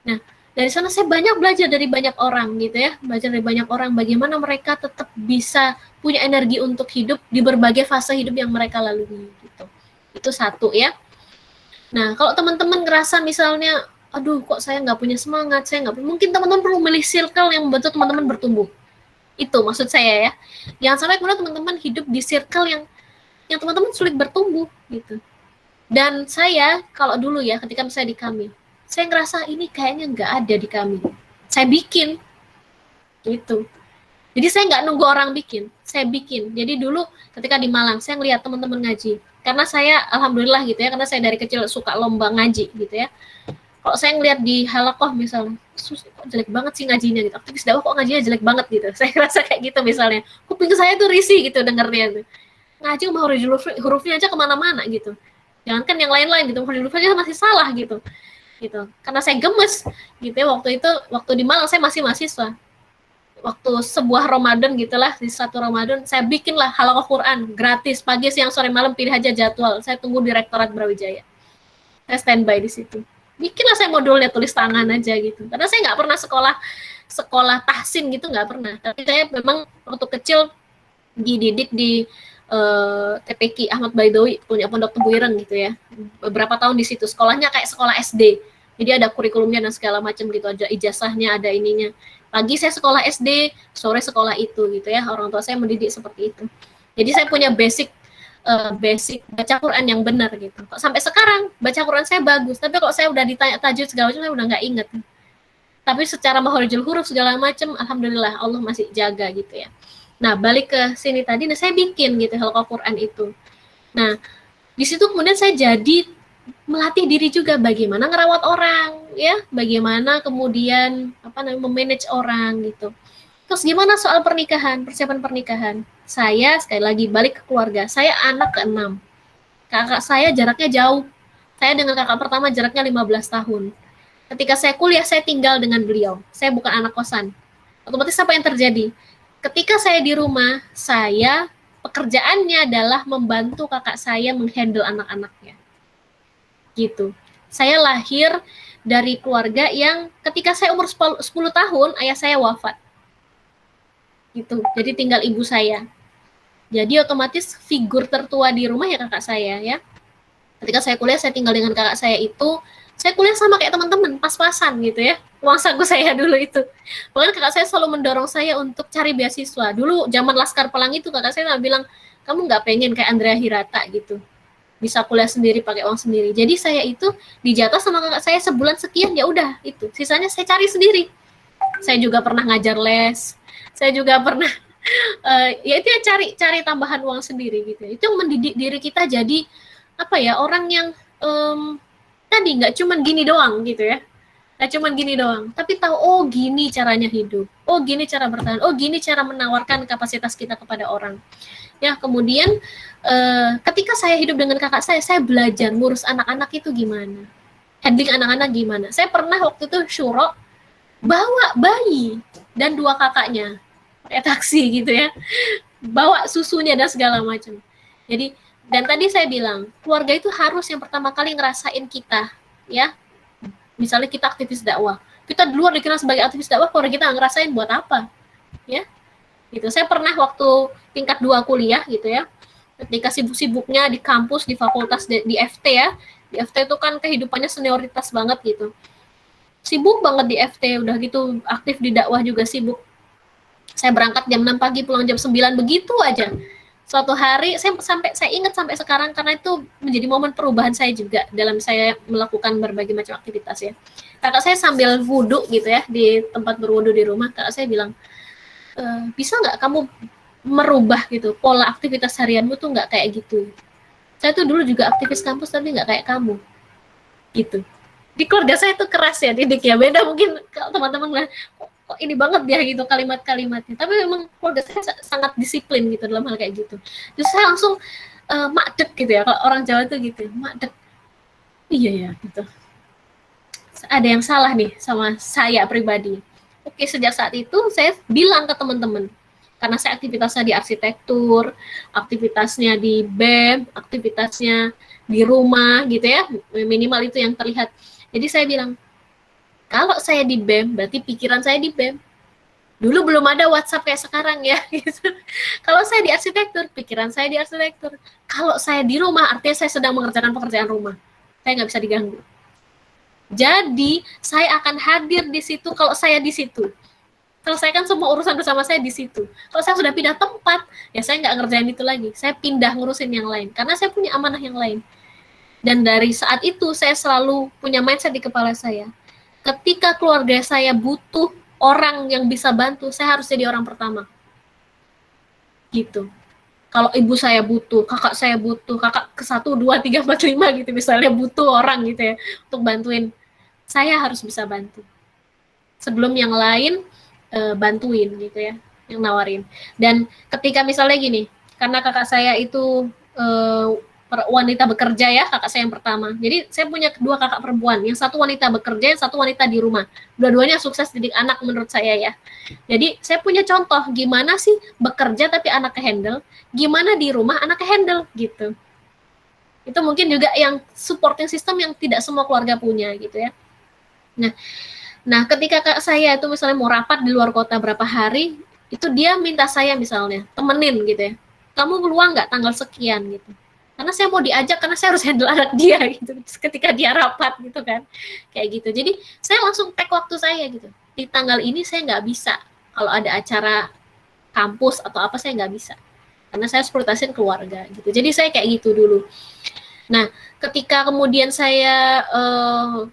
Nah, dari sana saya banyak belajar dari banyak orang gitu ya, belajar dari banyak orang bagaimana mereka tetap bisa punya energi untuk hidup di berbagai fase hidup yang mereka lalui gitu. Itu satu ya. Nah, kalau teman-teman ngerasa misalnya aduh kok saya nggak punya semangat, saya nggak, mungkin teman-teman perlu memilih circle yang membantu teman-teman bertumbuh. Itu maksud saya ya. Jangan sampai kemudian teman-teman hidup di circle yang teman-teman sulit bertumbuh gitu. Dan saya kalau dulu ya ketika saya di kami, saya ngerasa ini kayaknya nggak ada di kami. Saya bikin gitu. Jadi saya nggak nunggu orang bikin, saya bikin. Jadi dulu ketika di Malang saya ngelihat teman-teman ngaji. Karena saya alhamdulillah gitu ya, karena saya dari kecil suka lomba ngaji gitu ya. Kalau saya ngeliat di halakoh misalnya, kok jelek banget sih ngajinya gitu, aktivis dakwah kok ngajinya jelek banget gitu, saya ngerasa kayak gitu misalnya, kuping saya tuh risih gitu dengernya tuh, ngaji hurufnya aja kemana-mana gitu, jangankan yang lain-lain gitu, hurufnya masih salah gitu, karena saya gemes gitu ya, waktu di Malang saya masih mahasiswa, waktu sebuah Ramadan gitulah, di satu Ramadan saya bikinlah halakoh Quran gratis, pagi siang sore malam pilih aja jadwal, saya tunggu di Rektorat Brawijaya, saya standby di situ. Bikinlah saya modulnya tulis tangan aja gitu. Karena saya nggak pernah sekolah tahsin gitu, nggak pernah. Tapi saya memang waktu kecil dididik di TPQ Ahmad Baidowi, punya Pondok Tebu Ireng gitu ya. Beberapa tahun di situ. Sekolahnya kayak sekolah SD. Jadi ada kurikulumnya dan segala macam gitu. Ada ijazahnya, ada ininya. Pagi saya sekolah SD, sore sekolah itu gitu ya. Orang tua saya mendidik seperti itu. Jadi saya punya basic baca Quran yang benar gitu. Kok sampai sekarang baca Quran saya bagus, tapi kalau saya udah ditanya tajwid segala macam saya udah nggak inget. Tapi secara makharijul huruf segala macam, alhamdulillah Allah masih jaga gitu ya. Nah balik ke sini tadi, nah saya bikin gitu halaqah Quran itu. Nah di situ kemudian saya jadi melatih diri juga bagaimana ngerawat orang, ya, bagaimana kemudian memanage orang gitu. Terus gimana soal pernikahan, persiapan pernikahan? Saya sekali lagi balik ke keluarga. Saya anak ke-6. Kakak saya jaraknya jauh. Saya dengan kakak pertama jaraknya 15 tahun. Ketika saya kuliah, saya tinggal dengan beliau. Saya bukan anak kosan. Otomatis apa yang terjadi? Ketika saya di rumah, saya pekerjaannya adalah membantu kakak saya menghandle anak-anaknya. Gitu. Saya lahir dari keluarga yang ketika saya umur 10 tahun, ayah saya wafat. Gitu. Jadi tinggal ibu saya. Jadi otomatis figur tertua di rumah ya kakak saya ya. Ketika saya kuliah, saya tinggal dengan kakak saya itu, saya kuliah sama kayak teman-teman, pas-pasan gitu ya. Uang saku saya dulu itu. Bahkan kakak saya selalu mendorong saya untuk cari beasiswa. Dulu zaman Laskar Pelangi itu kakak saya bilang, kamu nggak pengen kayak Andrea Hirata gitu. Bisa kuliah sendiri pakai uang sendiri. Jadi saya itu dijatah sama kakak saya sebulan sekian, ya udah itu. Sisanya saya cari sendiri. Saya juga pernah ngajar les. Saya juga pernah ya itu ya cari tambahan uang sendiri gitu. Itu yang mendidik diri kita jadi apa ya, orang yang tadi nggak cuman gini doang gitu ya, nggak cuman gini doang, tapi tahu oh gini caranya hidup, oh gini cara bertahan, oh gini cara menawarkan kapasitas kita kepada orang. Ya kemudian ketika saya hidup dengan kakak saya belajar ngurus anak-anak itu gimana, handling anak-anak gimana. Saya pernah waktu itu syuro bawa bayi dan 2 kakaknya pakai taksi gitu ya, bawa susunya dan segala macam. Jadi dan tadi saya bilang, keluarga itu harus yang pertama kali ngerasain kita, ya. Misalnya kita aktivis dakwah, kita di luar dikenal sebagai aktivis dakwah, keluarga kita ngerasain buat apa, ya. Gitu. Saya pernah waktu tingkat 2 kuliah gitu ya, ketika sibuk-sibuknya di kampus, di fakultas, di FT ya. Di FT itu kan kehidupannya senioritas banget gitu. Sibuk banget di FT, udah gitu aktif di dakwah juga sibuk. Saya berangkat jam 6 pagi, pulang jam 9, begitu aja. Suatu hari saya ingat sampai sekarang karena itu menjadi momen perubahan saya juga dalam saya melakukan berbagai macam aktivitas ya. Kakak saya sambil wudhu gitu ya di tempat berwudhu di rumah, kakak saya bilang, bisa nggak kamu merubah gitu pola aktivitas harianmu tuh nggak kayak gitu. Saya tuh dulu juga aktivis kampus tapi nggak kayak kamu gitu. Di keluarga saya tuh keras ya didik ya, beda mungkin kalau teman-teman kok ini banget dia gitu kalimat-kalimatnya, tapi memang keluarga saya sangat disiplin gitu dalam hal kayak gitu. Terus saya langsung makdek gitu ya, kalau orang Jawa tuh gitu, makdek, iya ya gitu, ada yang salah nih sama saya pribadi. Oke, sejak saat itu saya bilang ke teman-teman, karena saya aktivitasnya di arsitektur, aktivitasnya di BEM, aktivitasnya di rumah gitu ya, minimal itu yang terlihat. Jadi saya bilang, kalau saya di BEM, berarti pikiran saya di BEM. Dulu belum ada WhatsApp kayak sekarang ya. Gitu. Kalau saya di arsitektur, pikiran saya di arsitektur. Kalau saya di rumah, artinya saya sedang mengerjakan pekerjaan rumah. Saya nggak bisa diganggu. Jadi, saya akan hadir di situ kalau saya di situ. Selesaikan semua urusan bersama saya di situ. Kalau saya sudah pindah tempat, ya saya nggak ngerjain itu lagi. Saya pindah ngurusin yang lain. Karena saya punya amanah yang lain. Dan dari saat itu, saya selalu punya mindset di kepala saya. Ketika keluarga saya butuh orang yang bisa bantu, saya harus jadi orang pertama. Gitu. Kalau ibu saya butuh, kakak saya butuh, kakak ke 1, 2, 3, 4, 5 gitu misalnya butuh orang gitu ya untuk bantuin, saya harus bisa bantu. Sebelum yang lain bantuin gitu ya, yang nawarin. Dan ketika misalnya gini, karena kakak saya itu wanita bekerja ya, kakak saya yang pertama. Jadi saya punya 2 kakak perempuan, yang satu wanita bekerja, yang satu wanita di rumah. Dua-duanya sukses didik anak menurut saya ya. Jadi saya punya contoh gimana sih bekerja tapi anak handle, gimana di rumah anak handle gitu. Itu mungkin juga yang supporting system yang tidak semua keluarga punya gitu ya. Nah ketika kakak saya itu misalnya mau rapat di luar kota berapa hari, itu dia minta saya misalnya temenin gitu ya. Kamu peluang nggak tanggal sekian gitu. Karena saya mau diajak, karena saya harus handle anak dia gitu, ketika dia rapat gitu kan, kayak gitu. Jadi saya langsung take waktu saya gitu, di tanggal ini saya nggak bisa, kalau ada acara kampus atau apa saya nggak bisa, karena saya harus prioritasin keluarga gitu. Jadi saya kayak gitu dulu. Nah ketika kemudian saya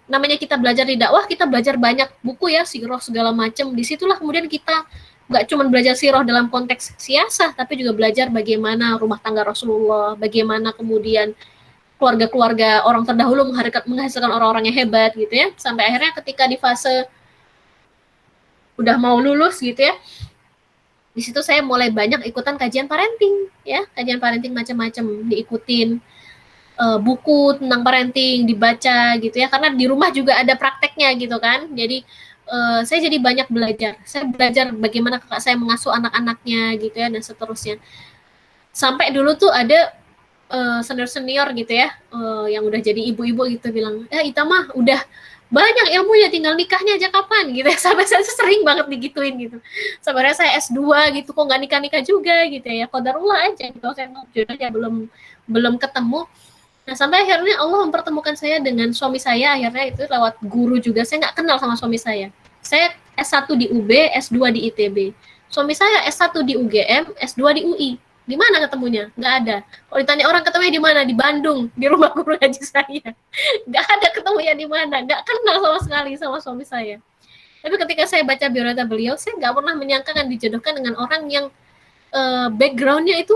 namanya kita belajar di dakwah, kita belajar banyak buku ya, sirah segala macam, disitulah kemudian kita nggak cuma belajar sirah dalam konteks siasah, tapi juga belajar bagaimana rumah tangga Rasulullah, bagaimana kemudian keluarga-keluarga orang terdahulu menghasilkan orang-orang yang hebat gitu ya, sampai akhirnya ketika di fase udah mau lulus gitu ya, di situ saya mulai banyak ikutan kajian parenting ya, kajian parenting macam-macam diikutin, buku tentang parenting dibaca gitu ya, karena di rumah juga ada prakteknya gitu kan. Jadi saya jadi banyak belajar. Saya belajar bagaimana kakak saya mengasuh anak-anaknya gitu ya, dan seterusnya. Sampai dulu tuh ada senior-senior gitu ya, yang udah jadi ibu-ibu gitu bilang, Ita mah udah banyak ilmunya, tinggal nikahnya aja kapan gitu ya. Sampai saya sering banget digituin gitu. Sebenarnya saya S2 gitu, kok nggak nikah-nikah juga gitu ya. Qadarullah aja gitu, saya jodohnya belum ketemu. Nah, sampai akhirnya Allah mempertemukan saya dengan suami saya, akhirnya itu lewat guru juga. Saya nggak kenal sama suami saya. Saya S1 di UB, S2 di ITB. Suami saya S1 di UGM, S2 di UI. Di mana ketemunya? Nggak ada. Kalau ditanya orang ketemunya di mana? Di Bandung, di rumah guru ngaji saya. Nggak ada ketemunya di mana. Nggak kenal sama sekali sama suami saya. Tapi ketika saya baca biodata beliau, saya nggak pernah menyangka akan dijodohkan dengan orang yang background-nya itu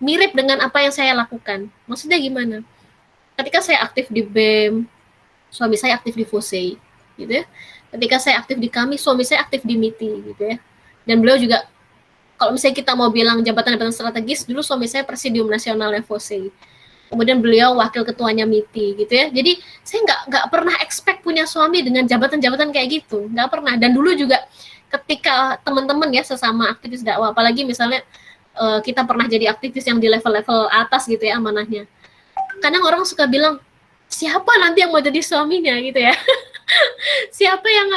mirip dengan apa yang saya lakukan. Maksudnya gimana? Ketika saya aktif di BEM, suami saya aktif di FOSEI, gitu ya. Ketika saya aktif di KAMI, suami saya aktif di MITI, gitu ya. Dan beliau juga, kalau misalnya kita mau bilang jabatan-jabatan strategis, dulu suami saya Presidium Nasionalnya FOSEI. Kemudian beliau wakil ketuanya MITI, gitu ya. Jadi saya nggak pernah expect punya suami dengan jabatan-jabatan kayak gitu, nggak pernah. Dan dulu juga ketika teman-teman ya sesama aktivis dakwah, apalagi misalnya kita pernah jadi aktivis yang di level-level atas gitu ya amanahnya. Kadang orang suka bilang, siapa nanti yang mau jadi suaminya gitu ya. Siapa yang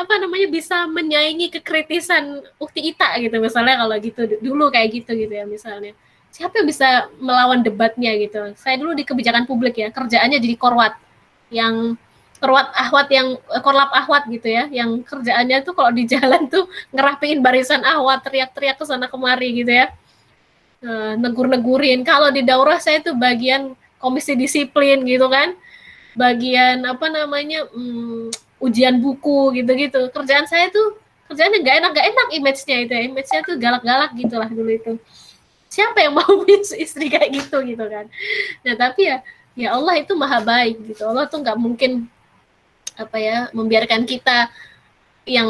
bisa menyaingi kekritisan Ukti Ita gitu misalnya, kalau gitu dulu kayak gitu ya misalnya. Siapa yang bisa melawan debatnya gitu. Saya dulu di kebijakan publik ya, kerjaannya jadi korwat korlap ahwat gitu ya, yang kerjaannya tuh kalau di jalan tuh ngerapiin barisan ahwat, teriak-teriak ke sana kemari gitu ya. Negur-negurin. Kalau di daurah saya tuh bagian komisi disiplin gitu kan, bagian ujian buku gitu-gitu. Kerjaan saya tuh kerjaannya nggak enak image-nya itu ya, image-nya tuh galak-galak gitulah dulu itu. Siapa yang mau punya istri kayak gitu kan. Nah tapi ya Allah itu maha baik gitu. Allah tuh nggak mungkin membiarkan kita yang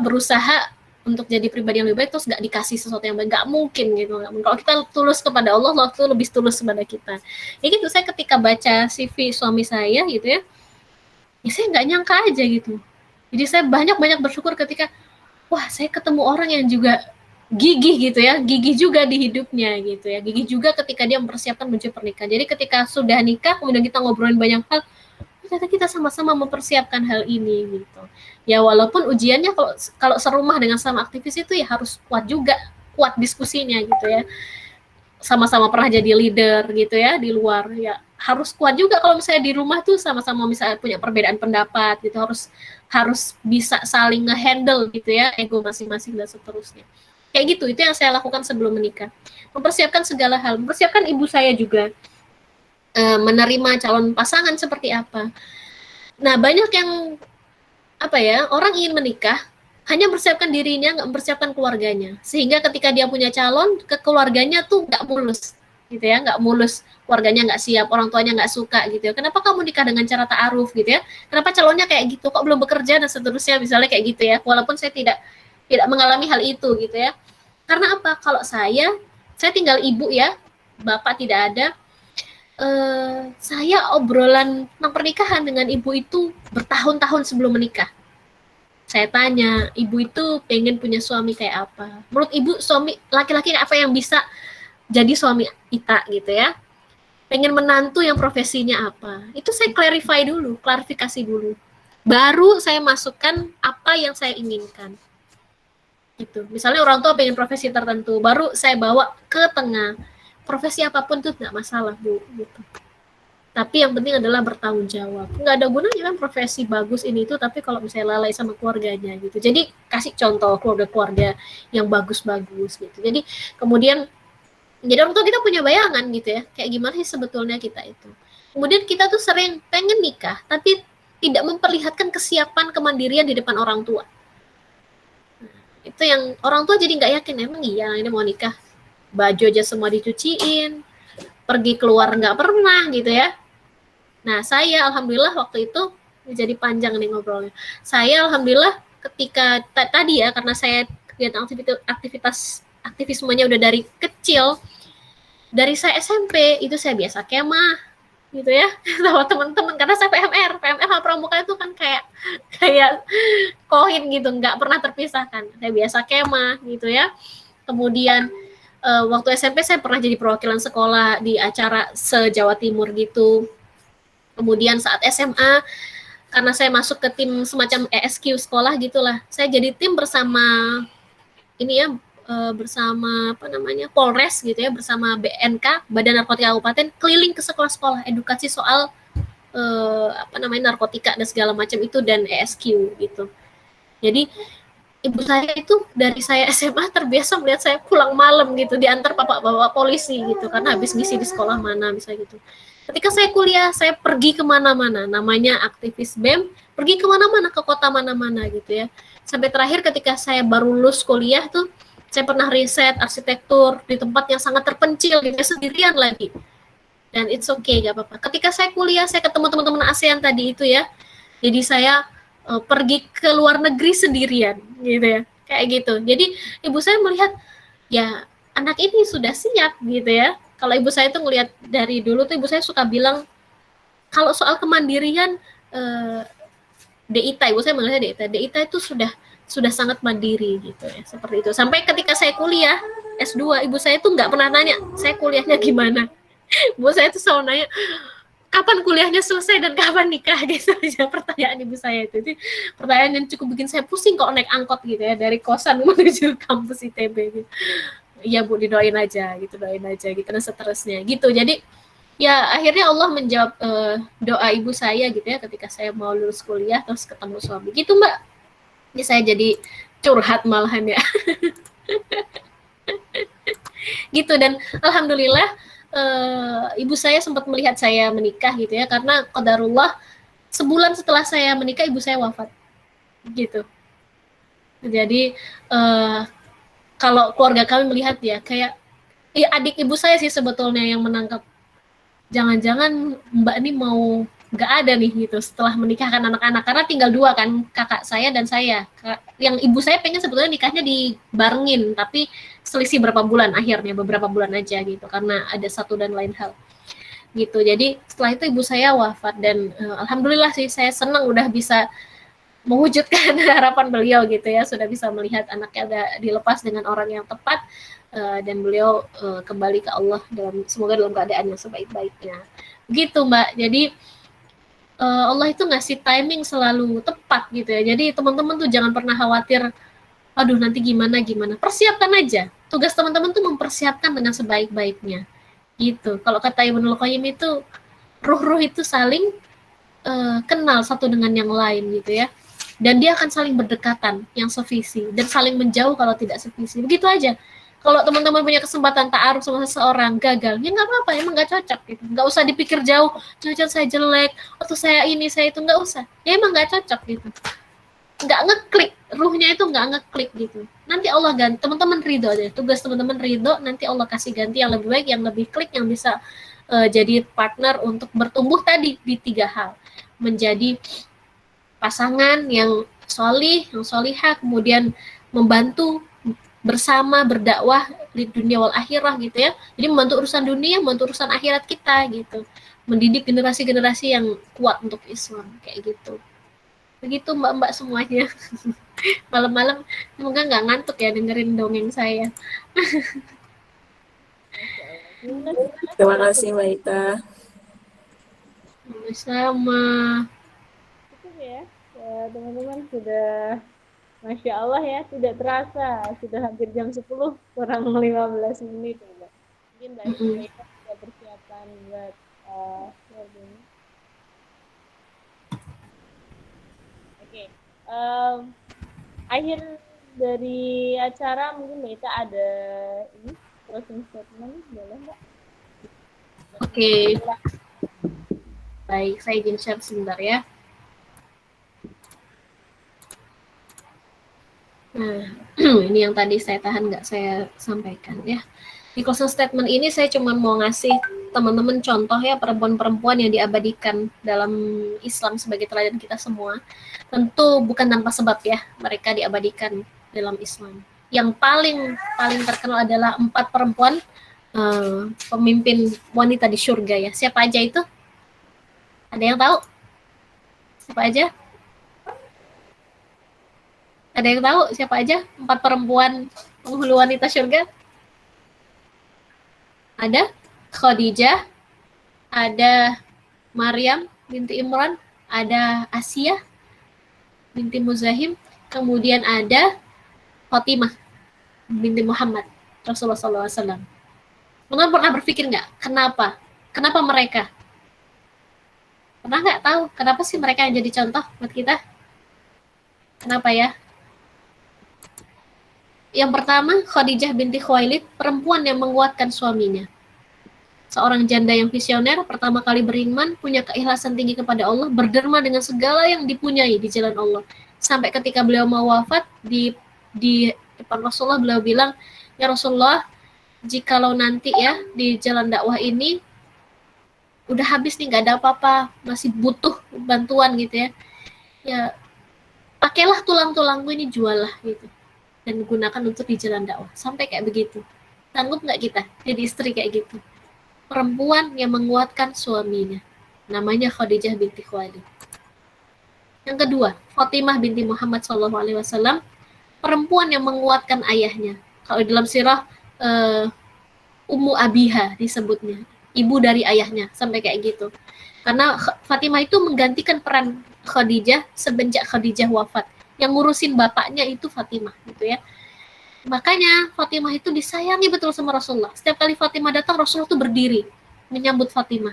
berusaha untuk jadi pribadi yang lebih baik terus nggak dikasih sesuatu yang baik, nggak mungkin gitu. Kalau kita tulus kepada Allah, Allah tuh lebih tulus kepada kita. Ya gitu, saya ketika baca CV suami saya gitu ya saya nggak nyangka aja gitu. Jadi saya banyak bersyukur ketika wah saya ketemu orang yang juga gigih gitu ya, gigih juga di hidupnya gitu ya, gigih juga ketika dia mempersiapkan menuju pernikahan. Jadi ketika sudah nikah kemudian kita ngobrolin banyak hal, ternyata kita sama-sama mempersiapkan hal ini gitu. Ya walaupun ujiannya kalau serumah dengan sama aktivis itu ya harus kuat juga, kuat diskusinya gitu ya. Sama-sama pernah jadi leader gitu ya di luar, ya harus kuat juga kalau misalnya di rumah tuh sama-sama misalnya punya perbedaan pendapat gitu, harus bisa saling ngehandle gitu ya, ego masing-masing dan seterusnya. Kayak gitu, itu yang saya lakukan sebelum menikah. Mempersiapkan segala hal, mempersiapkan ibu saya juga menerima calon pasangan seperti apa. Nah, banyak yang orang ingin menikah hanya mempersiapkan dirinya, nggak mempersiapkan keluarganya, sehingga ketika dia punya calon, ke keluarganya tuh nggak mulus gitu ya, nggak mulus, keluarganya nggak siap, orang tuanya nggak suka gitu ya. Kenapa kamu nikah dengan cara ta'aruf gitu ya, kenapa calonnya kayak gitu, kok belum bekerja dan seterusnya, misalnya kayak gitu ya. Walaupun saya tidak mengalami hal itu gitu ya. Karena apa, kalau saya tinggal ibu ya, bapak tidak ada. Saya obrolan tentang pernikahan dengan ibu itu bertahun-tahun sebelum menikah. Saya tanya, ibu itu pengen punya suami kayak apa? Menurut ibu suami laki-laki apa yang bisa jadi suami Ita gitu ya? Pengen menantu yang profesinya apa? Itu saya klarifikasi dulu. Baru saya masukkan apa yang saya inginkan. Gitu. Misalnya orang tua pengen profesi tertentu, baru saya bawa ke tengah. Profesi apapun tuh nggak masalah Bu, gitu. Tapi yang penting adalah bertanggung jawab. Nggak ada gunanya kan profesi bagus ini itu, tapi kalau misalnya lalai sama keluarganya gitu. Jadi kasih contoh keluarga-keluarga yang bagus-bagus gitu. Jadi kemudian jadi orang tua kita punya bayangan gitu ya, kayak gimana sih sebetulnya kita itu. Kemudian kita tuh sering pengen nikah, tapi tidak memperlihatkan kesiapan kemandirian di depan orang tua. Nah, itu yang orang tua jadi nggak yakin, emang iya ini mau nikah, baju aja semua dicuciin, pergi keluar nggak pernah gitu ya. Nah saya alhamdulillah waktu itu, jadi panjang nih ngobrolnya, saya alhamdulillah ketika tadi ya, karena saya kegiatan aktivismenya udah dari kecil, dari saya SMP itu saya biasa kemah gitu ya sama teman-teman, karena saya PMR pramuka itu kan kayak koin gitu, nggak pernah terpisahkan. Saya biasa kemah gitu ya, kemudian waktu SMP saya pernah jadi perwakilan sekolah di acara se-Jawa Timur gitu. Kemudian saat SMA, karena saya masuk ke tim semacam ESQ sekolah gitulah, saya jadi tim bersama ini ya, bersama apa namanya, Polres gitu ya, bersama BNK, Badan Narkotika Kabupaten, keliling ke sekolah-sekolah, edukasi soal apa namanya, narkotika dan segala macam itu, dan ESQ gitu. Jadi ibu saya itu dari saya SMA terbiasa melihat saya pulang malam gitu, diantar bapak-bapak polisi gitu, karena habis misi di sekolah mana misalnya gitu. Ketika saya kuliah, saya pergi kemana-mana, namanya aktivis BEM, pergi kemana-mana, ke kota mana-mana gitu ya. Sampai terakhir ketika saya baru lulus kuliah tuh, saya pernah riset arsitektur di tempat yang sangat terpencil, gitu, sendirian lagi. Dan it's okay, gak apa-apa. Ketika saya kuliah, saya ketemu teman-teman ASEAN tadi itu ya, jadi saya pergi ke luar negeri sendirian gitu ya, kayak gitu. Jadi ibu saya melihat ya anak ini sudah siap gitu ya. Kalau ibu saya tuh ngelihat dari dulu tuh, ibu saya suka bilang kalau soal kemandirian, DITA, ibu saya menganggapnya DITA itu sudah sangat mandiri gitu ya, seperti itu. Sampai ketika saya kuliah S2, ibu saya tuh nggak pernah nanya saya kuliahnya gimana. Ibu saya tuh selalu nanya kapan kuliahnya selesai dan kapan nikah, gitu aja pertanyaan ibu saya itu. Jadi pertanyaan yang cukup bikin saya pusing kalau naik angkot gitu ya, dari kosan menuju kampus ITB gitu. Iya Bu, didoain aja gitu, doain aja gitu, dan seterusnya gitu. Jadi ya akhirnya Allah menjawab doa ibu saya gitu ya, ketika saya mau lulus kuliah terus ketemu suami gitu Mbak. Ini saya jadi curhat malahan ya. Gitu, dan alhamdulillah ibu saya sempat melihat saya menikah gitu ya, karena qadarullah sebulan setelah saya menikah ibu saya wafat gitu. Jadi kalau keluarga kami melihat ya kayak adik ibu saya sih sebetulnya yang menangkap, jangan-jangan Mbak ini mau nggak ada nih gitu setelah menikahkan anak-anak, karena tinggal dua kan, kakak saya dan saya. Yang ibu saya pengen sebetulnya nikahnya dibarengin, tapi selisih berapa bulan, akhirnya beberapa bulan aja gitu, karena ada satu dan lain hal gitu. Jadi setelah itu ibu saya wafat, dan alhamdulillah sih saya senang udah bisa mewujudkan harapan beliau gitu ya, sudah bisa melihat anaknya dilepas dengan orang yang tepat, dan beliau kembali ke Allah semoga dalam keadaan yang sebaik-baiknya gitu Mbak. Jadi Allah itu ngasih timing selalu tepat gitu ya. Jadi teman-teman tuh jangan pernah khawatir, aduh nanti gimana, persiapkan aja. Tugas teman-teman tuh mempersiapkan dengan sebaik-baiknya gitu. Kalau kata Ibnul Qayyim itu, ruh-ruh itu saling kenal satu dengan yang lain gitu ya, dan dia akan saling berdekatan yang sevisi, dan saling menjauh kalau tidak sevisi, begitu aja. Kalau teman-teman punya kesempatan ta'aruf sama seseorang, gagal, ya nggak apa-apa, emang nggak cocok gitu. Nggak usah dipikir jauh, jangan saya jelek, atau saya ini, saya itu, nggak usah. Ya emang nggak cocok gitu. Nggak ngeklik, ruhnya itu nggak ngeklik gitu. Nanti Allah ganti, teman-teman ridho aja. Tugas teman-teman ridho, nanti Allah kasih ganti yang lebih baik, yang lebih klik, yang bisa jadi partner untuk bertumbuh tadi di 3 hal. Menjadi pasangan yang solih, yang solihah, kemudian membantu bersama berdakwah di dunia wal akhirah gitu ya. Jadi membantu urusan dunia, membantu urusan akhirat kita gitu. Mendidik generasi-generasi yang kuat untuk Islam kayak gitu. Begitu Mbak-mbak semuanya. Malam-malam semoga nggak ngantuk ya dengerin dongeng saya. Terima kasih Mbak Ita. Sama. Cukup ya, teman-teman, sudah Masya Allah ya, tidak terasa sudah hampir jam 10 kurang 15 menit ya, Mbak. Mungkin Mbak Ita sudah persiapan buat ini. Oke. Akhir dari acara mungkin Mbak Ita ada ini closing statement, boleh Mbak? Oke. Baik, saya izin share sebentar ya. Nah, ini yang tadi saya tahan nggak saya sampaikan ya. Di closing statement ini saya cuma mau ngasih teman-teman contoh ya, perempuan-perempuan yang diabadikan dalam Islam sebagai teladan kita semua. Tentu bukan tanpa sebab ya mereka diabadikan dalam Islam. Yang paling terkenal adalah 4 perempuan pemimpin wanita di surga ya. Siapa aja itu? Ada yang tahu? Siapa aja? Ada yang tahu siapa aja 4 perempuan penghulu wanita surga? Ada Khadijah, ada Maryam binti Imran, ada Asia binti Muzahim, kemudian ada Fatimah binti Muhammad Rasulullah SAW. Teman-teman pernah berpikir nggak kenapa? Kenapa mereka? Pernah nggak tahu kenapa sih mereka yang jadi contoh buat kita? Kenapa ya? Yang pertama, Khadijah binti Khuwailid, perempuan yang menguatkan suaminya. Seorang janda yang visioner, pertama kali beriman, punya keikhlasan tinggi kepada Allah, berderma dengan segala yang dipunyai di jalan Allah. Sampai ketika beliau mau wafat, di depan Rasulullah, beliau bilang, ya Rasulullah, jikalau nanti ya di jalan dakwah ini udah habis nih, nggak ada apa-apa, masih butuh bantuan gitu ya, ya pakailah tulang-tulangku ini, jual lah gitu, dan gunakan untuk di jalan dakwah. Sampai kayak begitu. Sanggup nggak kita jadi istri kayak gitu? Perempuan yang menguatkan suaminya. Namanya Khadijah binti Khuwailid. Yang kedua, Fatimah binti Muhammad SAW, perempuan yang menguatkan ayahnya. Kalau dalam sirah Ummu Abiha disebutnya, ibu dari ayahnya, sampai kayak gitu. Karena Fatimah itu menggantikan peran Khadijah semenjak Khadijah wafat. Yang ngurusin bapaknya itu Fatimah gitu ya. Makanya Fatimah itu disayangi betul sama Rasulullah. Setiap kali Fatimah datang, Rasulullah tuh berdiri menyambut Fatimah,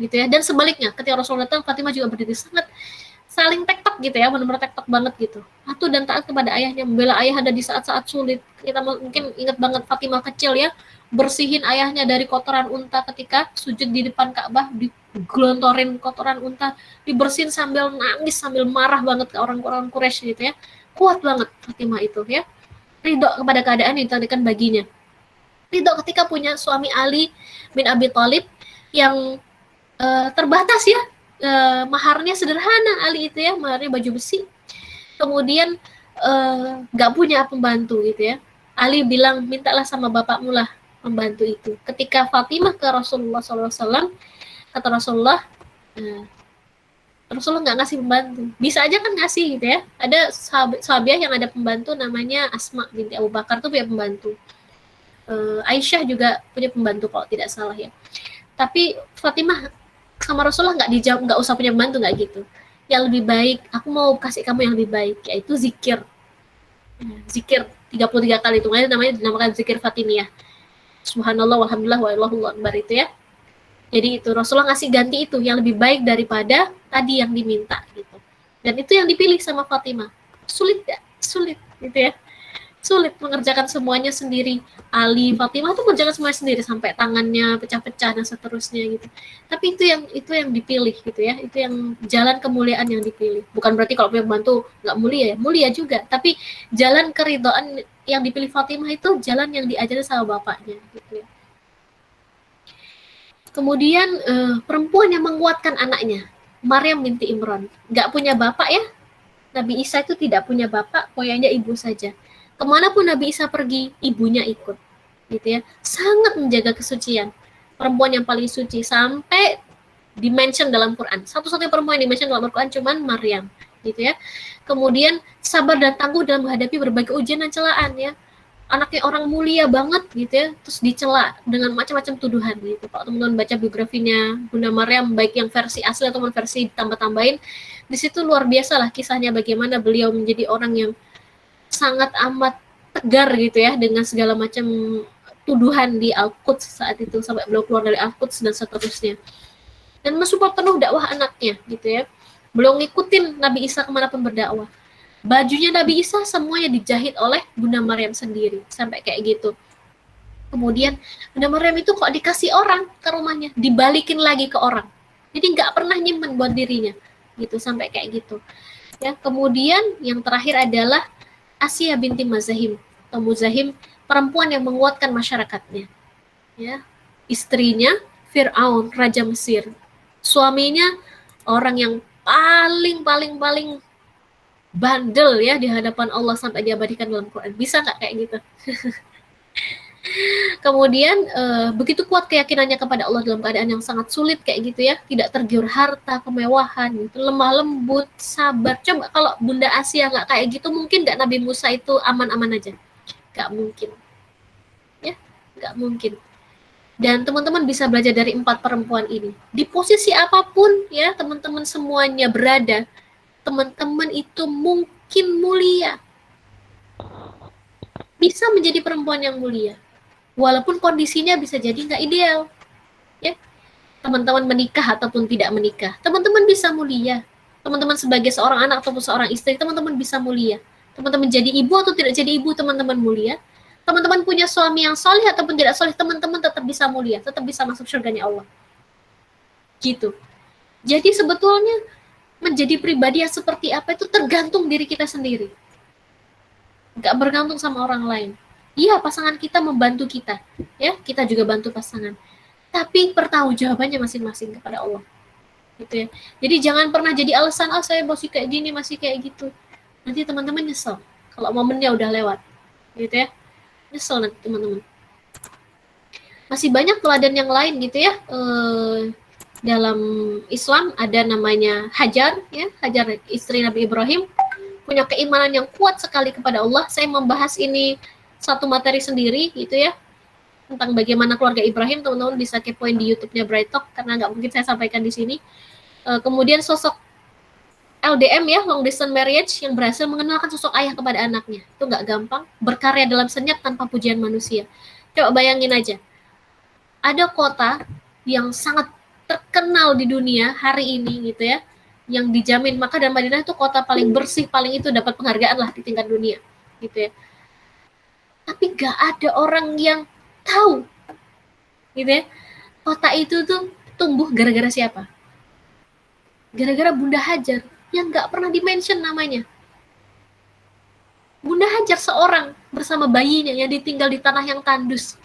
gitu ya. Dan sebaliknya, ketika Rasulullah datang, Fatimah juga berdiri. Sangat saling tektok gitu ya, benar-benar tektok banget gitu. Patuh dan taat kepada ayahnya, membela ayah ada di saat-saat sulit. Kita mungkin ingat banget Fatimah kecil ya, bersihin ayahnya dari kotoran unta ketika sujud di depan Ka'bah, digelontorin kotoran unta, dibersihin sambil nangis, sambil marah banget ke orang-orang Quraisy gitu ya. Kuat banget Fatimah itu ya. Ridho kepada keadaan yang ditandaikan baginya. Ridho ketika punya suami Ali bin Abi Thalib yang terbatas ya, maharnya sederhana Ali itu ya, maharnya baju besi. Kemudian nggak punya pembantu gitu ya. Ali bilang, mintalah sama bapakmu lah pembantu itu. Ketika Fatimah ke Rasulullah SAW, kata Rasulullah, Rasulullah nggak ngasih pembantu. Bisa aja kan ngasih gitu ya. Ada sahabiah yang ada pembantu namanya Asma binti Abu Bakar tuh punya pembantu. Aisyah juga punya pembantu kalau tidak salah ya. Tapi Fatimah sama Rasulullah nggak dijawab, nggak usah punya pembantu, nggak gitu. Yang lebih baik, aku mau kasih kamu yang lebih baik, yaitu zikir. Zikir 33 kali itu namanya dinamakan zikir Fatimiyah. Subhanallah walhamdulillah wa ilahullah akbar itu ya. Jadi itu Rasulullah ngasih ganti itu yang lebih baik daripada tadi yang diminta gitu. Dan itu yang dipilih sama Fatimah. Sulit gak? Sulit gitu ya. Sulit mengerjakan semuanya sendiri. Ali, Fatimah tuh mengerjakan semuanya sendiri sampai tangannya pecah-pecah dan seterusnya gitu. Tapi itu yang dipilih gitu ya. Itu yang jalan kemuliaan yang dipilih. Bukan berarti kalau punya pembantu nggak mulia ya. Mulia juga. Tapi jalan keridhaan yang dipilih Fatimah itu jalan yang diajarin sama bapaknya gitu ya. Kemudian perempuan yang menguatkan anaknya, Maryam binti Imran, nggak punya bapak ya. Nabi Isa itu tidak punya bapak, pokoknya ibu saja. Kemanapun Nabi Isa pergi, ibunya ikut, gitu ya. Sangat menjaga kesucian. Perempuan yang paling suci sampai dimention dalam Quran. Satu-satunya perempuan yang dimention dalam Quran cuman Maryam, gitu ya. Kemudian sabar dan tangguh dalam menghadapi berbagai ujian dan celaan ya. Anaknya orang mulia banget gitu ya, terus dicela dengan macam-macam tuduhan gitu. Kalau teman-teman baca biografinya Bunda Maryam, baik yang versi asli atau versi ditambah-tambahin, di situ luar biasa lah kisahnya bagaimana beliau menjadi orang yang sangat amat tegar gitu ya dengan segala macam tuduhan di Al-Quds saat itu, sampai beliau keluar dari Al-Quds dan seterusnya. Dan mensupport penuh dakwah anaknya gitu ya. Beliau ngikutin Nabi Isa kemanapun berdakwah. Bajunya Nabi Isa semuanya dijahit oleh Bunda Maryam sendiri, sampai kayak gitu. Kemudian Bunda Maryam itu kok dikasih orang ke rumahnya, dibalikin lagi ke orang. Jadi nggak pernah nyimpen buat dirinya, gitu sampai kayak gitu. Ya, kemudian yang terakhir adalah Asia binti Muzahim, atau Muzahim, perempuan yang menguatkan masyarakatnya. Ya, istrinya Fir'aun, raja Mesir. Suaminya orang yang paling bandel ya di hadapan Allah sampai diabadikan dalam Quran. Bisa nggak kayak gitu? Kemudian begitu kuat keyakinannya kepada Allah dalam keadaan yang sangat sulit kayak gitu ya, tidak tergiur harta, kemewahan, gitu, lemah lembut, sabar. Coba kalau Bunda Asia nggak kayak gitu, mungkin nggak Nabi Musa itu aman-aman aja? Nggak mungkin, ya, nggak mungkin. Dan teman-teman bisa belajar dari 4 perempuan ini. Di posisi apapun ya teman-teman semuanya berada, teman-teman itu mungkin mulia. Bisa menjadi perempuan yang mulia. Walaupun kondisinya bisa jadi nggak ideal. Ya, teman-teman menikah ataupun tidak menikah, teman-teman bisa mulia. Teman-teman sebagai seorang anak ataupun seorang istri, teman-teman bisa mulia. Teman-teman jadi ibu atau tidak jadi ibu, teman-teman mulia. Teman-teman punya suami yang soleh ataupun tidak soleh, teman-teman tetap bisa mulia, tetap bisa masuk surganya Allah. Gitu. Jadi sebetulnya menjadi pribadi yang seperti apa itu tergantung diri kita sendiri. Nggak bergantung sama orang lain. Iya, pasangan kita membantu kita. Ya, kita juga bantu pasangan. Tapi pertanggungjawabannya masing-masing kepada Allah. Gitu ya. Jadi jangan pernah jadi alasan, saya masih kayak gini, masih kayak gitu. Nanti teman-teman nyesel kalau momennya udah lewat. Gitu ya. Nyesel nanti teman-teman. Masih banyak teladan yang lain gitu ya. Dalam Islam ada namanya Hajar ya, Hajar istri Nabi Ibrahim, punya keimanan yang kuat sekali kepada Allah. Saya membahas ini satu materi sendiri gitu ya, tentang bagaimana keluarga Ibrahim. Teman-teman bisa kepoin di YouTube-nya Bright Talk karena nggak mungkin saya sampaikan di sini. Kemudian sosok LDM ya, long distance marriage, yang berhasil mengenalkan sosok ayah kepada anaknya. Itu nggak gampang, berkarya dalam senyap tanpa pujian manusia. Coba bayangin aja, ada kota yang sangat terkenal di dunia hari ini gitu ya, yang dijamin Makkah dan Madinah itu kota paling bersih, paling itu dapat penghargaan lah di tingkat dunia gitu ya. Tapi gak ada orang yang tahu gitu ya, kota itu tuh tumbuh gara-gara siapa? Gara-gara Bunda Hajar yang gak pernah di-mention namanya. Bunda Hajar seorang bersama bayinya yang ditinggal di tanah yang tandus,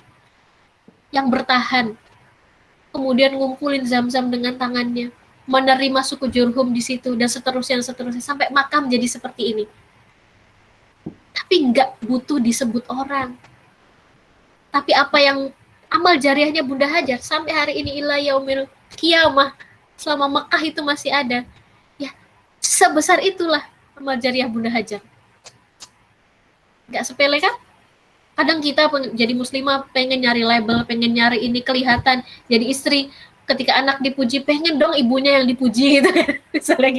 yang bertahan, kemudian ngumpulin zam-zam dengan tangannya, menerima suku Jurhum di situ, dan seterusnya sampai Makkah menjadi seperti ini. Tapi nggak butuh disebut orang. Tapi apa yang amal jariahnya Bunda Hajar sampai hari ini ila yaumil kiamah, selama Makkah itu masih ada, ya sebesar itulah amal jariah Bunda Hajar. Nggak sepele kan? Kadang kita jadi muslimah pengen nyari label, pengen nyari ini kelihatan, jadi istri ketika anak dipuji pengen dong ibunya yang dipuji gitu kan, misalnya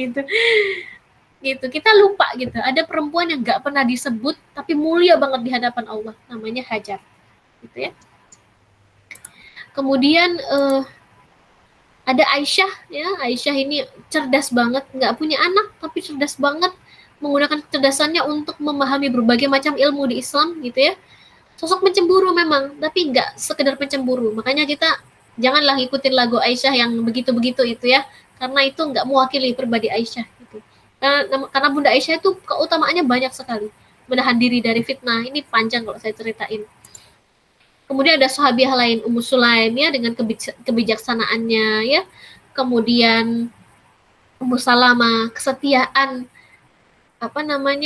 gitu kita lupa gitu, ada perempuan yang nggak pernah disebut tapi mulia banget di hadapan Allah, namanya Hajar gitu ya. Kemudian ada Aisyah ya, Aisyah ini cerdas banget, nggak punya anak tapi cerdas banget, menggunakan kecerdasannya untuk memahami berbagai macam ilmu di Islam gitu ya. Sosok pencemburu memang, tapi nggak sekedar pencemburu. Makanya kita janganlah ikutin lagu Aisyah yang begitu-begitu itu ya, karena itu nggak mewakili pribadi Aisyah gitu. Karena Bunda Aisyah itu keutamaannya banyak sekali, menahan diri dari fitnah. Ini panjang kalau saya ceritain. Kemudian ada sahabiah lain, Ummu Sulaim ya, dengan kebijaksanaannya ya. Kemudian Ummu Salamah, kesetiaan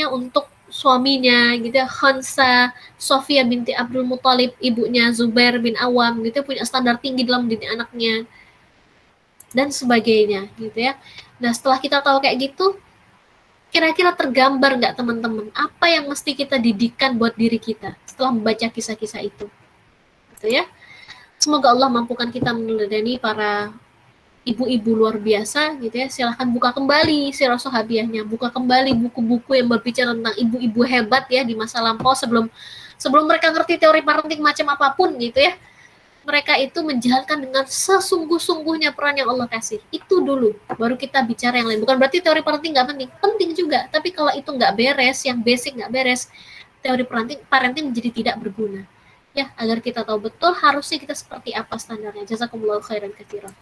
untuk suaminya gitu ya, Khansa, Sofia binti Abdul Muthalib, ibunya Zubair bin Awam gitu, punya standar tinggi dalam mendidik anaknya dan sebagainya gitu ya. Nah setelah kita tahu kayak gitu, kira-kira tergambar nggak teman-teman apa yang mesti kita didikan buat diri kita setelah membaca kisah-kisah itu gitu ya. Semoga Allah mampukan kita meneladani para ibu-ibu luar biasa gitu ya. Silahkan buka kembali sirah sahabiahnya, buka kembali buku-buku yang berbicara tentang ibu-ibu hebat ya di masa lampau, sebelum mereka ngerti teori parenting macam apapun gitu ya. Mereka itu menjalankan dengan sesungguh-sungguhnya peran yang Allah kasih. Itu dulu, baru kita bicara yang lain. Bukan berarti teori parenting nggak penting, penting juga. Tapi kalau itu nggak beres, yang basic nggak beres, teori parenting menjadi tidak berguna. Ya, agar kita tahu betul harusnya kita seperti apa standarnya. Jazakumullahu khairan katsiran.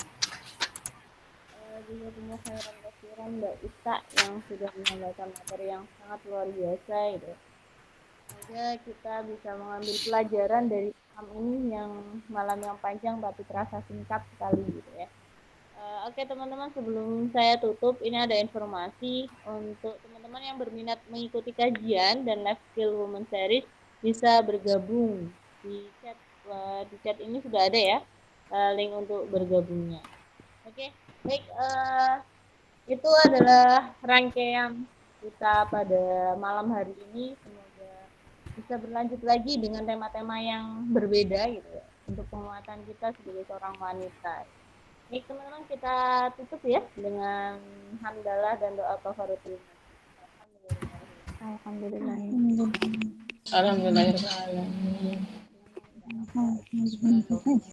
Jazakumullah khairan katsiran Mbak Ita yang sudah menyampaikan materi yang sangat luar biasa gitu. Semoga kita bisa mengambil pelajaran dari malam ini yang malam yang panjang tapi terasa singkat sekali gitu ya. Oke teman-teman, sebelum saya tutup ini ada informasi untuk teman-teman yang berminat mengikuti kajian dan life skill women series bisa bergabung di chat ini sudah ada ya link untuk bergabungnya. Oke. Baik, itu adalah rangkaian kita pada malam hari ini. Semoga bisa berlanjut lagi dengan tema-tema yang berbeda gitu ya. untuk penguatan kita sebagai seorang wanita. Baik teman-teman, kita tutup ya dengan hamdalah dan doa kafaratul majlis. Alhamdulillah. Alhamdulillahirrahmanirrahim. Alhamdulillah.